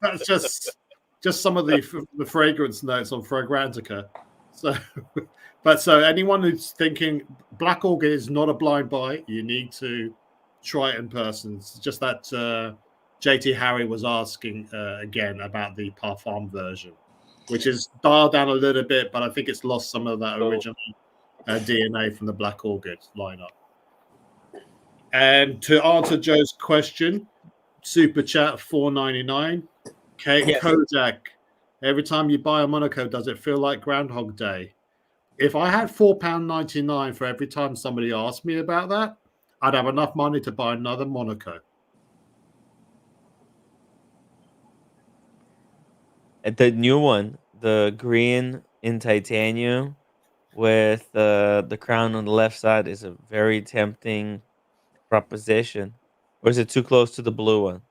that's just some of the fragrance notes on Fragrantica. So, so anyone who's thinking Black Orchid is not a blind buy, you need to try it in person. It's just that JT Harry was asking again about the Parfum version, which is dialed down a little bit, but I think it's lost some of that original DNA from the Black Orchid lineup. And to answer Joe's question, Super Chat $4.99. Kodak. Every time you buy a Monaco, does it feel like Groundhog Day? If I had £4.99 for every time somebody asked me about that, I'd have enough money to buy another Monaco. The new one, the green in titanium with the crown on the left side, is a very tempting proposition. Or is it too close to the blue one?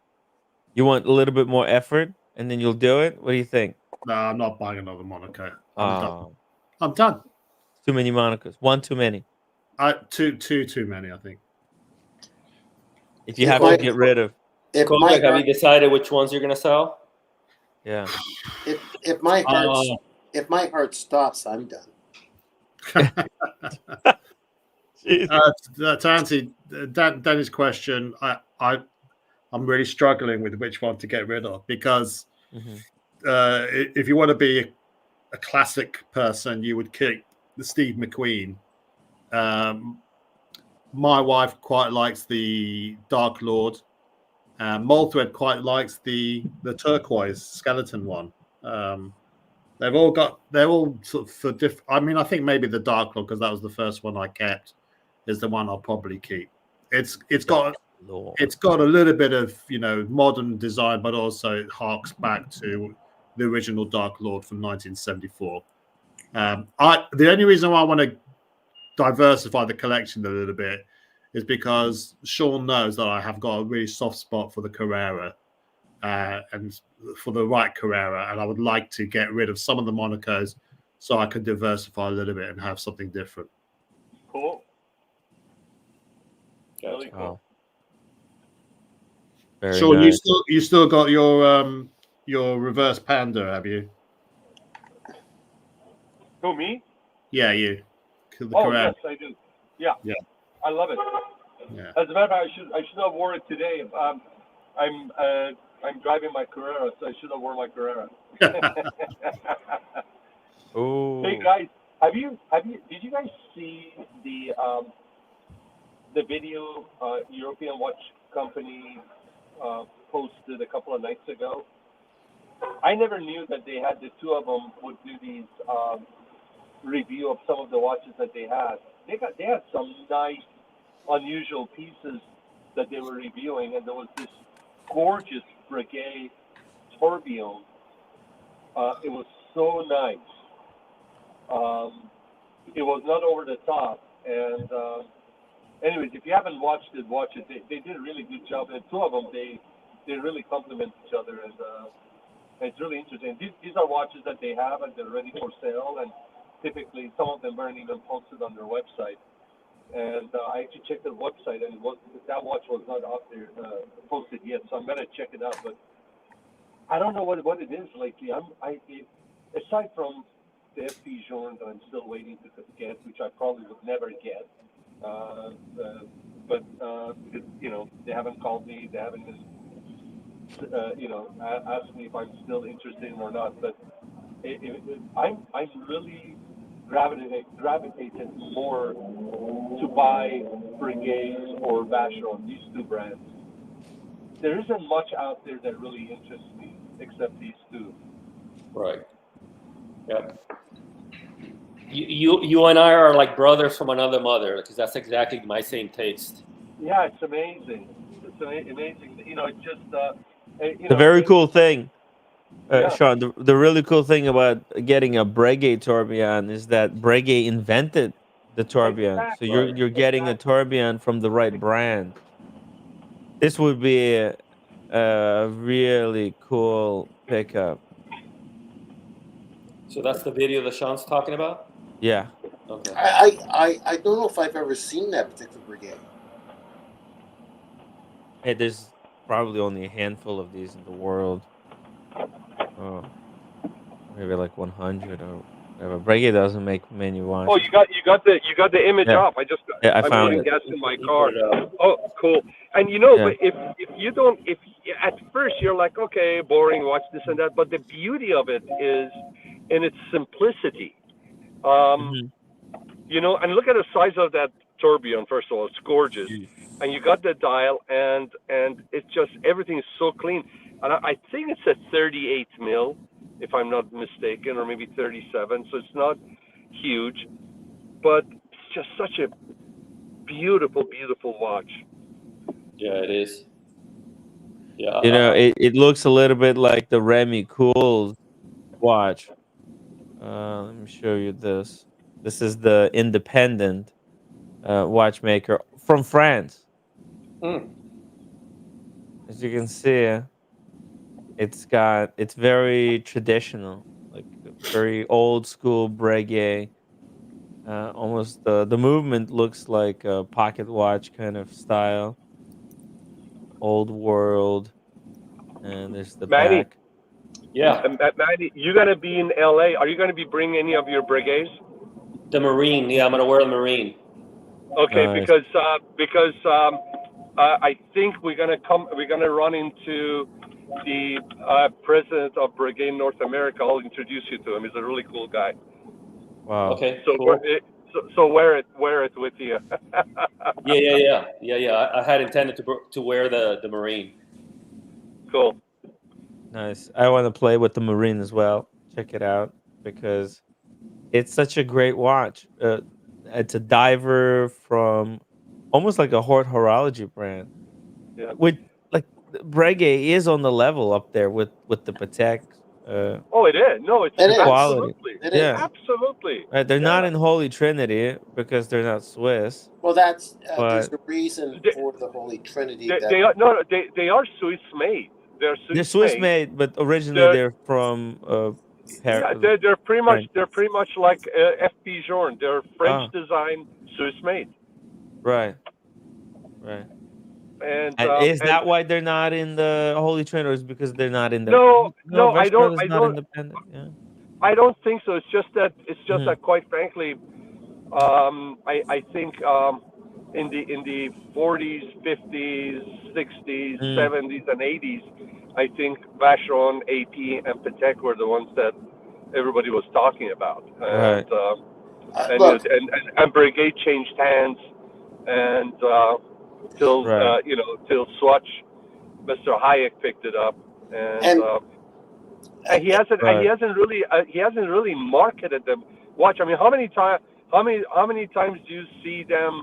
You want a little bit more effort, and then you'll do it? What do you think? No, I'm not buying another Monaco. I'm done. Too many Monacos. One too many. Too many, I think. If you have to get rid of. Have you decided which ones you're going to sell? Yeah. If my heart stops, I'm done. To answer Danny's question, I'm really struggling with which one to get rid of, because if you want to be a classic person, you would keep the Steve McQueen. My wife quite likes the Dark Lord. Malthred quite likes the turquoise skeleton one. They're all sort of for different. I mean, I think maybe the Dark Lord, because that was the first one I kept, is the one I'll probably keep. It's got a little bit of modern design, but also it harks back to the original Dark Lord from 1974. The only reason why I want to diversify the collection a little bit is because Sean knows that I have got a really soft spot for the Carrera, and for the right Carrera, and I would like to get rid of some of the Monacos so I can diversify a little bit and have something different. Cool. Really cool. Sean, nice. you still got your reverse Panda, have you? Who, me? Yeah, you. The Oh, Carrera. yes, I do. Yeah. I love it. Yeah. As a matter of fact, I should have worn it today. I'm driving my Carrera, so I should have worn my Carrera. Oh. Hey guys, did you guys see the video European watch company posted a couple of nights ago? I never knew that they had the two of them would do these review of some of the watches that they had. They had some nice, unusual pieces that they were reviewing, and there was this gorgeous Breguet tourbillon. It was so nice. It was not over the top, and anyways, if you haven't watched it, watch it. They did a really good job, and two of them they really complement each other, and it's really interesting. These are watches that they have, and they're ready for sale, and typically some of them weren't even posted on their website. And I actually checked their website, and that watch was not out there posted yet, so I'm gonna check it out. But I don't know what it is lately. Aside from the FP Journe that I'm still waiting to get, which I probably would never get. But you know, they haven't called me. They haven't asked me if I'm still interested or not. But I'm really gravitated more to buy Breguets or Vacheron, these two brands. There isn't much out there that really interests me except these two. Right. Yeah. You and I are like brothers from another mother, because that's exactly my same taste. Yeah, it's amazing. It's amazing. You know, it's just The very cool thing, yeah. Sean, the really cool thing about getting a Breguet tourbillon is that Breguet invented the tourbillon. Exactly. So you're getting a tourbillon from the right brand. This would be a really cool pickup. So that's the video that Sean's talking about? Yeah. Okay. I don't know if I've ever seen that particular Breguet. Hey, there's probably only a handful of these in the world. Oh, maybe like 100 or whatever. Breguet doesn't make many watches. Oh, you got the image up. I found putting it. gas in my car. Oh, cool. And you know, Yeah. if at first you're like, okay, boring, watch this and that, but the beauty of it is in its simplicity. You know, and look at the size of that tourbillon. First of all, it's gorgeous, and you got the dial, and it's just everything is so clean. And I think it's a 38 mil, if I'm not mistaken, or maybe 37. So it's not huge, but it's just such a beautiful, beautiful watch. Yeah, it is. Yeah. You know, it looks a little bit like the Remy Cool watch. Let me show you this. This is the independent watchmaker from France. As you can see, it's very traditional, like very old school Breguet. Almost the movement looks like a pocket watch kind of style. Old world, and there's the Manny. back. Yeah. Manny, you're gonna be in LA. Are you gonna be bringing any of your Breguets? The Marine. Yeah, I'm gonna wear the Marine. Okay, Nice. because I think we're gonna run into the president of Breguet North America. I'll introduce you to him. He's a really cool guy. Wow. Okay. So Cool. so wear it with you. Yeah. I had intended to wear the Marine. Cool. Nice. I want to play with the Marine as well. Check it out because it's such a great watch. It's a diver from almost like a horology brand. Yeah. With like Breguet is on the level up there with the Patek. Oh, it is. No, it's quality. absolutely. It is. Yeah. Absolutely. They're not in Holy Trinity because they're not Swiss. Well, that's But- there's a reason for the Holy Trinity. They are Swiss made. They're Swiss made, but originally they're from Yeah, they're pretty much like FP Journe. They're French design, Swiss made. Right. And Is that why they're not in the Holy Trinity, or is it because they're not in the? No, I don't. Veshpro is not independent. Yeah. I don't think so. It's just that. Mhm. Quite frankly, I think in the 40s, 50s, 60s, 70s, and 80s, I think Vacheron, AP, and Patek were the ones that everybody was talking about. Right. Look, Mm. Breguet changed hands, and till Right. till Swatch, Mr. Hayek picked it up, and he hasn't Right. he hasn't really marketed them. Watch, I mean, how many times do you see them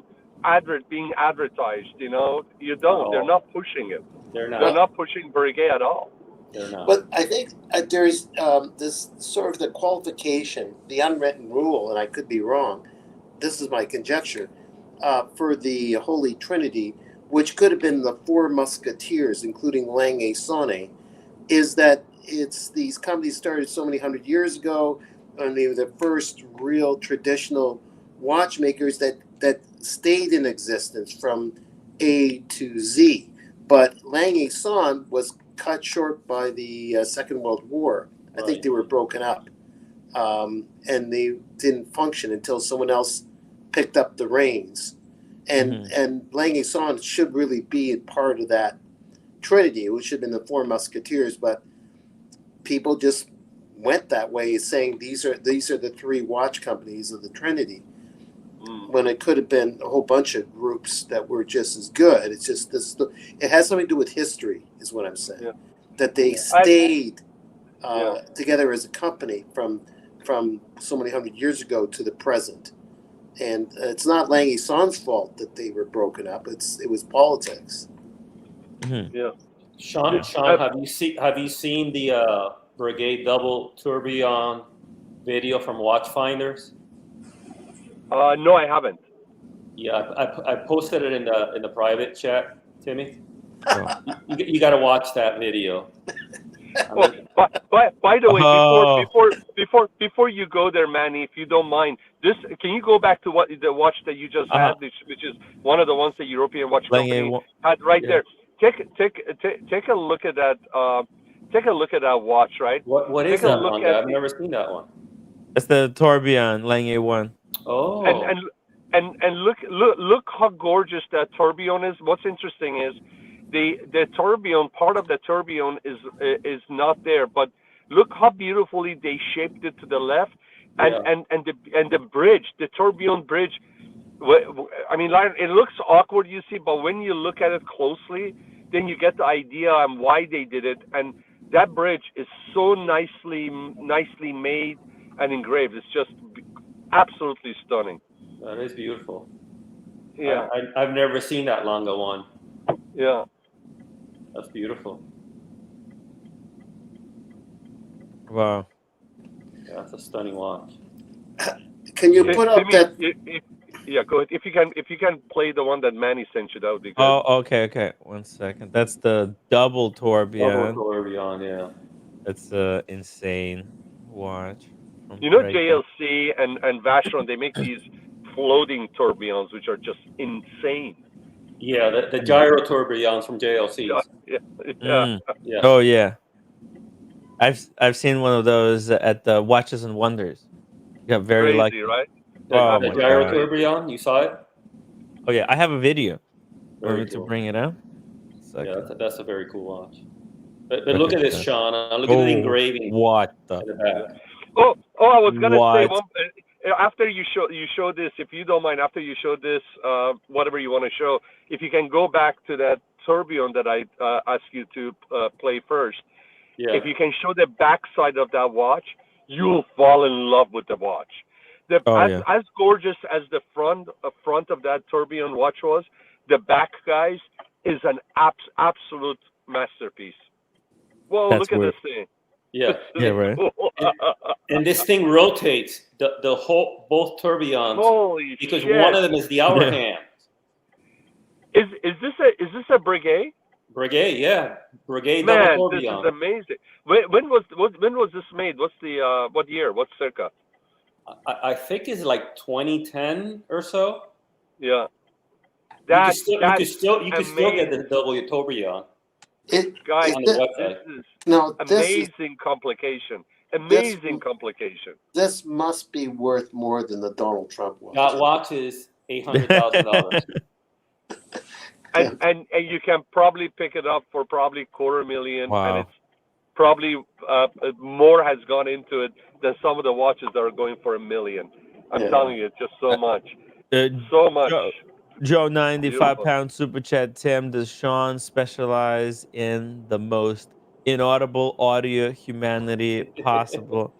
being advertised? You know, you don't. No. They're not pushing it. They're not. They're not pushing Breguet at all. They're not. But I think there's this sort of the qualification, the unwritten rule, and I could be wrong. This is my conjecture for the Holy Trinity, which could have been the Four Musketeers, including Lange Saunier, is that it's these companies started so many hundred years ago, and they were the first real traditional watchmakers that stayed in existence from A to Z. But Lange Saunier was cut short by the Second World War. I think they were broken up, and they didn't function until someone else picked up the reins. And Lange Saunier should really be part of that trinity. It should have been the Four Musketeers, but people just went that way, saying these are the three watch companies of the Trinity, when it could have been a whole bunch of groups that were just as good. It's just this. It has something to do with history, is what I'm saying. Yeah. That they stayed together as a company from so many hundred years ago to the present, and it's not Lange Saunier's fault that they were broken up. It was politics. Yeah. Sean, have you seen the Breguet double tourbillon video from Watchfinders? No, I haven't. Yeah, I posted it in the private chat, Timmy. You got to watch that video. Well, by the way, before you go there, Manny, if you don't mind, can you go back to the watch that you just had, which is one of the ones the European watch company had right there. Take a look at that. Take a look at that watch, right? What is that one? I've never seen that one. It's the tourbillon Lange 1. Oh. And look how gorgeous that tourbillon is. What's interesting is the tourbillon, part of the tourbillon is not there, but look how beautifully they shaped it to the left, and the bridge, the tourbillon bridge. I mean, it looks awkward, you see, but when you look at it closely, then you get the idea on why they did it. And that bridge is so nicely made and engraved. It's just absolutely stunning. That is beautiful. Yeah, I've never seen that Lange one. Yeah, that's beautiful. Wow. Yeah, that's a stunning watch. Can you put up that? Yeah, go ahead. If you can play the one that Manny sent you, that would be good. Oh, okay. 1 second. That's the double tourbillon. Double tourbillon, yeah. That's an insane watch. You know, JLC and Vacheron, they make these floating tourbillons, which are just insane. Yeah, the gyro tourbillons from JLC. Yeah. Oh yeah. I've seen one of those at the Watches and Wonders. Got very crazy, lucky, right? The gyro tourbillon, you saw it? Oh yeah, I have a video. Very Want me to bring it out? Yeah, that's a very cool watch. But look at this, Sean. Look at the engraving. What the? In the back. Oh! I was gonna say after you show this, if you don't mind, after you show this, whatever you want to show, if you can go back to that tourbillon that I asked you to play first. Yeah. If you can show the back side of that watch, you'll fall in love with the watch. As gorgeous as the front of that tourbillon watch was, the back, guys, is an absolute masterpiece. Whoa, look at this thing. Yeah. Yeah, right. And this thing rotates the whole both tourbillons. Holy because shit. One of them is the hour hand. Is this a Breguet? Breguet, yeah. Breguet Man, double this tourbillon. is amazing. When was this made? What's the what year? What's circa? I think it's like 2010 or so. Yeah. You can still get the double tourbillon. Guys, on the website. Amazing complication. Amazing complication. This must be worth more than the Donald Trump watch. That watch is $800,000. and you can probably pick it up for probably $250,000, Wow. and it's probably more has gone into it than some of the watches that are going for $1 million. I'm telling you, it's just so much, so much. Joe 95 Beautiful. pound super chat. Tim, does Sean specialize in the most inaudible audio humanity possible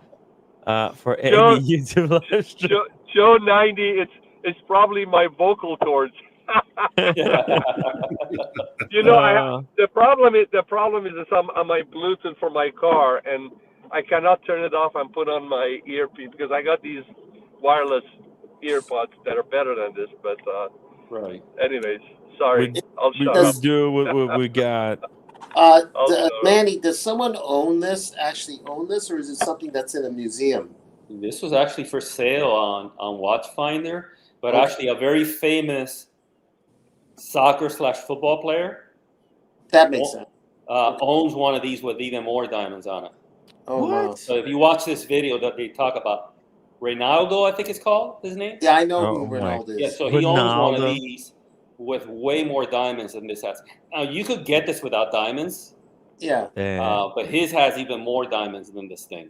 for Joe- any YouTube live stream? Joe 90, it's probably my vocal cords. You know, the problem is it's on my Bluetooth for my car, and I cannot turn it off and put on my earpiece because I got these wireless earpods that are better than this. But right. Anyways, sorry, I'll shut We up. do what we got. Manny, does someone actually own this, or is it something that's in a museum? This was actually for sale on Watchfinder, but Okay. actually a very famous soccer/football player That makes sense. owns one of these with even more diamonds on it. Oh, wow. So if you watch this video that they talk about, Ronaldo, I think it's called, his name? Yeah, I know who Ronaldo is. Yeah, so he owns one of Ronaldo. these with way more diamonds than this has. Now, you could get this without diamonds, Yeah. but his has even more diamonds than this thing.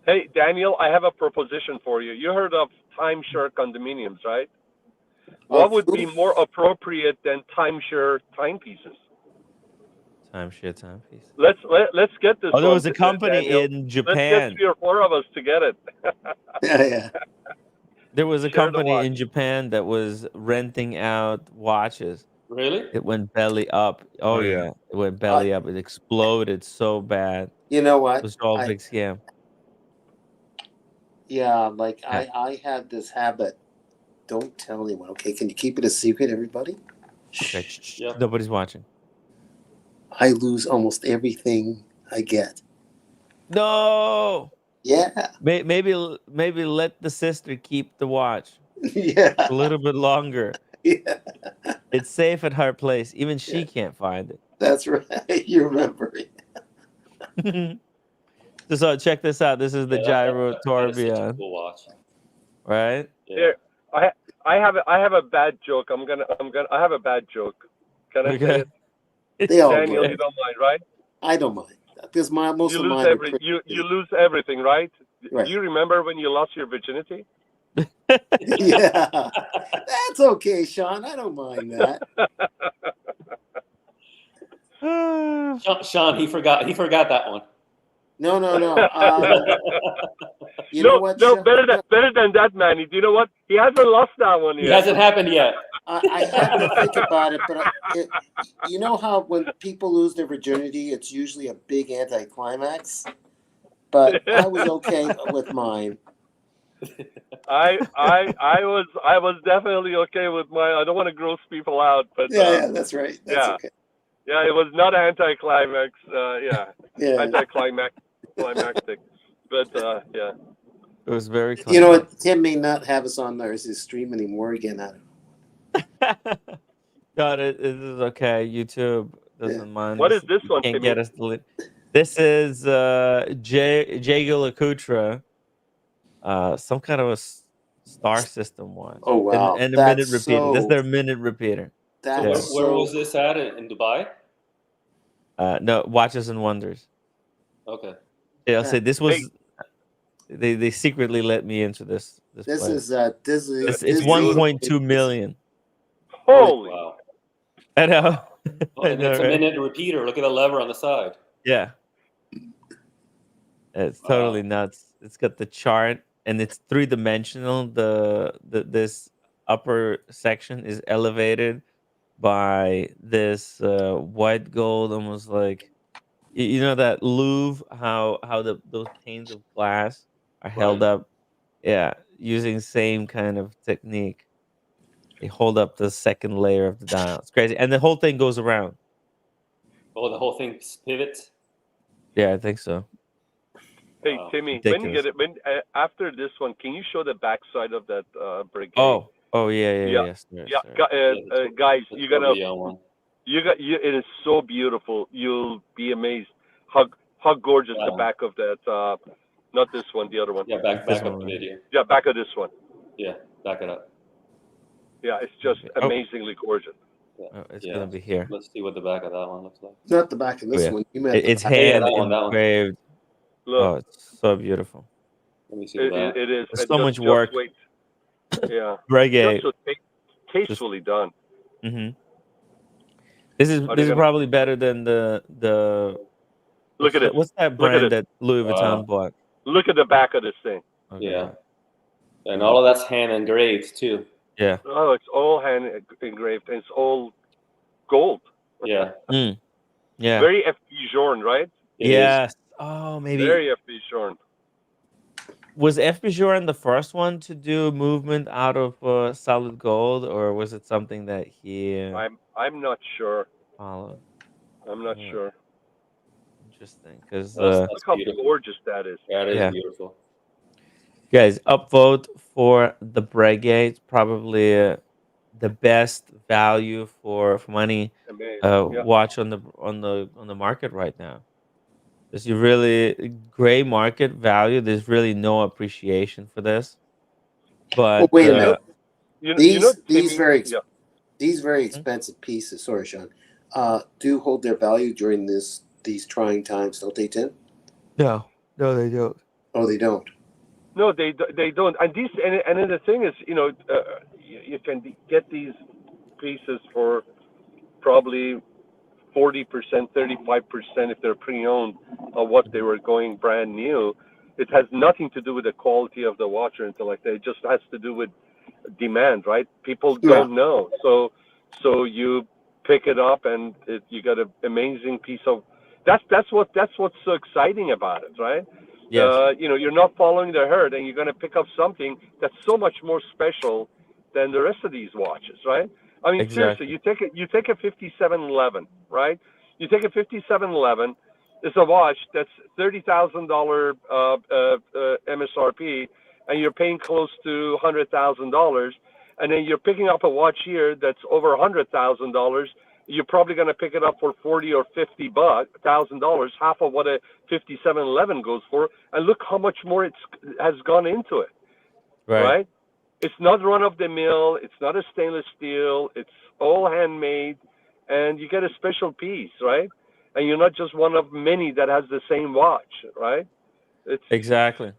Hey, Daniel, I have a proposition for you. You heard of timeshare condominiums, right? What would be more appropriate than timeshare timepieces? Timeshare timepiece. Let's get this. Oh, there one, was a company Daniel. in Let's Japan. get 3 or 4 of us to get it. Yeah. There was a Share the company watch. in Japan that was renting out watches. Really? It went belly up. Oh, yeah. It went belly up. It exploded so bad. You know what? It was all a big scam. Yeah, like I have this habit. Don't tell anyone, okay? Can you keep it a secret, everybody? Okay. Nobody's watching. I lose almost everything I get. No. Yeah. Maybe let the sister keep the watch. Yeah. A little bit longer. Yeah. It's safe at her place. Even she can't find it. That's right. You remember it. So check this out. This is the gyro That is such a tourbillon, cool watch. right? Here, I have a bad joke. I have a bad joke. Can I say it? They all Daniel, do. you don't mind, right? I don't mind. Because most You of lose mine. you lose everything, right? Right. Do you remember when you lost your virginity? Yeah. That's okay, Sean. I don't mind that. Sean, he forgot that one. No. You know what? No, Sean? better than that, Manny. Do you know what? He hasn't lost that one yet. It hasn't happened yet. I had to think about it, but you know how when people lose their virginity, it's usually a big anticlimax. But I was okay with mine. I was definitely okay with mine. I don't want to gross people out, but Yeah, that's right. That's okay. Yeah, it was not anticlimax. Yeah. Anticlimactic. But yeah. It was very. You know what? Tim may not have us on his stream anymore again. I don't know. No, it is okay. YouTube doesn't mind. What us. is this You one, Can't Timmy? get us to This is Jago Lacutra, some kind of a star system one. Oh wow! And a minute repeater. This is their minute repeater. Where was this at in Dubai? No, Watches and Wonders. Okay. Yeah, I'll say this was. They secretly let me into this. This place. is It's 1.2 million. Holy! Wow. I know. Oh, and it's a minute repeater. Look at the lever on the side. Yeah. It's totally nuts. It's got the chart and it's 3-dimensional. This upper section is elevated by this white gold, almost like you know that Louvre, how those panes of glass are held up, using same kind of technique. They hold up the second layer of the dial. It's crazy, and the whole thing goes around. Oh, the whole thing pivots. Yeah, I think so. Hey Timmy, ridiculous. when you get it, after this one, can you show the backside of that brigade? Oh yeah. Guys, you gotta. It is so beautiful. You'll be amazed how gorgeous the back of that. Not this one, the other one. Yeah, back up the video. Yeah, back of this one. Yeah, back it up. Yeah, it's just amazingly gorgeous. It's gonna be here. Let's see what the back of that one looks like. It's not the back of this Yeah. one. You meant It's the back. hand that one. engraved. Look, Oh, it's so beautiful. Let me see the back. it is. There's And so much work. Wait. Yeah. Reggae. Just so tastefully done. Mm-hmm. This is probably better than the. Look at it. What's that brand that Louis Vuitton bought? Look at the back of this thing. Okay. Yeah. And all of that's hand engraved too. Yeah. Oh, it's all hand engraved and it's all gold. Yeah. Yeah. Very FP Journe, right? Yes. Oh, maybe. Very FP Journe. Was FP Journe the first one to do movement out of solid gold, or was it something that he I'm not sure. followed? I'm not sure. Interesting, because Look how gorgeous that is. That is beautiful. Guys, upvote for the Breguet. It's probably the best value for money watch on the market right now. There's a really great market value. There's really no appreciation for this. But wait a minute. These very Mm-hmm. expensive pieces, sorry, Sean, do hold their value during these trying times, don't they, Tim? No, they don't. Oh, they don't. No, they don't. And these and then the thing is, you can get these pieces for probably 40%, 35% if they're pre-owned of what they were going brand new. It has nothing to do with the quality of the watch or anything like that. It just has to do with demand, right? People don't know, so you pick it up and you got an amazing piece of. That's what's so exciting about it, right? Yes. You're not following the herd, and you're going to pick up something that's so much more special than the rest of these watches, right? I mean, seriously, you take a 5711, right? You take a 5711. It's a watch that's $30,000 MSRP, and you're paying close to $100,000, and then you're picking up a watch here that's over $100,000. You're probably going to pick it up for $40,000 or $50,000, half of what a 5711 goes for, and look how much more it has gone into it, right? It's not run of the mill. It's not a stainless steel. It's all handmade, and you get a special piece, right? And you're not just one of many that has the same watch, right? Exactly.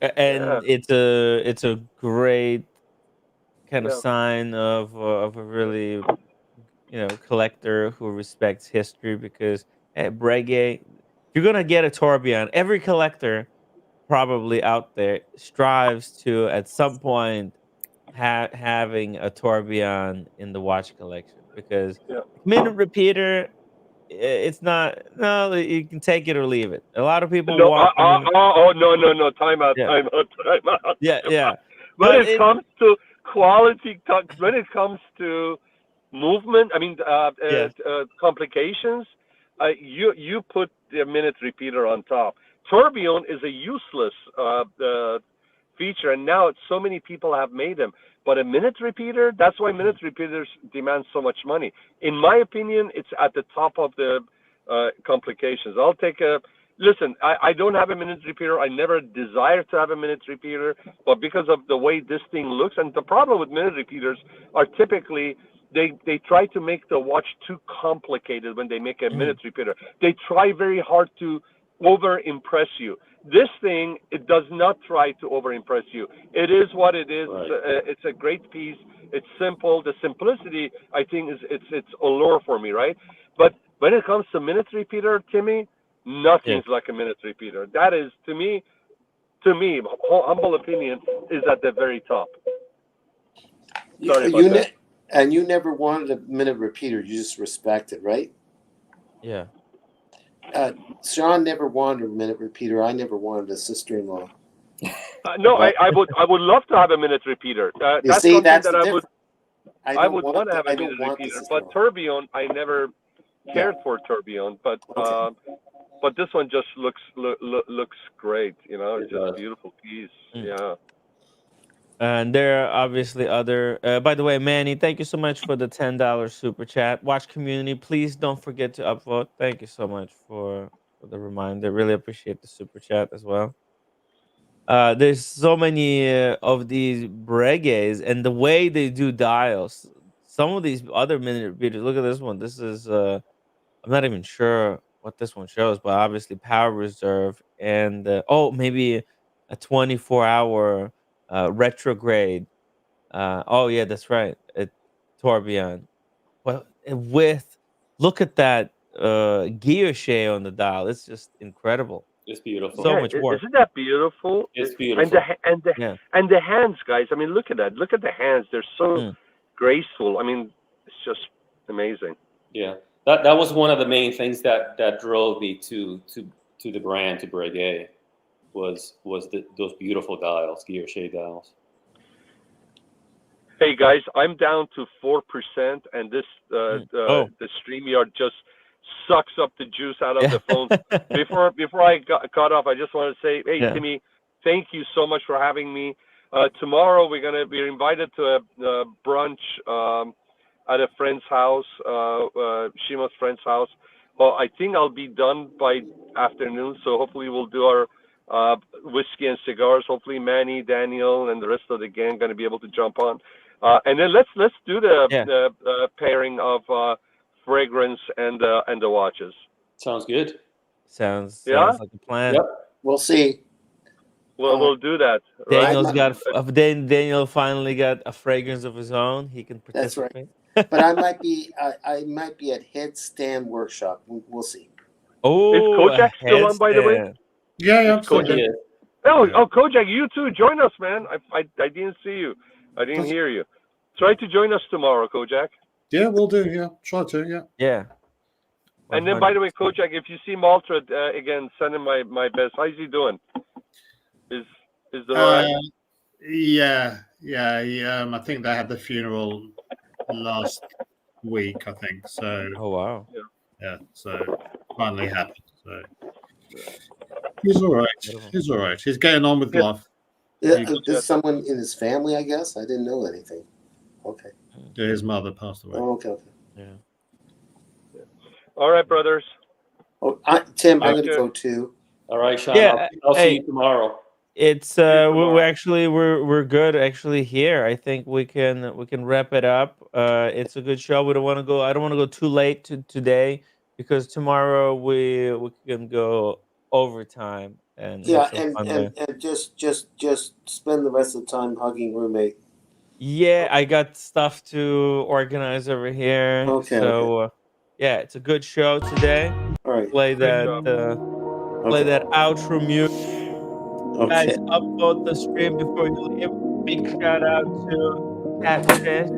And it's a great kind of sign of a really collector who respects history, because at Breguet, if you're gonna get a tourbillon, every collector probably out there strives to at some point having a tourbillon in the watch collection, because minute repeater, it's not. No, you can take it or leave it. A lot of people want. No! Time out. Yeah. When it comes to quality, when it comes to movement, I mean, complications, you put the minute repeater on top. Tourbillon is a useless feature, and now so many people have made them. But a minute repeater, that's why minute repeaters demand so much money. In my opinion, it's at the top of the complications. I'll take listen, I don't have a minute repeater. I never desired to have a minute repeater, but because of the way this thing looks, and the problem with minute repeaters are typically they try to make the watch too complicated when they make a minute repeater. They try very hard to over-impress you. This thing, it does not try to over-impress you. It is what it is. Right. It's a great piece. It's simple. The simplicity, I think, is it's allure for me, right? But when it comes to minute repeater, Timmy, nothing's like a minute repeater. That is, to me, humble opinion, is at the very top. Sorry about that. And you never wanted a minute repeater. You just respect it, right? Yeah. Sean never wanted a minute repeater. I never wanted a sister-in-law. No, I would love to have a minute repeater. That's something that I would want to have a minute repeater. But tourbillon, I never cared for tourbillon. But this one just looks great. It's just a beautiful piece. Yeah. And there are obviously other. By the way, Manny, thank you so much for the $10 super chat. Watch community, please don't forget to upvote. Thank you so much for the reminder. Really appreciate the super chat as well. There's so many of these Breguets, and the way they do dials, some of these other mini beaters. Look at this one. This is I'm not even sure what this one shows, but obviously power reserve and maybe a 24-hour retrograde. Oh yeah, that's right. Tourbillon. Well, look at that guilloche on the dial. It's just incredible. It's beautiful. So much work. Isn't that beautiful? It's beautiful. And the hands, guys. I mean, look at that. Look at the hands. They're so graceful. I mean, it's just amazing. Yeah, that was one of the main things that drove me to the brand, to Breguet, was those beautiful dials, guilloche dials. Hey guys, I'm down to 4%, and this the StreamYard just sucks up the juice out of the phone. Before I got off, I just want to say, hey Timmy, thank you so much for having me. Tomorrow we're invited to a brunch at a friend's house, Shima's friend's house. Well, I think I'll be done by afternoon, so hopefully we'll do our whiskey and cigars. Hopefully Manny, Daniel, and the rest of the gang going to be able to jump on. And then let's do the pairing of fragrance and the watches. Sounds good. Sounds like a plan. Yep. We'll see. Well, we'll do that. Right? Daniel finally got a fragrance of his own. He can participate. That's right. But I might be at Headstand Workshop. We'll see. Oh, is Kojak still on, by the way? Yeah, Kojak. Oh, Kojak, you too. Join us, man. I didn't see you. I didn't hear you. Try to join us tomorrow, Kojak. Yeah, we'll do. Yeah, try to. Yeah. Yeah. And then, by the way, Kojak, if you see Maltra again, send him my best. How's he doing? Is the right? Yeah. I think they had the funeral last week. I think so. Oh wow. Yeah. So finally happened. So he's all right. He's getting on with life. Is someone in his family? I guess I didn't know anything. Okay. Yeah, his mother passed away. Oh, okay. Yeah. All right, brothers. Oh, Tim, I'm going to go too. All right, Sean. Yeah, I'll see you tomorrow. It's we're good actually here. I think we can wrap it up. It's a good show. I don't want to go too late today because tomorrow we can go overtime and just spend the rest of the time hugging roommate. Yeah, I got stuff to organize over here. Okay. So yeah, it's a good show today. All right. Play that outro music. Okay. Guys, upload the stream before you leave. Big shout out to Catfish,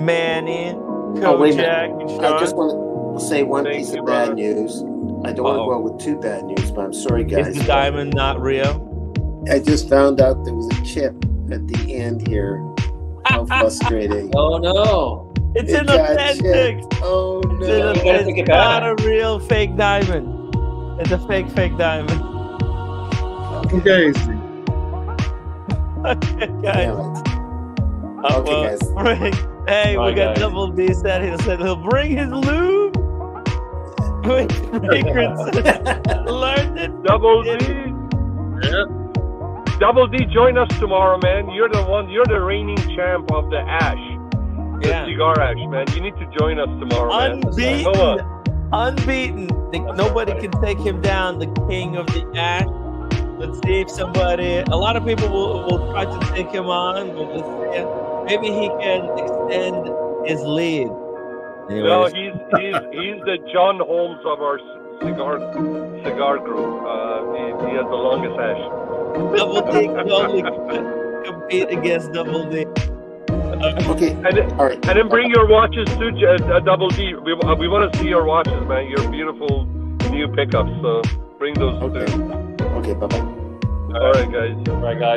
Manny, Kojak, and Sean. I just want to say one piece of bad news. I don't want to go out with too bad news, but I'm sorry, guys. Is the diamond not real? I just found out there was a chip at the end here. How frustrating. Oh no. It's inauthentic. Oh no. It's not a real fake diamond. It's a fake diamond. Okay. Okay, guys. Okay, guys. Hey, we got Double D said he'll bring his lube with fragrances. Learned it. Double D. Yeah. Double D, join us tomorrow, man. You're the reigning champ of the ash. The cigar ash, man. You need to join us tomorrow, man. Unbeaten. Nobody can take him down, the king of the ash. Let's see if a lot of people will try to take him on, but let's see. Maybe he can extend his lead. Anyways. No, he's the John Holmes of our cigar group. He has the longest ash. Double D can only compete against Double D. Okay. All right. And then bring your watches too, Double D. We want to see your watches, man. Your beautiful new pickups. So bring those too. Okay. Bye-bye. All right, guys. All right, guys.